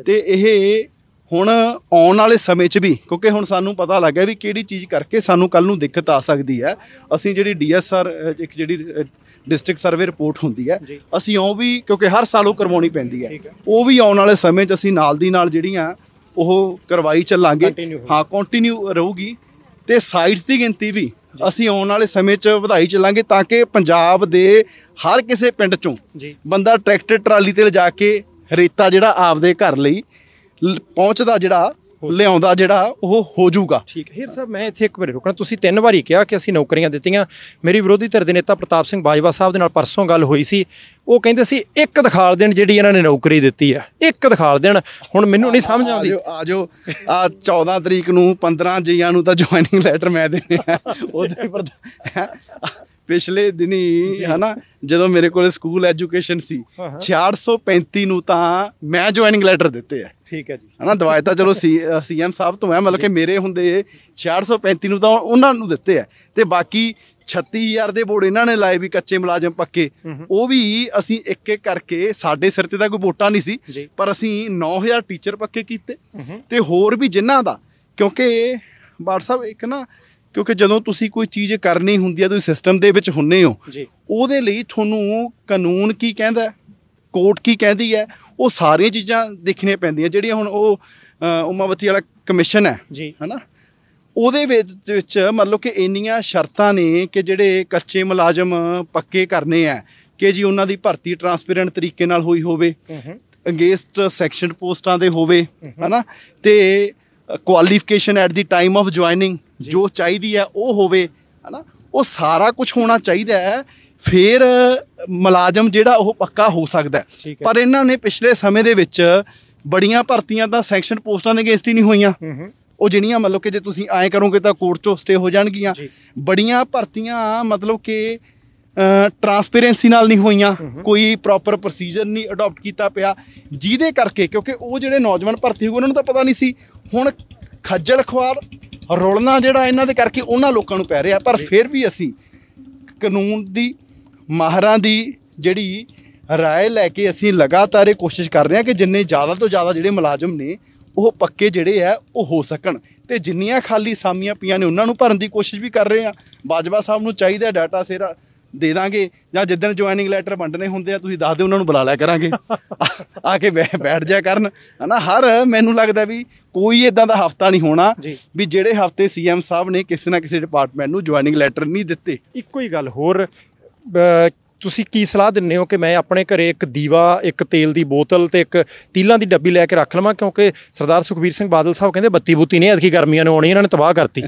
ਤੇ ਇਹ ਹੁਣ ਆਉਣ ਵਾਲੇ ਸਮੇਂ 'ਚ ਵੀ, ਕਿਉਂਕਿ ਹੁਣ ਸਾਨੂੰ ਪਤਾ ਲੱਗ ਗਿਆ ਵੀ ਕਿਹੜੀ ਚੀਜ਼ ਕਰਕੇ ਸਾਨੂੰ ਕੱਲ ਨੂੰ ਦਿੱਕਤ ਆ ਸਕਦੀ ਹੈ। ਅਸੀਂ ਜਿਹੜੀ DSR ਇੱਕ ਜਿਹੜੀ ਡਿਸਟ੍ਰਿਕਟ ਸਰਵੇ ਰਿਪੋਰਟ ਹੁੰਦੀ ਹੈ, ਅਸੀਂ ਉਹ ਵੀ, ਕਿਉਂਕਿ ਹਰ ਸਾਲ ਉਹ ਕਰਵਾਉਣੀ ਪੈਂਦੀ ਹੈ, ਉਹ ਵੀ ਆਉਣ ਵਾਲੇ ਸਮੇਂ 'ਚ ਅਸੀਂ ਨਾਲ ਦੀ ਨਾਲ ਜਿਹੜੀਆਂ ਉਹ ਕਰਵਾਈ ਚੱਲਾਂਗੇ। ਹਾਂ, ਕੰਟੀਨਿਊ ਰਹੂਗੀ। ਤੇ ਸਾਈਟਸ ਦੀ ਗਿਣਤੀ ਵੀ ਅਸੀਂ ਆਉਣ ਵਾਲੇ ਸਮੇਂ 'ਚ ਵਧਾਈ ਚੱਲਾਂਗੇ ਤਾਂ ਕਿ ਪੰਜਾਬ ਦੇ ਹਰ ਕਿਸੇ ਪਿੰਡ 'ਚੋਂ ਬੰਦਾ ਟਰੈਕਟਰ ਟਰਾਲੀ ਤੇ ਲਿਜਾ ਕੇ ਰੇਤਾ ਜਿਹੜਾ ਆਪਦੇ ਘਰ ਲਈ ਪਹੁੰਚਦਾ, ਜਿਹੜਾ ਲਿਆਉਂਦਾ, ਜਿਹੜਾ ਉਹ ਹੋ ਜਾਊਗਾ। ਠੀਕ ਹੈ ਹੀਰ ਸਾਹਿਬ, ਮੈਂ ਇੱਥੇ ਇੱਕ ਵਾਰੀ ਰੁਕਣਾ। ਤੁਸੀਂ 3 ਵਾਰੀ ਕਿਹਾ ਕਿ ਅਸੀਂ ਨੌਕਰੀਆਂ ਦਿੱਤੀਆਂ। ਮੇਰੀ ਵਿਰੋਧੀ ਧਿਰ ਦੇ ਨੇਤਾ ਪ੍ਰਤਾਪ ਸਿੰਘ ਬਾਜਵਾ ਸਾਹਿਬ ਦੇ ਨਾਲ ਪਰਸੋਂ ਗੱਲ ਹੋਈ ਸੀ, ਉਹ ਕਹਿੰਦੇ ਸੀ ਇੱਕ ਦਿਖਾਲ ਦੇਣ ਜਿਹੜੀ ਇਹਨਾਂ ਨੇ ਨੌਕਰੀ ਦਿੱਤੀ ਹੈ, ਇੱਕ ਦਿਖਾਲ ਦੇਣ। ਹੁਣ ਮੈਨੂੰ ਨਹੀਂ ਸਮਝ ਆਉਂਦੀ। ਆ 14 ਤਰੀਕ ਨੂੰ 15 ਜੀਆਂ ਨੂੰ ਤਾਂ ਜੁਆਇਨਿੰਗ ਲੈਟਰ ਮੈਂ ਦੇਣੇ ਆ। ਉਹਦੇ ਪਿਛਲੇ ਦਿਨੀ ਹੈ ਨਾ, ਜਦੋਂ ਮੇਰੇ ਕੋਲ ਸਕੂਲ ਐਜੂਕੇਸ਼ਨ ਸੀ, 6635 ਨੂੰ ਤਾਂ ਮੈਂ ਜੁਆਇਨਿੰਗ ਲੈਟਰ ਦਿੱਤੇ ਆ। ਠੀਕ ਹੈ ਜੀ, ਹੈ ਨਾ। ਦਵਾਈ ਤਾਂ ਚਲੋ CM ਸਾਹਿਬ ਤੋਂ ਹੈ, ਮਤਲਬ ਕਿ ਮੇਰੇ ਹੁੰਦੇ 6635 ਨੂੰ ਤਾਂ ਉਹਨਾਂ ਨੂੰ ਦਿੱਤੇ ਆ। ਤੇ ਬਾਕੀ 36000 ਦੇ ਬੋਰਡ ਇਹਨਾਂ ਨੇ ਲਾਏ ਵੀ ਕੱਚੇ ਮੁਲਾਜ਼ਮ ਪੱਕੇ, ਉਹ ਵੀ ਅਸੀਂ ਇੱਕ ਇੱਕ ਕਰਕੇ, ਸਾਡੇ ਸਿਰ ਤੇ ਤਾਂ ਕੋਈ ਵੋਟਾਂ ਨਹੀਂ ਸੀ, ਪਰ ਅਸੀਂ 9000 ਟੀਚਰ ਪੱਕੇ ਕੀਤੇ ਤੇ ਹੋਰ ਵੀ ਜਿਨ੍ਹਾਂ ਦਾ, ਕਿਉਂਕਿ ਬਾੜ ਸਾਹਿਬ ਇੱਕ ਨਾ, ਕਿਉਂਕਿ ਜਦੋਂ ਤੁਸੀਂ ਕੋਈ ਚੀਜ਼ ਕਰਨੀ ਹੁੰਦੀ ਹੈ, ਤੁਸੀਂ ਸਿਸਟਮ ਦੇ ਵਿੱਚ ਹੁੰਦੇ ਹੋ, ਉਹਦੇ ਲਈ ਤੁਹਾਨੂੰ ਕਾਨੂੰਨ ਕੀ ਕਹਿੰਦਾ, ਕੋਰਟ ਕੀ ਕਹਿੰਦੀ ਹੈ, ਉਹ ਸਾਰੀਆਂ ਚੀਜ਼ਾਂ ਦੇਖਣੀਆਂ ਪੈਂਦੀਆਂ। ਜਿਹੜੀਆਂ ਹੁਣ ਉਹ ਉਮਾਵਤੀ ਵਾਲਾ ਕਮਿਸ਼ਨ ਹੈ ਨਾ, ਉਹਦੇ ਵਿੱਚ ਮਤਲਬ ਕਿ ਇੰਨੀਆਂ ਸ਼ਰਤਾਂ ਨੇ ਕਿ ਜਿਹੜੇ ਕੱਚੇ ਮੁਲਾਜ਼ਮ ਪੱਕੇ ਕਰਨੇ ਆ ਕਿ ਜੀ ਉਹਨਾਂ ਦੀ ਭਰਤੀ ਟਰਾਂਸਪੇਰੈਂਟ ਤਰੀਕੇ ਨਾਲ ਹੋਈ ਹੋਵੇ, ਅਗੇਂਸਟ ਸੈਕਸ਼ਨ ਪੋਸਟਾਂ ਦੇ ਹੋਵੇ, ਹੈ ਨਾ, ਤੇ qualification at the time of joining ਜੋ ਚਾਹੀਦੀ ਹੈ ਉਹ ਹੋਵੇ, ਹੈ ਨਾ। ਉਹ ਸਾਰਾ ਕੁਝ ਹੋਣਾ ਚਾਹੀਦਾ ਹੈ, ਫਿਰ ਮੁਲਾਜ਼ਮ ਜਿਹੜਾ ਉਹ ਪੱਕਾ ਹੋ ਸਕਦਾ। ਪਰ ਇਹਨਾਂ ਨੇ ਪਿਛਲੇ ਸਮੇਂ ਦੇ ਵਿੱਚ ਬੜੀਆਂ ਭਰਤੀਆਂ ਤਾਂ ਸੈਕਸ਼ਨ ਪੋਸਟਾਂ ਦੇ ਅਗੇਂਸਟ ਹੀ ਨਹੀਂ ਹੋਈਆਂ। ਉਹ ਜਿਹੜੀਆਂ ਮਤਲਬ ਕਿ ਜੇ ਤੁਸੀਂ ਐਂ ਕਰੋਗੇ ਤਾਂ ਕੋਰਟ 'ਚੋਂ ਸਟੇ ਹੋ ਜਾਣਗੀਆਂ। ਬੜੀਆਂ ਭਰਤੀਆਂ ਮਤਲਬ ਕਿ ਟਰਾਂਸਪੇਰੈਂਸੀ ਨਾਲ ਨਹੀਂ ਹੋਈਆਂ, ਕੋਈ ਪ੍ਰੋਪਰ ਪ੍ਰੋਸੀਜਰ ਨਹੀਂ ਅਡਾਪਟ ਕੀਤਾ ਪਿਆ, ਜਿਹਦੇ ਕਰਕੇ, ਕਿਉਂਕਿ ਉਹ ਜਿਹੜੇ ਨੌਜਵਾਨ ਭਰਤੀ ਹੋਏ ਉਹਨਾਂ ਨੂੰ ਤਾਂ ਪਤਾ ਨਹੀਂ ਸੀ। ਹੁਣ ਖੱਜਲ ਖੁਆਰ ਰੁਲਣਾ ਜਿਹੜਾ ਇਹਨਾਂ ਦੇ ਕਰਕੇ ਉਹਨਾਂ ਲੋਕਾਂ ਨੂੰ ਪੈ ਰਿਹਾ। ਪਰ ਫਿਰ ਵੀ ਅਸੀਂ ਕਾਨੂੰਨ ਦੀ, ਮਾਹਰਾਂ ਦੀ ਜਿਹੜੀ ਰਾਏ ਲੈ ਕੇ ਅਸੀਂ ਲਗਾਤਾਰ ਇਹ ਕੋਸ਼ਿਸ਼ ਕਰ ਰਹੇ ਹਾਂ ਕਿ ਜਿੰਨੇ ਜ਼ਿਆਦਾ ਤੋਂ ਜ਼ਿਆਦਾ ਜਿਹੜੇ ਮੁਲਾਜ਼ਮ ਨੇ ਉਹ ਪੱਕੇ ਜਿਹੜੇ ਆ ਉਹ ਹੋ ਸਕਣ, ਤੇ ਜਿੰਨੀਆਂ ਖਾਲੀ ਅਸਾਮੀਆਂ ਪਈਆਂ ਨੇ ਉਹਨਾਂ ਨੂੰ ਭਰਨ ਦੀ ਕੋਸ਼ਿਸ਼ ਵੀ ਕਰ ਰਹੇ ਹਾਂ। ਬਾਜਵਾ ਸਾਹਿਬ ਨੂੰ ਚਾਹੀਦਾ ਡਾਟਾ ਸੇਰਾ ਦੇ ਦਾਂਗੇ, ਜਾਂ ਜਿੱਦਣ ਜੁਆਇਨਿੰਗ ਲੈਟਰ ਵੰਡਣੇ ਹੁੰਦੇ ਆ ਤੁਸੀਂ ਦੱਸ ਦਿਓ, ਉਹਨਾਂ ਨੂੰ ਬੁਲਾ ਲਿਆ ਕਰਾਂਗੇ, ਆ ਕੇ ਬੈਠ ਜਾ ਕਰਨ, ਹੈ ਨਾ। ਮੈਨੂੰ ਲੱਗਦਾ ਵੀ ਕੋਈ ਇੱਦਾਂ ਦਾ ਹਫਤਾ ਨਹੀਂ ਹੋਣਾ ਵੀ ਜਿਹੜੇ ਹਫਤੇ CM ਸਾਹਿਬ ਨੇ ਕਿਸੇ ਨਾ ਕਿਸੇ ਡਿਪਾਰਟਮੈਂਟ ਨੂੰ ਜੁਆਇਨਿੰਗ ਲੈਟਰ ਨਹੀਂ ਦਿੱਤੇ। ਇੱਕੋ ਹੀ ਗੱਲ ਹੋਰ, ਤੁਸੀਂ ਕੀ ਸਲਾਹ ਦਿੰਦੇ ਹੋ ਕਿ ਮੈਂ ਆਪਣੇ ਘਰੇ ਇੱਕ ਦੀਵਾ, ਇੱਕ ਤੇਲ ਦੀ ਬੋਤਲ ਤੇ ਇੱਕ ਤੀਲਾਂ ਦੀ ਡੱਬੀ ਲੈ ਕੇ ਰੱਖ ਲਵਾਂ, ਕਿਉਂਕਿ ਸਰਦਾਰ ਸੁਖਬੀਰ ਸਿੰਘ ਬਾਦਲ ਸਾਹਿਬ ਕਹਿੰਦੇ ਬੱਤੀ ਬੁੱਤੀ ਨਹੀਂ ਐਤਕੀ ਗਰਮੀਆਂ ਨੂੰ ਆਉਣੀ, ਇਹਨਾਂ ਨੇ ਤਬਾਹ ਕਰਤੀ।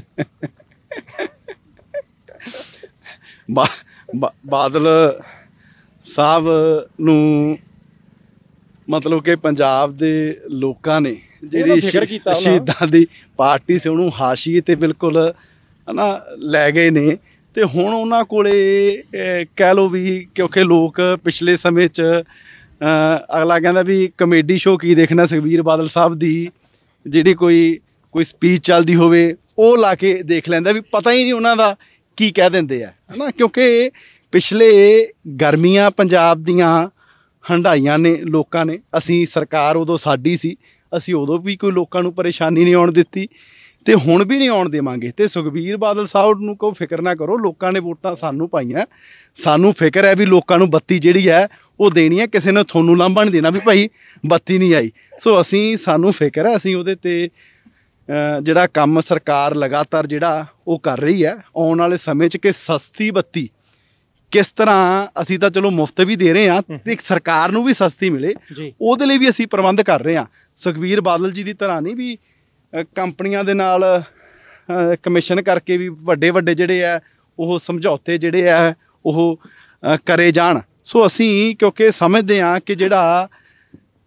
ਬਾਦਲ ਸਾਹਿਬ ਨੂੰ ਮਤਲਬ ਕਿ ਪੰਜਾਬ ਦੇ ਲੋਕਾਂ ਨੇ ਜਿਹੜੀ ਸ਼ਹੀਦਾਂ ਦੀ ਪਾਰਟੀ ਸੀ ਉਹਨੂੰ ਹਾਸ਼ੀਏ ਤੇ ਬਿਲਕੁਲ ਹੈ ਨਾ ਲੈ ਗਏ ਨੇ। ਤੇ ਹੁਣ ਉਹਨਾਂ ਕੋਲੇ ਕਹਿ ਲਓ ਵੀ, ਕਿਉਂਕਿ ਲੋਕ ਪਿਛਲੇ ਸਮੇਂ 'ਚ ਅਗਲਾ ਕਹਿੰਦਾ ਵੀ ਕਮੇਡੀ ਸ਼ੋਅ ਕੀ ਦੇਖਣਾ, ਸੁਖਬੀਰ ਬਾਦਲ ਸਾਹਿਬ ਦੀ ਜਿਹੜੀ ਕੋਈ ਸਪੀਚ ਚੱਲਦੀ ਹੋਵੇ ਉਹ ਲਾ ਕੇ ਦੇਖ ਲੈਂਦਾ, ਵੀ ਪਤਾ ਹੀ ਨਹੀਂ ਉਹਨਾਂ ਦਾ ਕੀ ਕਹਿ ਦਿੰਦੇ ਆ, ਹੈ ਨਾ। ਕਿਉਂਕਿ ਪਿਛਲੇ ਗਰਮੀਆਂ ਪੰਜਾਬ ਦੀਆਂ ਹੰਢਾਈਆਂ ਨੇ ਲੋਕਾਂ ਨੇ, ਅਸੀਂ ਸਰਕਾਰ ਉਦੋਂ ਸਾਡੀ ਸੀ, ਅਸੀਂ ਉਦੋਂ ਵੀ ਕੋਈ ਲੋਕਾਂ ਨੂੰ ਪਰੇਸ਼ਾਨੀ ਨਹੀਂ ਆਉਣ ਦਿੱਤੀ ਤੇ ਹੁਣ ਵੀ ਨਹੀਂ ਆਉਣ ਦੇਵਾਂਗੇ। ਤੇ ਸੁਖਬੀਰ ਬਾਦਲ ਸਾਹਿਬ ਨੂੰ ਕੋਈ ਫਿਕਰ ਨਾ ਕਰੋ, ਲੋਕਾਂ ਨੇ ਵੋਟਾਂ ਸਾਨੂੰ ਪਾਈਆਂ, ਸਾਨੂੰ ਫਿਕਰ ਹੈ ਵੀ ਲੋਕਾਂ ਨੂੰ ਬੱਤੀ ਜਿਹੜੀ ਹੈ ਉਹ ਦੇਣੀ ਹੈ, ਕਿਸੇ ਨੇ ਤੁਹਾਨੂੰ ਲਾਂਭਾ ਨਹੀਂ ਦੇਣਾ ਵੀ ਭਾਈ ਬੱਤੀ ਨਹੀਂ ਆਈ। ਸੋ ਸਾਨੂੰ ਫਿਕਰ ਹੈ, ਅਸੀਂ ਉਹਦੇ ਤੇ ਜਿਹੜਾ ਕੰਮ ਸਰਕਾਰ ਲਗਾਤਾਰ ਜਿਹੜਾ ਉਹ ਕਰ ਰਹੀ ਹੈ ਆਉਣ ਵਾਲੇ ਸਮੇਂ 'ਚ, ਕਿ ਸਸਤੀ ਬੱਤੀ ਕਿਸ ਤਰ੍ਹਾਂ, ਅਸੀਂ ਤਾਂ ਚਲੋ ਮੁਫਤ ਵੀ ਦੇ ਰਹੇ ਹਾਂ ਤੇ ਸਰਕਾਰ ਨੂੰ ਵੀ ਸਸਤੀ ਮਿਲੇ, ਉਹਦੇ ਲਈ ਵੀ ਅਸੀਂ ਪ੍ਰਬੰਧ ਕਰ ਰਹੇ ਹਾਂ। ਸੁਖਬੀਰ ਬਾਦਲ ਜੀ ਦੀ ਤਰ੍ਹਾਂ ਨਹੀਂ ਵੀ ਕੰਪਨੀਆਂ ਦੇ ਨਾਲ ਕਮਿਸ਼ਨ ਕਰਕੇ ਵੀ ਵੱਡੇ ਜਿਹੜੇ ਆ ਉਹ ਸਮਝੌਤੇ ਜਿਹੜੇ ਆ ਉਹ ਕਰੇ ਜਾਣ। ਸੋ ਅਸੀਂ ਕਿਉਂਕਿ ਸਮਝਦੇ ਹਾਂ ਕਿ ਜਿਹੜਾ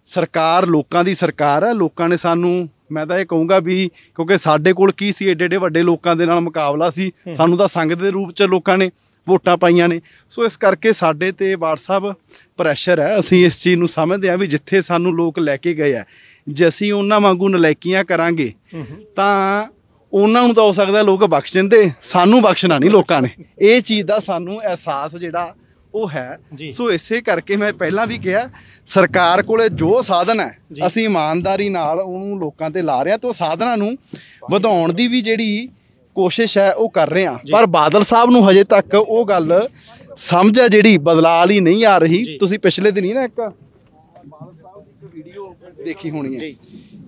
ਸਰਕਾਰ ਲੋਕਾਂ ਦੀ ਸਰਕਾਰ ਹੈ, ਲੋਕਾਂ ਨੇ ਸਾਨੂੰ, ਮੈਂ ਤਾਂ ਇਹ ਕਹੂੰਗਾ ਵੀ, ਕਿਉਂਕਿ ਸਾਡੇ ਕੋਲ ਕੀ ਸੀ, ਏਡੇ ਵੱਡੇ ਲੋਕਾਂ ਦੇ ਨਾਲ ਮੁਕਾਬਲਾ ਸੀ, ਸਾਨੂੰ ਤਾਂ ਸੰਗਤ ਦੇ ਰੂਪ 'ਚ ਲੋਕਾਂ ਨੇ ਵੋਟਾਂ ਪਾਈਆਂ ਨੇ। ਸੋ ਇਸ ਕਰਕੇ ਸਾਡੇ ਤੇ ਵਾਰਡ ਸਾਹਿਬ ਪ੍ਰੈਸ਼ਰ ਹੈ, ਅਸੀਂ ਇਸ ਚੀਜ਼ ਨੂੰ ਸਮਝਦੇ ਹਾਂ ਵੀ ਜਿੱਥੇ ਸਾਨੂੰ ਲੋਕ ਲੈ ਕੇ ਗਏ ਆ, ਜੇ ਅਸੀਂ ਉਹਨਾਂ ਵਾਂਗੂ ਨਲਾਇਕੀਆਂ ਕਰਾਂਗੇ ਤਾਂ ਉਹਨਾਂ ਨੂੰ ਤਾਂ ਹੋ ਸਕਦਾ ਲੋਕ ਬਖਸ਼ ਦਿੰਦੇ, ਸਾਨੂੰ ਬਖਸ਼ਣਾ ਨਹੀਂ ਲੋਕਾਂ ਨੇ। ਇਹ ਚੀਜ਼ ਦਾ ਸਾਨੂੰ ਅਹਿਸਾਸ ਜਿਹੜਾ ਉਹ ਹੈ। ਸੋ ਇਸੇ ਕਰਕੇ ਮੈਂ ਪਹਿਲਾਂ ਵੀ ਕਿਹਾ ਸਰਕਾਰ ਕੋਲੇ ਜੋ ਸਾਧਨ ਹੈ ਅਸੀਂ ਇਮਾਨਦਾਰੀ ਨਾਲ ਉਹਨੂੰ ਲੋਕਾਂ ਤੇ ਲਾ ਰਹੇ ਹਾਂ ਤੇ ਉਹ ਸਾਧਨਾਂ ਨੂੰ ਵਧਾਉਣ ਦੀ ਵੀ ਜਿਹੜੀ ਕੋਸ਼ਿਸ਼ ਹੈ ਉਹ ਕਰ ਰਹੇ ਹਾਂ। ਪਰ ਬਾਦਲ ਸਾਹਿਬ ਨੂੰ ਹਜੇ ਤੱਕ ਉਹ ਗੱਲ ਸਮਝ ਹੈ ਜਿਹੜੀ ਬਦਲਾ ਲਈ ਨਹੀਂ ਆ ਰਹੀ। ਤੁਸੀਂ ਪਿਛਲੇ ਦਿਨ ਹੀ ਨਾ ਇੱਕ ਬਾਦਲ ਸਾਹਿਬ ਦੀ ਵੀਡੀਓ ਦੇਖੀ ਹੋਣੀ ਹੈ,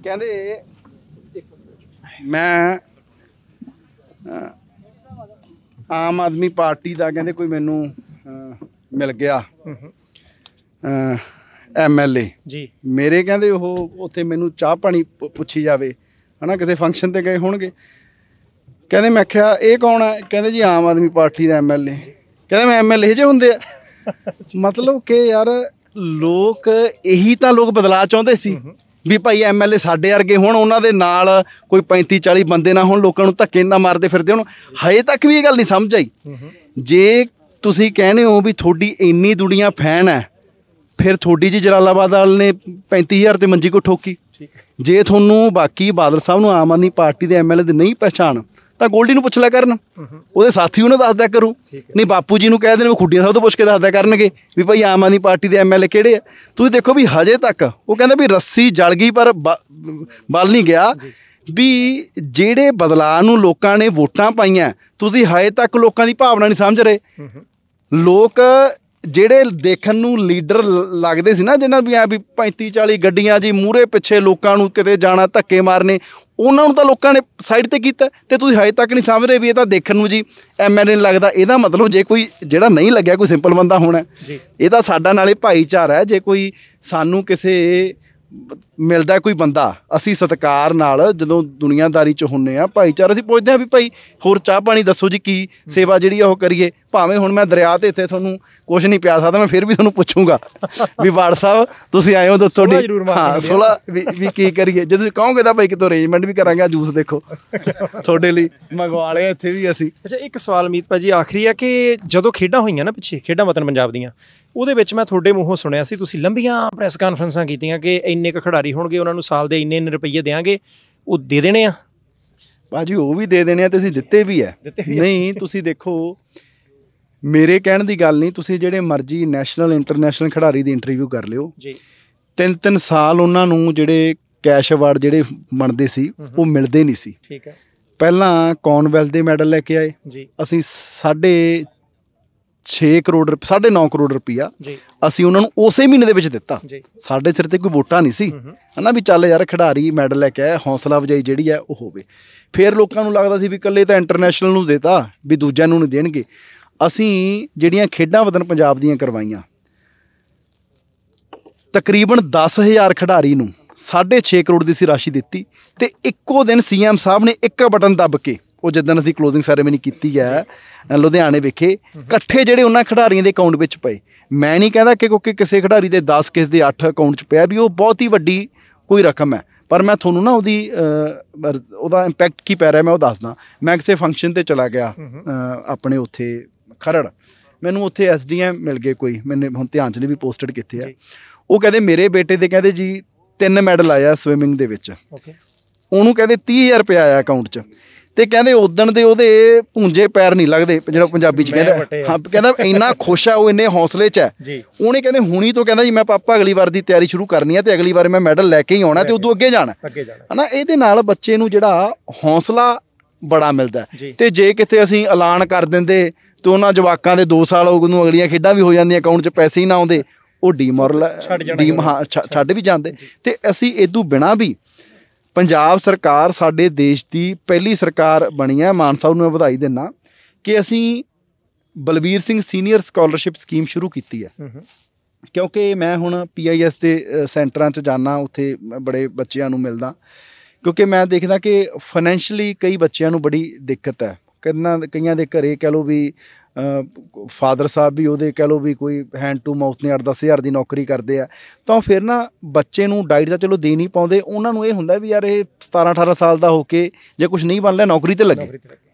ਕਹਿੰਦੇ ਮੈਂ ਆਮ ਆਦਮੀ ਪਾਰਟੀ ਦਾ ਕਹਿੰਦੇ ਕੋਈ ਮੈਨੂੰ ਮਿਲ ਗਿਆ MLA ਜੀ, ਮੇਰੇ ਕਹਿੰਦੇ ਉਹ ਉੱਥੇ ਮੈਨੂੰ ਚਾਹ ਪਾਣੀ ਪੁੱਛੀ ਜਾਵੇ ਹੈ ਨਾ, ਕਿਸੇ ਫੰਕਸ਼ਨ ਤੇ ਗਏ ਹੋਣਗੇ। ਕਹਿੰਦੇ ਮੈਂ ਆਖਿਆ ਇਹ ਕੌਣ ਹੈ? ਕਹਿੰਦੇ ਜੀ ਆਮ ਆਦਮੀ ਪਾਰਟੀ ਦਾ MLA। ਕਹਿੰਦੇ ਮੈਂ MLA ਜਿਹੇ ਹੁੰਦੇ ਆ। ਮਤਲਬ ਕਿ ਯਾਰ ਲੋਕ ਇਹੀ ਤਾਂ ਲੋਕ ਬਦਲਾਅ ਚਾਹੁੰਦੇ ਸੀ ਵੀ ਭਾਈ MLA ਸਾਡੇ ਵਰਗੇ ਹੁਣ, ਉਹਨਾਂ ਦੇ ਨਾਲ ਕੋਈ 35-40 ਬੰਦੇ ਨਾ ਹੁਣ, ਲੋਕਾਂ ਨੂੰ ਧੱਕੇ ਨਾ ਮਾਰਦੇ ਫਿਰਦੇ ਹੁਣ। ਹਜੇ ਤੱਕ ਵੀ ਇਹ ਗੱਲ ਨਹੀਂ ਸਮਝ ਆਈ। ਜੇ ਤੁਸੀਂ ਕਹਿੰਦੇ ਹੋ ਵੀ ਤੁਹਾਡੀ ਇੰਨੀ ਦੁਨੀਆ ਫੈਨ ਹੈ, ਫਿਰ ਤੁਹਾਡੀ ਜੀ ਜਲਾਲਾਬਾਦ ਵਾਲੇ ਨੇ 35,000 ਤੇ ਮੰਜੀ ਕੋ ਠੋਕੀ। ਜੇ ਤੁਹਾਨੂੰ ਬਾਕੀ ਬਾਦਲ ਸਾਹਿਬ ਨੂੰ ਆਮ ਆਦਮੀ ਪਾਰਟੀ ਦੇ MLA ਦੇ ਨਹੀਂ ਪਛਾਣ ਤਾਂ ਗੋਲਡੀ ਨੂੰ ਪੁੱਛ ਲਿਆ ਕਰਨ, ਉਹਦੇ ਸਾਥੀ ਉਹਨੂੰ ਦੱਸ ਦਿਆ ਕਰੂ। ਨਹੀਂ ਬਾਪੂ ਜੀ ਨੂੰ ਕਹਿ ਦੇਣ, ਖੁੱਡੀਆਂ ਸਾਹਿਬ ਤੋਂ ਪੁੱਛ ਕੇ ਦੱਸ ਦਿਆ ਕਰਨਗੇ ਵੀ ਭਾਈ ਆਮ ਆਦਮੀ ਪਾਰਟੀ ਦੇ MLA ਕਿਹੜੇ ਆ। ਤੁਸੀਂ ਦੇਖੋ ਵੀ ਹਜੇ ਤੱਕ ਉਹ ਕਹਿੰਦਾ ਵੀ ਰੱਸੀ ਜਲ ਗਈ ਪਰ ਬਲ ਨਹੀਂ ਗਿਆ। ਵੀ ਜਿਹੜੇ ਬਦਲਾਅ ਨੂੰ ਲੋਕਾਂ ਨੇ ਵੋਟਾਂ ਪਾਈਆਂ, ਤੁਸੀਂ ਹਜੇ ਤੱਕ ਲੋਕਾਂ ਦੀ ਭਾਵਨਾ ਨਹੀਂ ਸਮਝ ਰਹੇ। ਲੋਕ ਜਿਹੜੇ ਦੇਖਣ ਨੂੰ ਲੀਡਰ ਲੱਗਦੇ ਸੀ ਨਾ, ਜਿਹਨਾਂ ਵੀ ਐ ਵੀ 35-40 ਗੱਡੀਆਂ ਜੀ ਮੂਹਰੇ ਪਿੱਛੇ ਲੋਕਾਂ ਨੂੰ ਕਿਤੇ ਜਾਣਾ ਧੱਕੇ ਮਾਰਨੇ, ਉਹਨਾਂ ਨੂੰ ਤਾਂ ਲੋਕਾਂ ਨੇ ਸਾਈਡ ਤੇ ਕੀਤਾ। ਤੇ ਤੁਸੀਂ ਹਜੇ ਤੱਕ ਨਹੀਂ ਸਮਝ ਰਹੇ ਵੀ ਇਹ ਤਾਂ ਦੇਖਣ ਨੂੰ ਜੀ MLA ਨਹੀਂ ਲੱਗਦਾ। ਇਹਦਾ ਮਤਲਬ ਜੇ ਕੋਈ ਜਿਹੜਾ ਨਹੀਂ ਲੱਗਿਆ ਕੋਈ ਸਿੰਪਲ ਬੰਦਾ ਹੋਣਾ, ਇਹ ਤਾਂ ਸਾਡਾ ਨਾਲੇ ਭਾਈਚਾਰਾ ਹੈ। ਜੇ ਕੋਈ ਸਾਨੂੰ ਕਿਸੇ ਮਿਲਦਾ ਕੋਈ ਬੰਦਾ, ਅਸੀਂ ਸਤਿਕਾਰ ਨਾਲ ਜਦੋਂ ਦੁਨੀਆਦਾਰੀ 'ਚ ਹੁੰਦੇ ਹਾਂ ਭਾਈਚਾਰਾ, ਅਸੀਂ ਪੁੱਛਦੇ ਹਾਂ ਵੀ ਭਾਈ ਹੋਰ ਚਾਹ ਪਾਣੀ ਦੱਸੋ ਜੀ, ਕੀ ਸੇਵਾ ਜਿਹੜੀ ਉਹ ਕਰੀਏ। ਭਾਵੇਂ ਹੁਣ ਮੈਂ ਦਰਿਆ ਤੇ ਇੱਥੇ ਤੁਹਾਨੂੰ ਕੁਛ ਨਹੀਂ ਪਿਆ ਸਕਦਾ, ਮੈਂ ਫਿਰ ਵੀ ਤੁਹਾਨੂੰ ਪੁੱਛੂੰਗਾ ਵੀ ਵਾਰਡ ਸਾਹਿਬ ਤੁਸੀਂ ਆਏ ਹੋ ਦੱਸੋ ਹਾਂ 16 ਵੀ ਕੀ ਕਰੀਏ। ਜੇ ਤੁਸੀਂ ਕਹੋਗੇ ਤਾਂ ਭਾਈ ਕਿਤੋਂ ਅਰੇਂਜਮੈਂਟ ਵੀ ਕਰਾਂਗੇ, ਜੂਸ ਦੇਖੋ ਤੁਹਾਡੇ ਲਈ ਮੰਗਵਾ ਲਿਆ ਇੱਥੇ ਵੀ ਅਸੀਂ। ਅੱਛਾ ਇੱਕ ਸਵਾਲ ਮੀਤ ਭਾਜੀ ਆਖਰੀ ਹੈ ਕਿ ਜਦੋਂ ਖੇਡਾਂ ਹੋਈਆਂ ਨਾ ਪਿੱਛੇ, ਖੇਡਾਂ ਵਤਨ ਪੰਜਾਬ ਦੀਆਂ, ਉਹਦੇ ਵਿੱਚ ਮੈਂ ਤੁਹਾਡੇ ਮੂੰਹੋਂ ਸੁਣਿਆ ਸੀ ਤੁਸੀਂ ਲੰਬੀਆਂ ਪ੍ਰੈਸ ਕਾਨਫਰੰਸਾਂ ਕੀਤੀਆਂ ਕਿ ਇੰਨੇ ਕੁ ਖਿਡਾਰੀ ਹੋਣਗੇ, ਉਹਨਾਂ ਨੂੰ ਸਾਲ ਦੇ ਇੰਨੇ ਰੁਪਈਏ ਦੇਵਾਂਗੇ। ਉਹ ਦੇ ਦੇਣੇ ਆ ਭਾਜੀ? ਉਹ ਵੀ ਦੇ ਦੇਣੇ ਆ ਤੇ ਅਸੀਂ ਦਿੱਤੇ ਵੀ ਹੈ। ਨਹੀਂ ਤੁਸੀਂ ਦੇਖੋ, ਮੇਰੇ ਕਹਿਣ ਦੀ ਗੱਲ ਨਹੀਂ, ਤੁਸੀਂ ਜਿਹੜੇ ਮਰਜ਼ੀ ਨੈਸ਼ਨਲ ਇੰਟਰਨੈਸ਼ਨਲ ਖਿਡਾਰੀ ਦੀ ਇੰਟਰਵਿਊ ਕਰ ਲਿਓ ਜੀ, 3-3 ਸਾਲ ਉਹਨਾਂ ਨੂੰ ਜਿਹੜੇ ਕੈਸ਼ ਅਵਾਰਡ ਜਿਹੜੇ ਬਣਦੇ ਸੀ ਉਹ ਮਿਲਦੇ ਨਹੀਂ ਸੀ। ਠੀਕ ਹੈ। ਪਹਿਲਾਂ ਕਾਮਨਵੈਲਥ ਦੇ ਮੈਡਲ ਲੈ ਕੇ ਆਏ ਜੀ, ਅਸੀਂ 9.5 ਕਰੋੜ ਰੁਪਈਆ ਅਸੀਂ ਉਹਨਾਂ ਨੂੰ ਉਸੇ ਮਹੀਨੇ ਦੇ ਵਿੱਚ ਦਿੱਤਾ। ਸਾਡੇ ਸਿਰ ਤੇ ਕੋਈ ਵੋਟਾਂ ਨਹੀਂ ਸੀ ਹੈ ਨਾ, ਵੀ ਚੱਲ ਯਾਰ ਖਿਡਾਰੀ ਮੈਡਲ ਲੈ ਕੇ ਆਇਆ, ਹੌਸਲਾ ਅਫਜ਼ਾਈ ਜਿਹੜੀ ਹੈ ਉਹ ਹੋਵੇ। ਫਿਰ ਲੋਕਾਂ ਨੂੰ ਲੱਗਦਾ ਸੀ ਵੀ ਇਕੱਲੇ ਤਾਂ ਇੰਟਰਨੈਸ਼ਨਲ ਨੂੰ ਦੇਤਾ ਵੀ ਦੂਜਿਆਂ ਨੂੰ ਨਹੀਂ ਦੇਣਗੇ। ਅਸੀਂ ਜਿਹੜੀਆਂ ਖੇਡਾਂ ਵਤਨ ਪੰਜਾਬ ਦੀਆਂ ਕਰਵਾਈਆਂ, ਤਕਰੀਬਨ 10,000 ਖਿਡਾਰੀ ਨੂੰ 6.5 ਕਰੋੜ ਦੀ ਸੀ ਰਾਸ਼ੀ ਦਿੱਤੀ। ਤੇ ਇੱਕੋ ਦਿਨ CM ਸਾਹਿਬ ਨੇ ਇੱਕ ਬਟਨ ਦੱਬ ਕੇ, ਉਹ ਜਿੱਦਣ ਅਸੀਂ ਕਲੋਜ਼ਿੰਗ ਸੈਰੇਮਨੀ ਕੀਤੀ ਹੈ ਲੁਧਿਆਣੇ ਵਿਖੇ, ਇਕੱਠੇ ਜਿਹੜੇ ਉਹਨਾਂ ਖਿਡਾਰੀਆਂ ਦੇ ਅਕਾਊਂਟ ਵਿੱਚ ਪਏ। ਮੈਂ ਨਹੀਂ ਕਹਿੰਦਾ ਕਿ ਕਿਉਂਕਿ ਕਿਸੇ ਖਿਡਾਰੀ ਦੇ 10 ਕਿਸੇ ਦੇ 8 ਅਕਾਊਂਟ 'ਚ ਪਿਆ ਵੀ ਉਹ ਬਹੁਤ ਹੀ ਵੱਡੀ ਕੋਈ ਰਕਮ ਹੈ, ਪਰ ਮੈਂ ਤੁਹਾਨੂੰ ਨਾ ਉਹਦਾ ਇੰਪੈਕਟ ਕੀ ਪੈ ਰਿਹਾ ਮੈਂ ਉਹ ਦੱਸਦਾ। ਮੈਂ ਕਿਸੇ ਫੰਕਸ਼ਨ 'ਤੇ ਚਲਾ ਗਿਆ ਆਪਣੇ ਉੱਥੇ ਖਰੜ, ਮੈਨੂੰ ਉੱਥੇ SDM ਮਿਲ ਗਏ ਕੋਈ, ਮੈਨੂੰ ਹੁਣ ਧਿਆਨ 'ਚ ਨਹੀਂ ਵੀ ਪੋਸਟਡ ਕਿੱਥੇ ਆ। ਉਹ ਕਹਿੰਦੇ ਮੇਰੇ ਬੇਟੇ ਦੇ ਕਹਿੰਦੇ ਜੀ 3 ਮੈਡਲ ਆਇਆ ਸਵਿਮਿੰਗ ਦੇ ਵਿੱਚ, ਉਹਨੂੰ ਕਹਿੰਦੇ 30,000 ਰੁਪਇਆ ਆਇਆ ਅਕਾਊਂਟ 'ਚ। ਤੇ ਕਹਿੰਦੇ ਉਦਣ ਦੇ ਉਹਦੇ ਭੂੰਜੇ ਪੈਰ ਨਹੀਂ ਲੱਗਦੇ, ਜਿਹੜਾ ਪੰਜਾਬੀ 'ਚ ਕਹਿੰਦਾ। ਹਾਂ ਕਹਿੰਦਾ ਇੰਨਾ ਖੁਸ਼ ਆ ਉਹ, ਇੰਨੇ ਹੌਸਲੇ 'ਚ ਹੈ। ਉਹਨੇ ਕਹਿੰਦੇ ਹੁਣੀ ਤੋਂ ਕਹਿੰਦਾ ਜੀ ਮੈਂ ਪਾਪਾ ਅਗਲੀ ਵਾਰ ਦੀ ਤਿਆਰੀ ਸ਼ੁਰੂ ਕਰਨੀ ਹੈ ਤੇ ਅਗਲੀ ਵਾਰ ਮੈਂ ਮੈਡਲ ਲੈ ਕੇ ਹੀ ਆਉਣਾ ਤੇ ਉਦੋਂ ਅੱਗੇ ਜਾਣਾ ਹੈ ਨਾ। ਇਹਦੇ ਨਾਲ ਬੱਚੇ ਨੂੰ ਜਿਹੜਾ ਹੌਸਲਾ ਬੜਾ ਮਿਲਦਾ। ਤੇ ਜੇ ਕਿਤੇ ਅਸੀਂ ਐਲਾਨ ਕਰ ਦਿੰਦੇ ਤੇ ਉਹਨਾਂ ਜਵਾਕਾਂ ਦੇ 2 ਸਾਲ ਉਹਨੂੰ ਅਗਲੀਆਂ ਖੇਡਾਂ ਵੀ ਹੋ ਜਾਂਦੀਆਂ, ਅਕਾਊਂਟ 'ਚ ਪੈਸੇ ਹੀ ਨਾ ਆਉਂਦੇ, ਉਹ ਛੱਡ ਵੀ ਜਾਂਦੇ। ਤੇ ਅਸੀਂ ਇਦੋਂ ਬਿਨਾਂ ਵੀ ਪੰਜਾਬ ਸਰਕਾਰ ਸਾਡੇ ਦੇਸ਼ ਦੀ ਪਹਿਲੀ ਸਰਕਾਰ ਬਣੀ ਹੈ, ਮਾਨ ਸਾਹਿਬ ਨੂੰ ਮੈਂ ਵਧਾਈ ਦਿੰਦਾ ਕਿ ਅਸੀਂ Balvir Singh senior scholarship scheme ਸ਼ੁਰੂ ਕੀਤੀ ਹੈ। ਕਿਉਂਕਿ ਮੈਂ ਹੁਣ PIS ਦੇ ਸੈਂਟਰਾਂ 'ਚ ਜਾਂਦਾ, ਉੱਥੇ ਬੜੇ ਬੱਚਿਆਂ ਨੂੰ ਮਿਲਦਾ, ਕਿਉਂਕਿ ਮੈਂ ਦੇਖਦਾ ਕਿ ਫਾਈਨੈਂਸ਼ੀਅਲੀ ਕਈ ਬੱਚਿਆਂ ਨੂੰ ਬੜੀ ਦਿੱਕਤ ਹੈ। ਕਈਆਂ ਦੇ ਘਰੇ ਕਹਿ ਲਓ ਵੀ ਫਾਦਰ ਸਾਹਿਬ ਵੀ ਉਹਦੇ ਕਹਿ ਲਓ ਵੀ ਕੋਈ ਹੈਂਡ ਟੂ ਮਾਊਥ ਨੇ 8-10 ਹਜ਼ਾਰ ਦੀ ਨੌਕਰੀ ਕਰਦੇ ਆ, ਤਾਂ ਫਿਰ ਨਾ ਬੱਚੇ ਨੂੰ ਡਾਈਟ ਤਾਂ ਚਲੋ ਦੇ ਨਹੀਂ ਪਾਉਂਦੇ। ਉਹਨਾਂ ਨੂੰ ਇਹ ਹੁੰਦਾ ਵੀ ਯਾਰ ਇਹ 17-18 ਸਾਲ ਦਾ ਹੋ ਕੇ ਜੇ ਕੁਛ ਨਹੀਂ ਬਣ ਲਿਆ ਨੌਕਰੀ ਤੇ ਲੱਗੇ,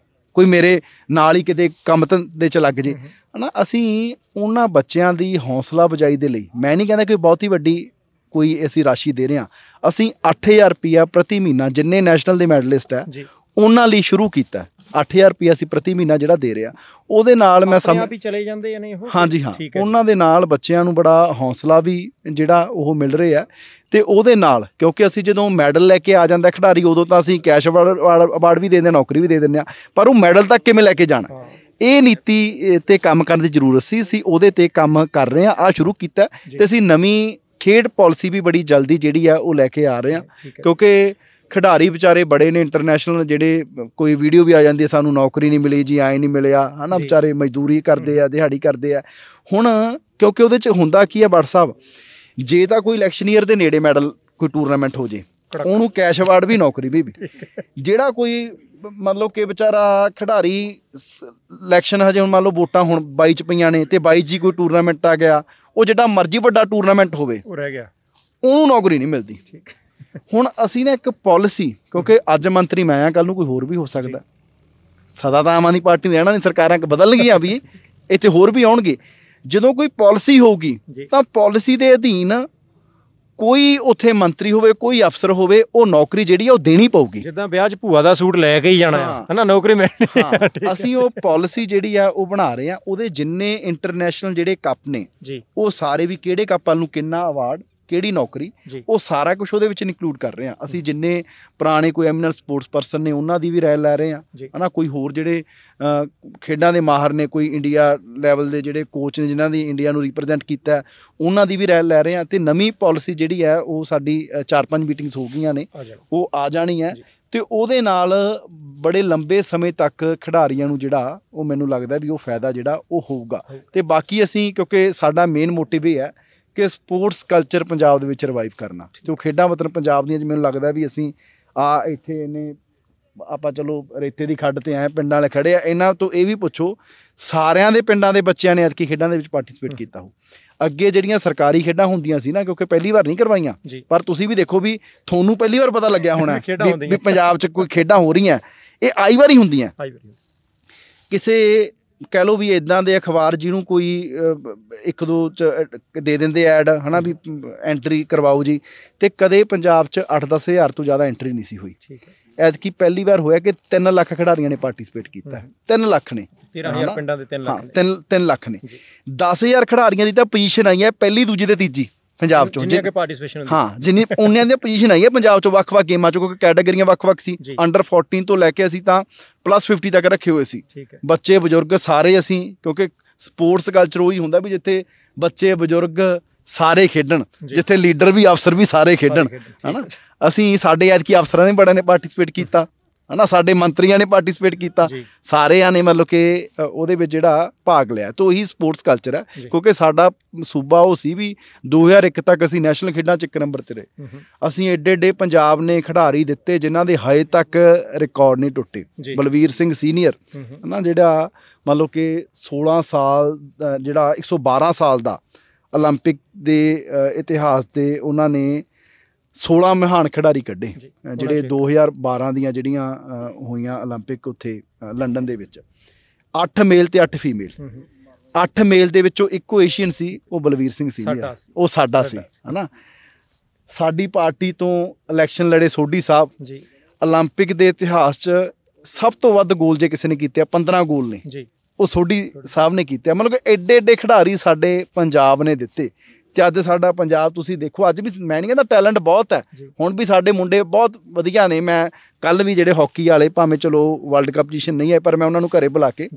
ਕੋਈ ਮੇਰੇ ਨਾਲ ਹੀ ਕਿਤੇ ਕੰਮ ਦੇ 'ਚ ਲੱਗ ਜੇ ਹੈ ਨਾ। ਅਸੀਂ ਉਹਨਾਂ ਬੱਚਿਆਂ ਦੀ ਹੌਸਲਾ ਅਫਜ਼ਾਈ ਦੇ ਲਈ, ਮੈਂ ਨਹੀਂ ਕਹਿੰਦਾ ਕਿ ਬਹੁਤ ਹੀ ਵੱਡੀ ਕੋਈ ਅਸੀਂ ਰਾਸ਼ੀ ਦੇ ਰਹੇ ਹਾਂ, ਅਸੀਂ 8,000 ਰੁਪਈਆ ਪ੍ਰਤੀ ਮਹੀਨਾ ਜਿੰਨੇ ਨੈਸ਼ਨਲ ਦੇ ਮੈਡਲਿਸਟ ਹੈ ਉਹਨਾਂ ਲਈ ਸ਼ੁਰੂ ਕੀਤਾ। 8000 ਰੁਪਇਆ ਅਸੀਂ ਪ੍ਰਤੀ ਮਹੀਨਾ ਜਿਹੜਾ ਦੇ ਰਿਹਾ, ਉਹਦੇ ਨਾਲ ਮੈਂ ਆਪ ਹੀ ਚਲੇ ਜਾਂਦੇ ਜਾਂ ਨਹੀਂ ਉਹ? ਹਾਂਜੀ ਹਾਂ, ਉਹਨਾਂ ਦੇ ਨਾਲ ਬੱਚਿਆਂ ਨੂੰ ਬੜਾ ਹੌਸਲਾ ਵੀ ਜਿਹੜਾ ਉਹ ਮਿਲ ਰਿਹਾ। ਤੇ ਉਹਦੇ ਨਾਲ ਕਿਉਂਕਿ ਅਸੀਂ ਜਦੋਂ ਮੈਡਲ ਲੈ ਕੇ ਆ ਜਾਂਦਾ ਖਿਡਾਰੀ, ਉਦੋਂ ਤਾਂ ਅਸੀਂ ਕੈਸ਼ ਅਵਾਰਡ ਵੀ ਦੇ ਦਿੰਦੇ, ਨੌਕਰੀ ਵੀ ਦੇ ਦਿੰਦੇ ਹਾਂ, ਪਰ ਉਹ ਮੈਡਲ ਤੱਕ ਕਿਵੇਂ ਲੈ ਕੇ ਜਾਣਾ, ਇਹ ਨੀਤੀ ਤੇ ਕੰਮ ਕਰਨ ਦੀ ਜ਼ਰੂਰਤ ਸੀ। ਅਸੀਂ ਉਹਦੇ ਤੇ ਕੰਮ ਕਰ ਰਹੇ ਹਾਂ, ਸ਼ੁਰੂ ਕੀਤਾ, ਤੇ ਅਸੀਂ ਨਵੀਂ ਖੇਡ ਪਾਲਿਸੀ ਵੀ ਬੜੀ ਜਲਦੀ ਜਿਹੜੀ ਆ ਉਹ ਲੈ ਕੇ ਆ ਰਹੇ ਹਾਂ। ਕਿਉਂਕਿ ਖਿਡਾਰੀ ਵਿਚਾਰੇ ਬੜੇ ਨੇ ਇੰਟਰਨੈਸ਼ਨਲ, ਜਿਹੜੇ ਕੋਈ ਵੀਡੀਓ ਵੀ ਆ ਜਾਂਦੀ ਹੈ ਸਾਨੂੰ ਨੌਕਰੀ ਨਹੀਂ ਮਿਲੀ ਜੀ, ਐਂ ਨਹੀਂ ਮਿਲਿਆ, ਹੈ ਨਾ, ਵਿਚਾਰੇ ਮਜ਼ਦੂਰੀ ਕਰਦੇ ਆ, ਦਿਹਾੜੀ ਕਰਦੇ ਆ। ਹੁਣ ਕਿਉਂਕਿ ਉਹਦੇ 'ਚ ਹੁੰਦਾ ਕੀ ਆ ਭੱਟ ਸਾਹਿਬ, ਜੇ ਤਾਂ ਕੋਈ ਇਲੈਕਸ਼ਨ ਈਅਰ ਦੇ ਨੇੜੇ ਮੈਡਲ ਕੋਈ ਟੂਰਨਾਮੈਂਟ ਹੋ ਜੇ, ਉਹਨੂੰ ਕੈਸ਼ ਅਵਾਰਡ ਵੀ, ਨੌਕਰੀ ਵੀ। ਜਿਹੜਾ ਕੋਈ ਮਤਲਬ ਕਿ ਵਿਚਾਰਾ ਖਿਡਾਰੀ ਇਲੈਕਸ਼ਨ ਹਜੇ ਹੁਣ ਮੰਨ ਲਓ ਵੋਟਾਂ ਹੁਣ 22 'ਚ ਪਈਆਂ ਨੇ, ਤੇ 22 'ਚ ਹੀ ਕੋਈ ਟੂਰਨਾਮੈਂਟ ਆ ਗਿਆ, ਉਹ ਜਿਹੜਾ ਮਰਜ਼ੀ ਵੱਡਾ ਟੂਰਨਾਮੈਂਟ ਹੋਵੇ ਉਹ ਰਹਿ ਗਿਆ, ਉਹਨੂੰ ਨੌਕਰੀ ਨਹੀਂ ਮਿਲਦੀ। ਹੁਣ ਅਸੀਂ ਨਾ ਇੱਕ ਪਾਲਿਸੀ, ਕਿਉਂਕਿ ਅੱਜ ਮੰਤਰੀ ਮੈਂ ਆ, ਕੱਲ੍ਹ ਨੂੰ ਕੋਈ ਹੋਰ ਵੀ ਹੋ ਸਕਦਾ, ਸਦਾ ਤਾਂ ਆਮ ਆਦਮੀ ਪਾਰਟੀ ਨੇ ਰਹਿਣਾ ਨਹੀਂ, ਸਰਕਾਰਾਂ ਬਦਲਣਗੀਆਂ ਵੀ, ਇੱਥੇ ਹੋਰ ਵੀ ਆਉਣਗੇ। ਜਦੋਂ ਕੋਈ ਪਾਲਿਸੀ ਹੋਊਗੀ ਤਾਂ ਪਾਲਿਸੀ ਦੇ ਅਧੀਨ ਕੋਈ ਉੱਥੇ ਮੰਤਰੀ ਹੋਵੇ, ਕੋਈ ਅਫਸਰ ਹੋਵੇ, ਉਹ ਨੌਕਰੀ ਜਿਹੜੀ ਆ ਉਹ ਦੇਣੀ ਪਊਗੀ। ਜਿੱਦਾਂ ਵਿਆਹ 'ਚ ਭੂਆ ਦਾ ਸੂਟ ਲੈ ਕੇ ਹੀ ਜਾਣਾ ਹੈ ਨਾ, ਨੌਕਰੀ ਮਿਲਣੀ। ਅਸੀਂ ਉਹ ਪਾਲਿਸੀ ਜਿਹੜੀ ਆ ਉਹ ਬਣਾ ਰਹੇ ਹਾਂ। ਉਹਦੇ ਜਿੰਨੇ ਇੰਟਰਨੈਸ਼ਨਲ ਜਿਹੜੇ ਕੱਪ ਨੇ, ਉਹ ਸਾਰੇ ਵੀ ਕਿਹੜੇ ਕੱਪ ਵੱਲ ਨੂੰ ਕਿੰਨਾ ਅਵਾਰਡ, ਕਿਹੜੀ ਨੌਕਰੀ, ਉਹ ਸਾਰਾ ਕੁਝ ਉਹਦੇ ਵਿੱਚ ਇਨਕਲੂਡ ਕਰ ਰਹੇ ਹਾਂ। ਅਸੀਂ ਜਿੰਨੇ ਪੁਰਾਣੇ ਕੋਈ ਐਮੀਨੈਂਟ ਸਪੋਰਟਸ ਪਰਸਨ ਨੇ ਉਹਨਾਂ ਦੀ ਵੀ ਰਾਏ ਲੈ ਰਹੇ ਹਾਂ, ਹੈ ਨਾ, ਕੋਈ ਹੋਰ ਜਿਹੜੇ ਖੇਡਾਂ ਦੇ ਮਾਹਰ ਨੇ, ਕੋਈ ਇੰਡੀਆ ਲੈਵਲ ਦੇ ਜਿਹੜੇ ਕੋਚ ਨੇ ਜਿਨ੍ਹਾਂ ਦੀ ਇੰਡੀਆ ਨੂੰ ਰਿਪਰੈਜ਼ੈਂਟ ਕੀਤਾ, ਉਹਨਾਂ ਦੀ ਵੀ ਰਾਏ ਲੈ ਰਹੇ ਹਾਂ। ਤੇ ਨਵੀਂ ਪਾਲਿਸੀ ਜਿਹੜੀ ਹੈ ਉਹ ਸਾਡੀ 4-5 ਮੀਟਿੰਗਸ ਹੋ ਗਈਆਂ ਨੇ, ਉਹ ਆ ਜਾਣੀ ਹੈ, ਤੇ ਉਹਦੇ ਨਾਲ ਬੜੇ ਲੰਬੇ ਸਮੇਂ ਤੱਕ ਖਿਡਾਰੀਆਂ ਨੂੰ ਜਿਹੜਾ ਉਹ ਮੈਨੂੰ ਲੱਗਦਾ ਵੀ ਉਹ ਫਾਇਦਾ ਜਿਹੜਾ ਉਹ ਹੋਊਗਾ। ਤੇ ਬਾਕੀ ਅਸੀਂ, ਕਿਉਂਕਿ ਸਾਡਾ ਮੇਨ ਮੋਟਿਵ ਇਹ ਹੈ ਕਿ ਸਪੋਰਟਸ ਕਲਚਰ ਪੰਜਾਬ ਦੇ ਵਿੱਚ ਰਿਵਾਈਵ ਕਰਨਾ, ਜੋ ਖੇਡਾਂ ਵਤਨ ਪੰਜਾਬ ਦੀਆਂ, ਮੈਨੂੰ ਲੱਗਦਾ ਵੀ ਅਸੀਂ ਇੱਥੇ ਇਹਨੇ ਆਪਾਂ ਚਲੋ ਰੇਤੇ ਦੀ ਖੱਡ 'ਤੇ ਆਏ, ਪਿੰਡਾਂ ਵਾਲੇ ਖੜ੍ਹੇ ਆ, ਇਹਨਾਂ ਤੋਂ ਇਹ ਵੀ ਪੁੱਛੋ ਸਾਰਿਆਂ ਦੇ ਪਿੰਡਾਂ ਦੇ ਬੱਚਿਆਂ ਨੇ ਐਤਕੀ ਖੇਡਾਂ ਦੇ ਵਿੱਚ ਪਾਰਟੀਸਪੇਟ ਕੀਤਾ ਹੋ। ਅੱਗੇ ਜਿਹੜੀਆਂ ਸਰਕਾਰੀ ਖੇਡਾਂ ਹੁੰਦੀਆਂ ਸੀ ਨਾ, ਕਿਉਂਕਿ ਪਹਿਲੀ ਵਾਰ ਨਹੀਂ ਕਰਵਾਈਆਂ, ਪਰ ਤੁਸੀਂ ਵੀ ਦੇਖੋ ਵੀ ਤੁਹਾਨੂੰ ਪਹਿਲੀ ਵਾਰ ਪਤਾ ਲੱਗਿਆ ਹੋਣਾ ਵੀ ਪੰਜਾਬ 'ਚ ਕੋਈ ਖੇਡਾਂ ਹੋ ਰਹੀਆਂ, ਇਹ ਆਈ ਵਾਰੀ ਹੁੰਦੀਆਂ। ਕਿਸੇ ਕਹਿ ਲਓ ਵੀ ਇੱਦਾਂ ਦੇ ਅਖਬਾਰ ਜਿਹਨੂੰ ਕੋਈ 1-2 'ਚ ਦੇ ਦਿੰਦੇ ਐਡ, ਹੈ ਨਾ, ਵੀ ਐਂਟਰੀ ਕਰਵਾਓ ਜੀ, ਤੇ ਕਦੇ ਪੰਜਾਬ 'ਚ 8-10 ਹਜ਼ਾਰ ਤੋਂ ਜ਼ਿਆਦਾ ਐਂਟਰੀ ਨਹੀਂ ਸੀ ਹੋਈ। ਐਤਕੀ ਪਹਿਲੀ ਵਾਰ ਹੋਇਆ ਕਿ 3 ਲੱਖ ਖਿਡਾਰੀਆਂ ਨੇ ਪਾਰਟੀਸਪੇਟ ਕੀਤਾ ਹੈ। 3 ਲੱਖ ਨੇ, 13,000 ਪਿੰਡਾਂ ਦੇ 3 ਲੱਖ, 3 ਲੱਖ ਨੇ। 10,000 ਖਿਡਾਰੀਆਂ ਦੀ ਤਾਂ ਪੋਜੀਸ਼ਨ ਆਈ ਹੈ ਪਹਿਲੀ, ਦੂਜੀ ਤੇ ਤੀਜੀ ਪੰਜਾਬ ਚੋਂ, ਜਿੰਨੀ ਪਾਰਟੀਸਪੇਸ਼ਨ, ਹਾਂ, ਜਿੰਨੀ ਉਹਨਿਆਂ ਦੀਆਂ ਪੋਜੀਸ਼ਨ ਆਈ ਹੈ ਪੰਜਾਬ ਚੋਂ ਵੱਖ-ਵੱਖ ਗੇਮਾਂ ਚੋਂ, ਕਿਉਂਕਿ ਕੈਟਾਗਰੀਆਂ ਵੱਖ-ਵੱਖ ਸੀ। ਅੰਡਰ 14 ਤੋਂ ਲੈ ਕੇ ਅਸੀਂ ਤਾਂ +50 ਤੱਕ ਰੱਖੇ ਹੋਏ ਸੀ, ਬੱਚੇ ਬਜ਼ੁਰਗ ਸਾਰੇ ਅਸੀਂ, ਕਿਉਂਕਿ ਸਪੋਰਟਸ ਕਲਚਰ ਉਹੀ ਹੁੰਦਾ ਵੀ ਜਿੱਥੇ ਬੱਚੇ ਬਜ਼ੁਰਗ ਸਾਰੇ ਖੇਡਣ, ਜਿੱਥੇ ਲੀਡਰ ਵੀ ਅਫਸਰ ਵੀ ਸਾਰੇ ਖੇਡਣ, ਹੈ ਨਾ। ਅਸੀਂ ਸਾਡੇ ਐਤਕੀ ਅਫਸਰਾਂ ਨੇ ਬੜਾ ਨੇ ਪਾਰਟੀਸਪੇਟ ਕੀਤਾ, ਹੈ ਨਾ, ਸਾਡੇ ਮੰਤਰੀਆਂ ਨੇ ਪਾਰਟੀਸਪੇਟ ਕੀਤਾ, ਸਾਰਿਆਂ ਨੇ ਮਤਲਬ ਕਿ ਉਹਦੇ ਵਿੱਚ ਜਿਹੜਾ ਭਾਗ ਲਿਆ। ਤਾਂ ਉਹੀ ਸਪੋਰਟਸ ਕਲਚਰ ਹੈ, ਕਿਉਂਕਿ ਸਾਡਾ ਸੂਬਾ ਉਹ ਸੀ ਵੀ 2001 ਤੱਕ ਅਸੀਂ ਨੈਸ਼ਨਲ ਖੇਡਾਂ 'ਚ 1 ਨੰਬਰ 'ਤੇ ਰਹੇ। ਅਸੀਂ ਏਡੇ ਪੰਜਾਬ ਨੇ ਖਿਡਾਰੀ ਦਿੱਤੇ ਜਿਨ੍ਹਾਂ ਦੇ ਹਜੇ ਤੱਕ ਰਿਕਾਰਡ ਨਹੀਂ ਟੁੱਟੇ। ਬਲਵੀਰ ਸਿੰਘ ਸੀਨੀਅਰ, ਹੈ ਨਾ, ਜਿਹੜਾ ਮਤਲਬ ਕਿ 16 ਸਾਲ ਜਿਹੜਾ 112 ਸਾਲ ਦਾ ਓਲੰਪਿਕ ਦੇ ਇਤਿਹਾਸ ਦੇ ਉਹਨਾਂ ਨੇ 16 ਮਹਾਨ ਖਿਡਾਰੀ ਕੱਢੇ, ਜਿਹੜੇ 2012 ਦੀਆਂ ਜਿਹੜੀਆਂ ਹੋਈਆਂ ਓਲੰਪਿਕ ਉੱਥੇ ਲੰਡਨ ਦੇ ਵਿੱਚ। 8 ਮੇਲ ਤੇ 8 ਫੀਮੇਲ, 8 ਮੇਲ ਦੇ ਵਿੱਚੋਂ ਇੱਕੋ ਏਸ਼ੀਅਨ ਸੀ, ਉਹ ਬਲਵੀਰ ਸਿੰਘ ਸੀ, ਉਹ ਸਾਡਾ ਸੀ, ਹੈ ਨਾ। ਸਾਡੀ ਪਾਰਟੀ ਤੋਂ ਇਲੈਕਸ਼ਨ ਲੜੇ ਸੋਢੀ ਸਾਹਿਬ, ਓਲੰਪਿਕ ਦੇ ਇਤਿਹਾਸ 'ਚ ਸਭ ਤੋਂ ਵੱਧ ਗੋਲ ਜੇ ਕਿਸੇ ਨੇ ਕੀਤੇ ਆ 15 ਗੋਲ ਨੇ, ਉਹ ਸੋਢੀ ਸਾਹਿਬ ਨੇ ਕੀਤੇ। ਮਤਲਬ ਕਿ ਐਡੇ ਖਿਡਾਰੀ ਸਾਡੇ ਪੰਜਾਬ ਨੇ ਦਿੱਤੇ। ਤੇ ਅੱਜ ਸਾਡਾ ਪੰਜਾਬ ਤੁਸੀਂ ਦੇਖੋ, ਅੱਜ ਵੀ ਮੈਂ ਨਹੀਂ ਕਹਿੰਦਾ ਟੈਲੈਂਟ ਬਹੁਤ ਹੈ, ਹੁਣ ਵੀ ਸਾਡੇ ਮੁੰਡੇ ਬਹੁਤ ਵਧੀਆ ਨੇ। ਮੈਂ ਕੱਲ੍ਹ ਵੀ ਜਿਹੜੇ ਹਾਕੀ ਵਾਲੇ, ਭਾਵੇਂ ਚਲੋ ਵਰਲਡ ਕੱਪ ਪੋਜੀਸ਼ਨ ਨਹੀਂ ਹੈ, ਪਰ ਮੈਂ ਉਹਨਾਂ ਨੂੰ ਘਰੇ ਬੁਲਾ ਕੇ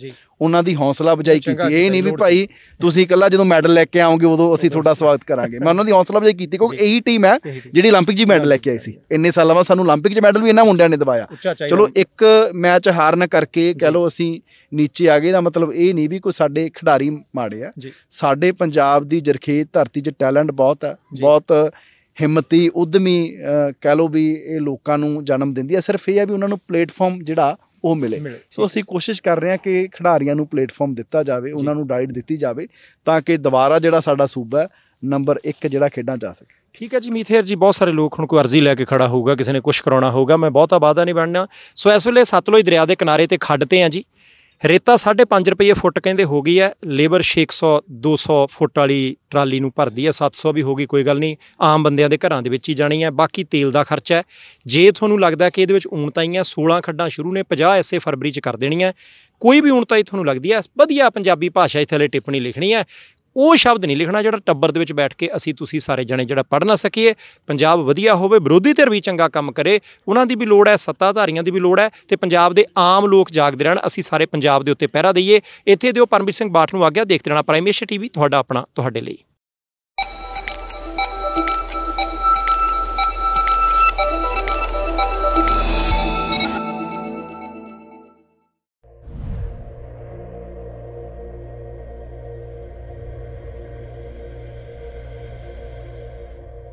ਉਹਨਾਂ ਦੀ ਹੌਸਲਾ ਅਫਜ਼ਾਈ ਕੀਤੀ। ਇਹ ਨਹੀਂ ਵੀ ਭਾਈ ਤੁਸੀਂ ਇਕੱਲਾ ਜਦੋਂ ਮੈਡਲ ਲੈ ਕੇ ਆਓਗੇ ਉਦੋਂ ਅਸੀਂ ਤੁਹਾਡਾ ਸਵਾਗਤ ਕਰਾਂਗੇ, ਮੈਂ ਉਹਨਾਂ ਦੀ ਹੌਸਲਾ ਅਫਜ਼ਾਈ ਕੀਤੀ, ਕਿਉਂਕਿ ਇਹੀ ਟੀਮ ਹੈ ਜਿਹੜੀ ਓਲੰਪਿਕ 'ਚ ਮੈਡਲ ਲੈ ਕੇ ਆਈ ਸੀ। ਇੰਨੇ ਸਾਲਾਂ ਬਾਅਦ ਸਾਨੂੰ ਓਲੰਪਿਕ 'ਚ ਮੈਡਲ ਵੀ ਇਹਨਾਂ ਮੁੰਡਿਆਂ ਨੇ ਦਿਵਾਇਆ। ਚਲੋ ਇੱਕ ਮੈਚ ਹਾਰਨ ਕਰਕੇ ਕਹਿ ਲਓ ਅਸੀਂ ਨੀਚੇ ਆ ਗਏ, ਦਾ ਮਤਲਬ ਇਹ ਨਹੀਂ ਵੀ ਕੋਈ ਸਾਡੇ ਖਿਡਾਰੀ ਮਾੜੇ ਆ। ਸਾਡੇ ਪੰਜਾਬ ਦੀ ਜਰਖੇਤ ਧਰਤੀ 'ਚ ਟੈਲੈਂਟ ਬਹੁਤ ਹੈ, ਬਹੁਤ ਹਿੰਮਤੀ ਉਦਮੀ ਕਹਿ ਲਓ ਵੀ ਇਹ ਲੋਕਾਂ ਨੂੰ ਜਨਮ ਦਿੰਦੀ ਹੈ। ਸਿਰਫ ਇਹ ਹੈ ਵੀ ਉਹਨਾਂ ਨੂੰ ਪਲੇਟਫਾਰਮ ਜਿਹੜਾ ਉਹ ਮਿਲੇ। ਸੋ ਅਸੀਂ ਕੋਸ਼ਿਸ਼ ਕਰ ਰਹੇ ਹਾਂ ਕਿ ਖਿਡਾਰੀਆਂ ਨੂੰ ਪਲੇਟਫਾਰਮ ਦਿੱਤਾ ਜਾਵੇ, ਉਹਨਾਂ ਨੂੰ ਡਾਈਟ ਦਿੱਤੀ ਜਾਵੇ, ਤਾਂ ਕਿ ਦੁਬਾਰਾ ਜਿਹੜਾ ਸਾਡਾ ਸੂਬਾ ਨੰਬਰ 1 ਜਿਹੜਾ ਖੇਡਾਂ 'ਚ ਆ ਸਕੇ। ਠੀਕ ਹੈ ਜੀ ਮੀਥੇਰ ਜੀ, ਬਹੁਤ ਸਾਰੇ ਲੋਕ ਹੁਣ ਕੋਈ ਅਰਜ਼ੀ ਲੈ ਕੇ ਖੜਾ ਹੋਊਗਾ, ਕਿਸੇ ਨੇ ਕੁਛ ਕਰਾਉਣਾ ਹੋਊਗਾ, ਮੈਂ ਬਹੁਤਾ ਵਾਅਦਾ ਨਹੀਂ ਬਣਨਾ। ਸੋ ਇਸ ਵੇਲੇ ਸਤਲੁਜ ਦਰਿਆ ਦੇ ਕਿਨਾਰੇ ਤੇ ਖੱਡ 'ਤੇ ਹਾਂ ਜੀ, ਰੇਤਾ 5.5 ਰੁਪਏ ਫੁੱਟ ਕਹਿੰਦੇ ਹੋ ਗਈ ਹੈ। ਲੇਬਰ 600 200 ਫੁੱਟ ਵਾਲੀ ਟਰਾਲੀ ਨੂੰ ਭਰਦੀ ਹੈ, 700 ਵੀ ਹੋ ਗਈ, ਕੋਈ ਗੱਲ ਨਹੀਂ, ਆਮ ਬੰਦਿਆਂ ਦੇ ਘਰਾਂ ਦੇ ਵਿੱਚ ਹੀ ਜਾਣੀ ਹੈ। ਬਾਕੀ ਤੇਲ ਦਾ ਖਰਚਾ ਹੈ। ਜੇ ਤੁਹਾਨੂੰ ਲੱਗਦਾ ਕਿ ਇਹਦੇ ਵਿੱਚ ਊਣਤਾਈਆਂ 16 ਖੱਡਾਂ ਸ਼ੁਰੂ ਨੇ, 50 ਇਸੇ ਫਰਵਰੀ 'ਚ ਕਰ ਦੇਣੀਆਂ, ਕੋਈ ਵੀ ਊਣਤਾਈ ਤੁਹਾਨੂੰ ਲੱਗਦੀ ਹੈ, ਵਧੀਆ ਪੰਜਾਬੀ ਭਾਸ਼ਾ 'ਚ ਥੱਲੇ ਟਿੱਪਣੀ ਲਿਖਣੀ ਹੈ। ਉਹ ਸ਼ਬਦ ਨਹੀਂ ਲਿਖਣਾ ਜਿਹੜਾ ਟੱਬਰ ਦੇ ਵਿੱਚ ਬੈਠ ਕੇ ਅਸੀਂ ਤੁਸੀਂ ਸਾਰੇ ਜਣੇ ਜਿਹੜਾ ਪੜ੍ਹ ਨਾ ਸਕੀਏ। ਪੰਜਾਬ ਵਧੀਆ ਹੋਵੇ, ਵਿਰੋਧੀ ਧਿਰ ਵੀ ਚੰਗਾ ਕੰਮ ਕਰੇ, ਉਹਨਾਂ ਦੀ ਵੀ ਲੋੜ ਹੈ, ਸੱਤਾਧਾਰੀਆਂ ਦੀ ਵੀ ਲੋੜ ਹੈ, ਤੇ ਪੰਜਾਬ ਦੇ ਆਮ ਲੋਕ ਜਾਗਦੇ ਰਹਿਣ, ਅਸੀਂ ਸਾਰੇ ਪੰਜਾਬ ਦੇ ਉੱਤੇ ਪਹਿਰਾ ਦਈਏ। ਇੱਥੇ ਦਿਓ ਪਰਮਵੀਰ ਸਿੰਘ ਬਾਠ ਨੂੰ ਆਗਿਆ। ਦੇਖਦੇ ਰਹਿਣਾ ਪ੍ਰਾਈਮ ਏਸ਼ੀਆ ਟੀਵੀ, ਤੁਹਾਡਾ ਆਪਣਾ, ਤੁਹਾਡੇ ਲਈ।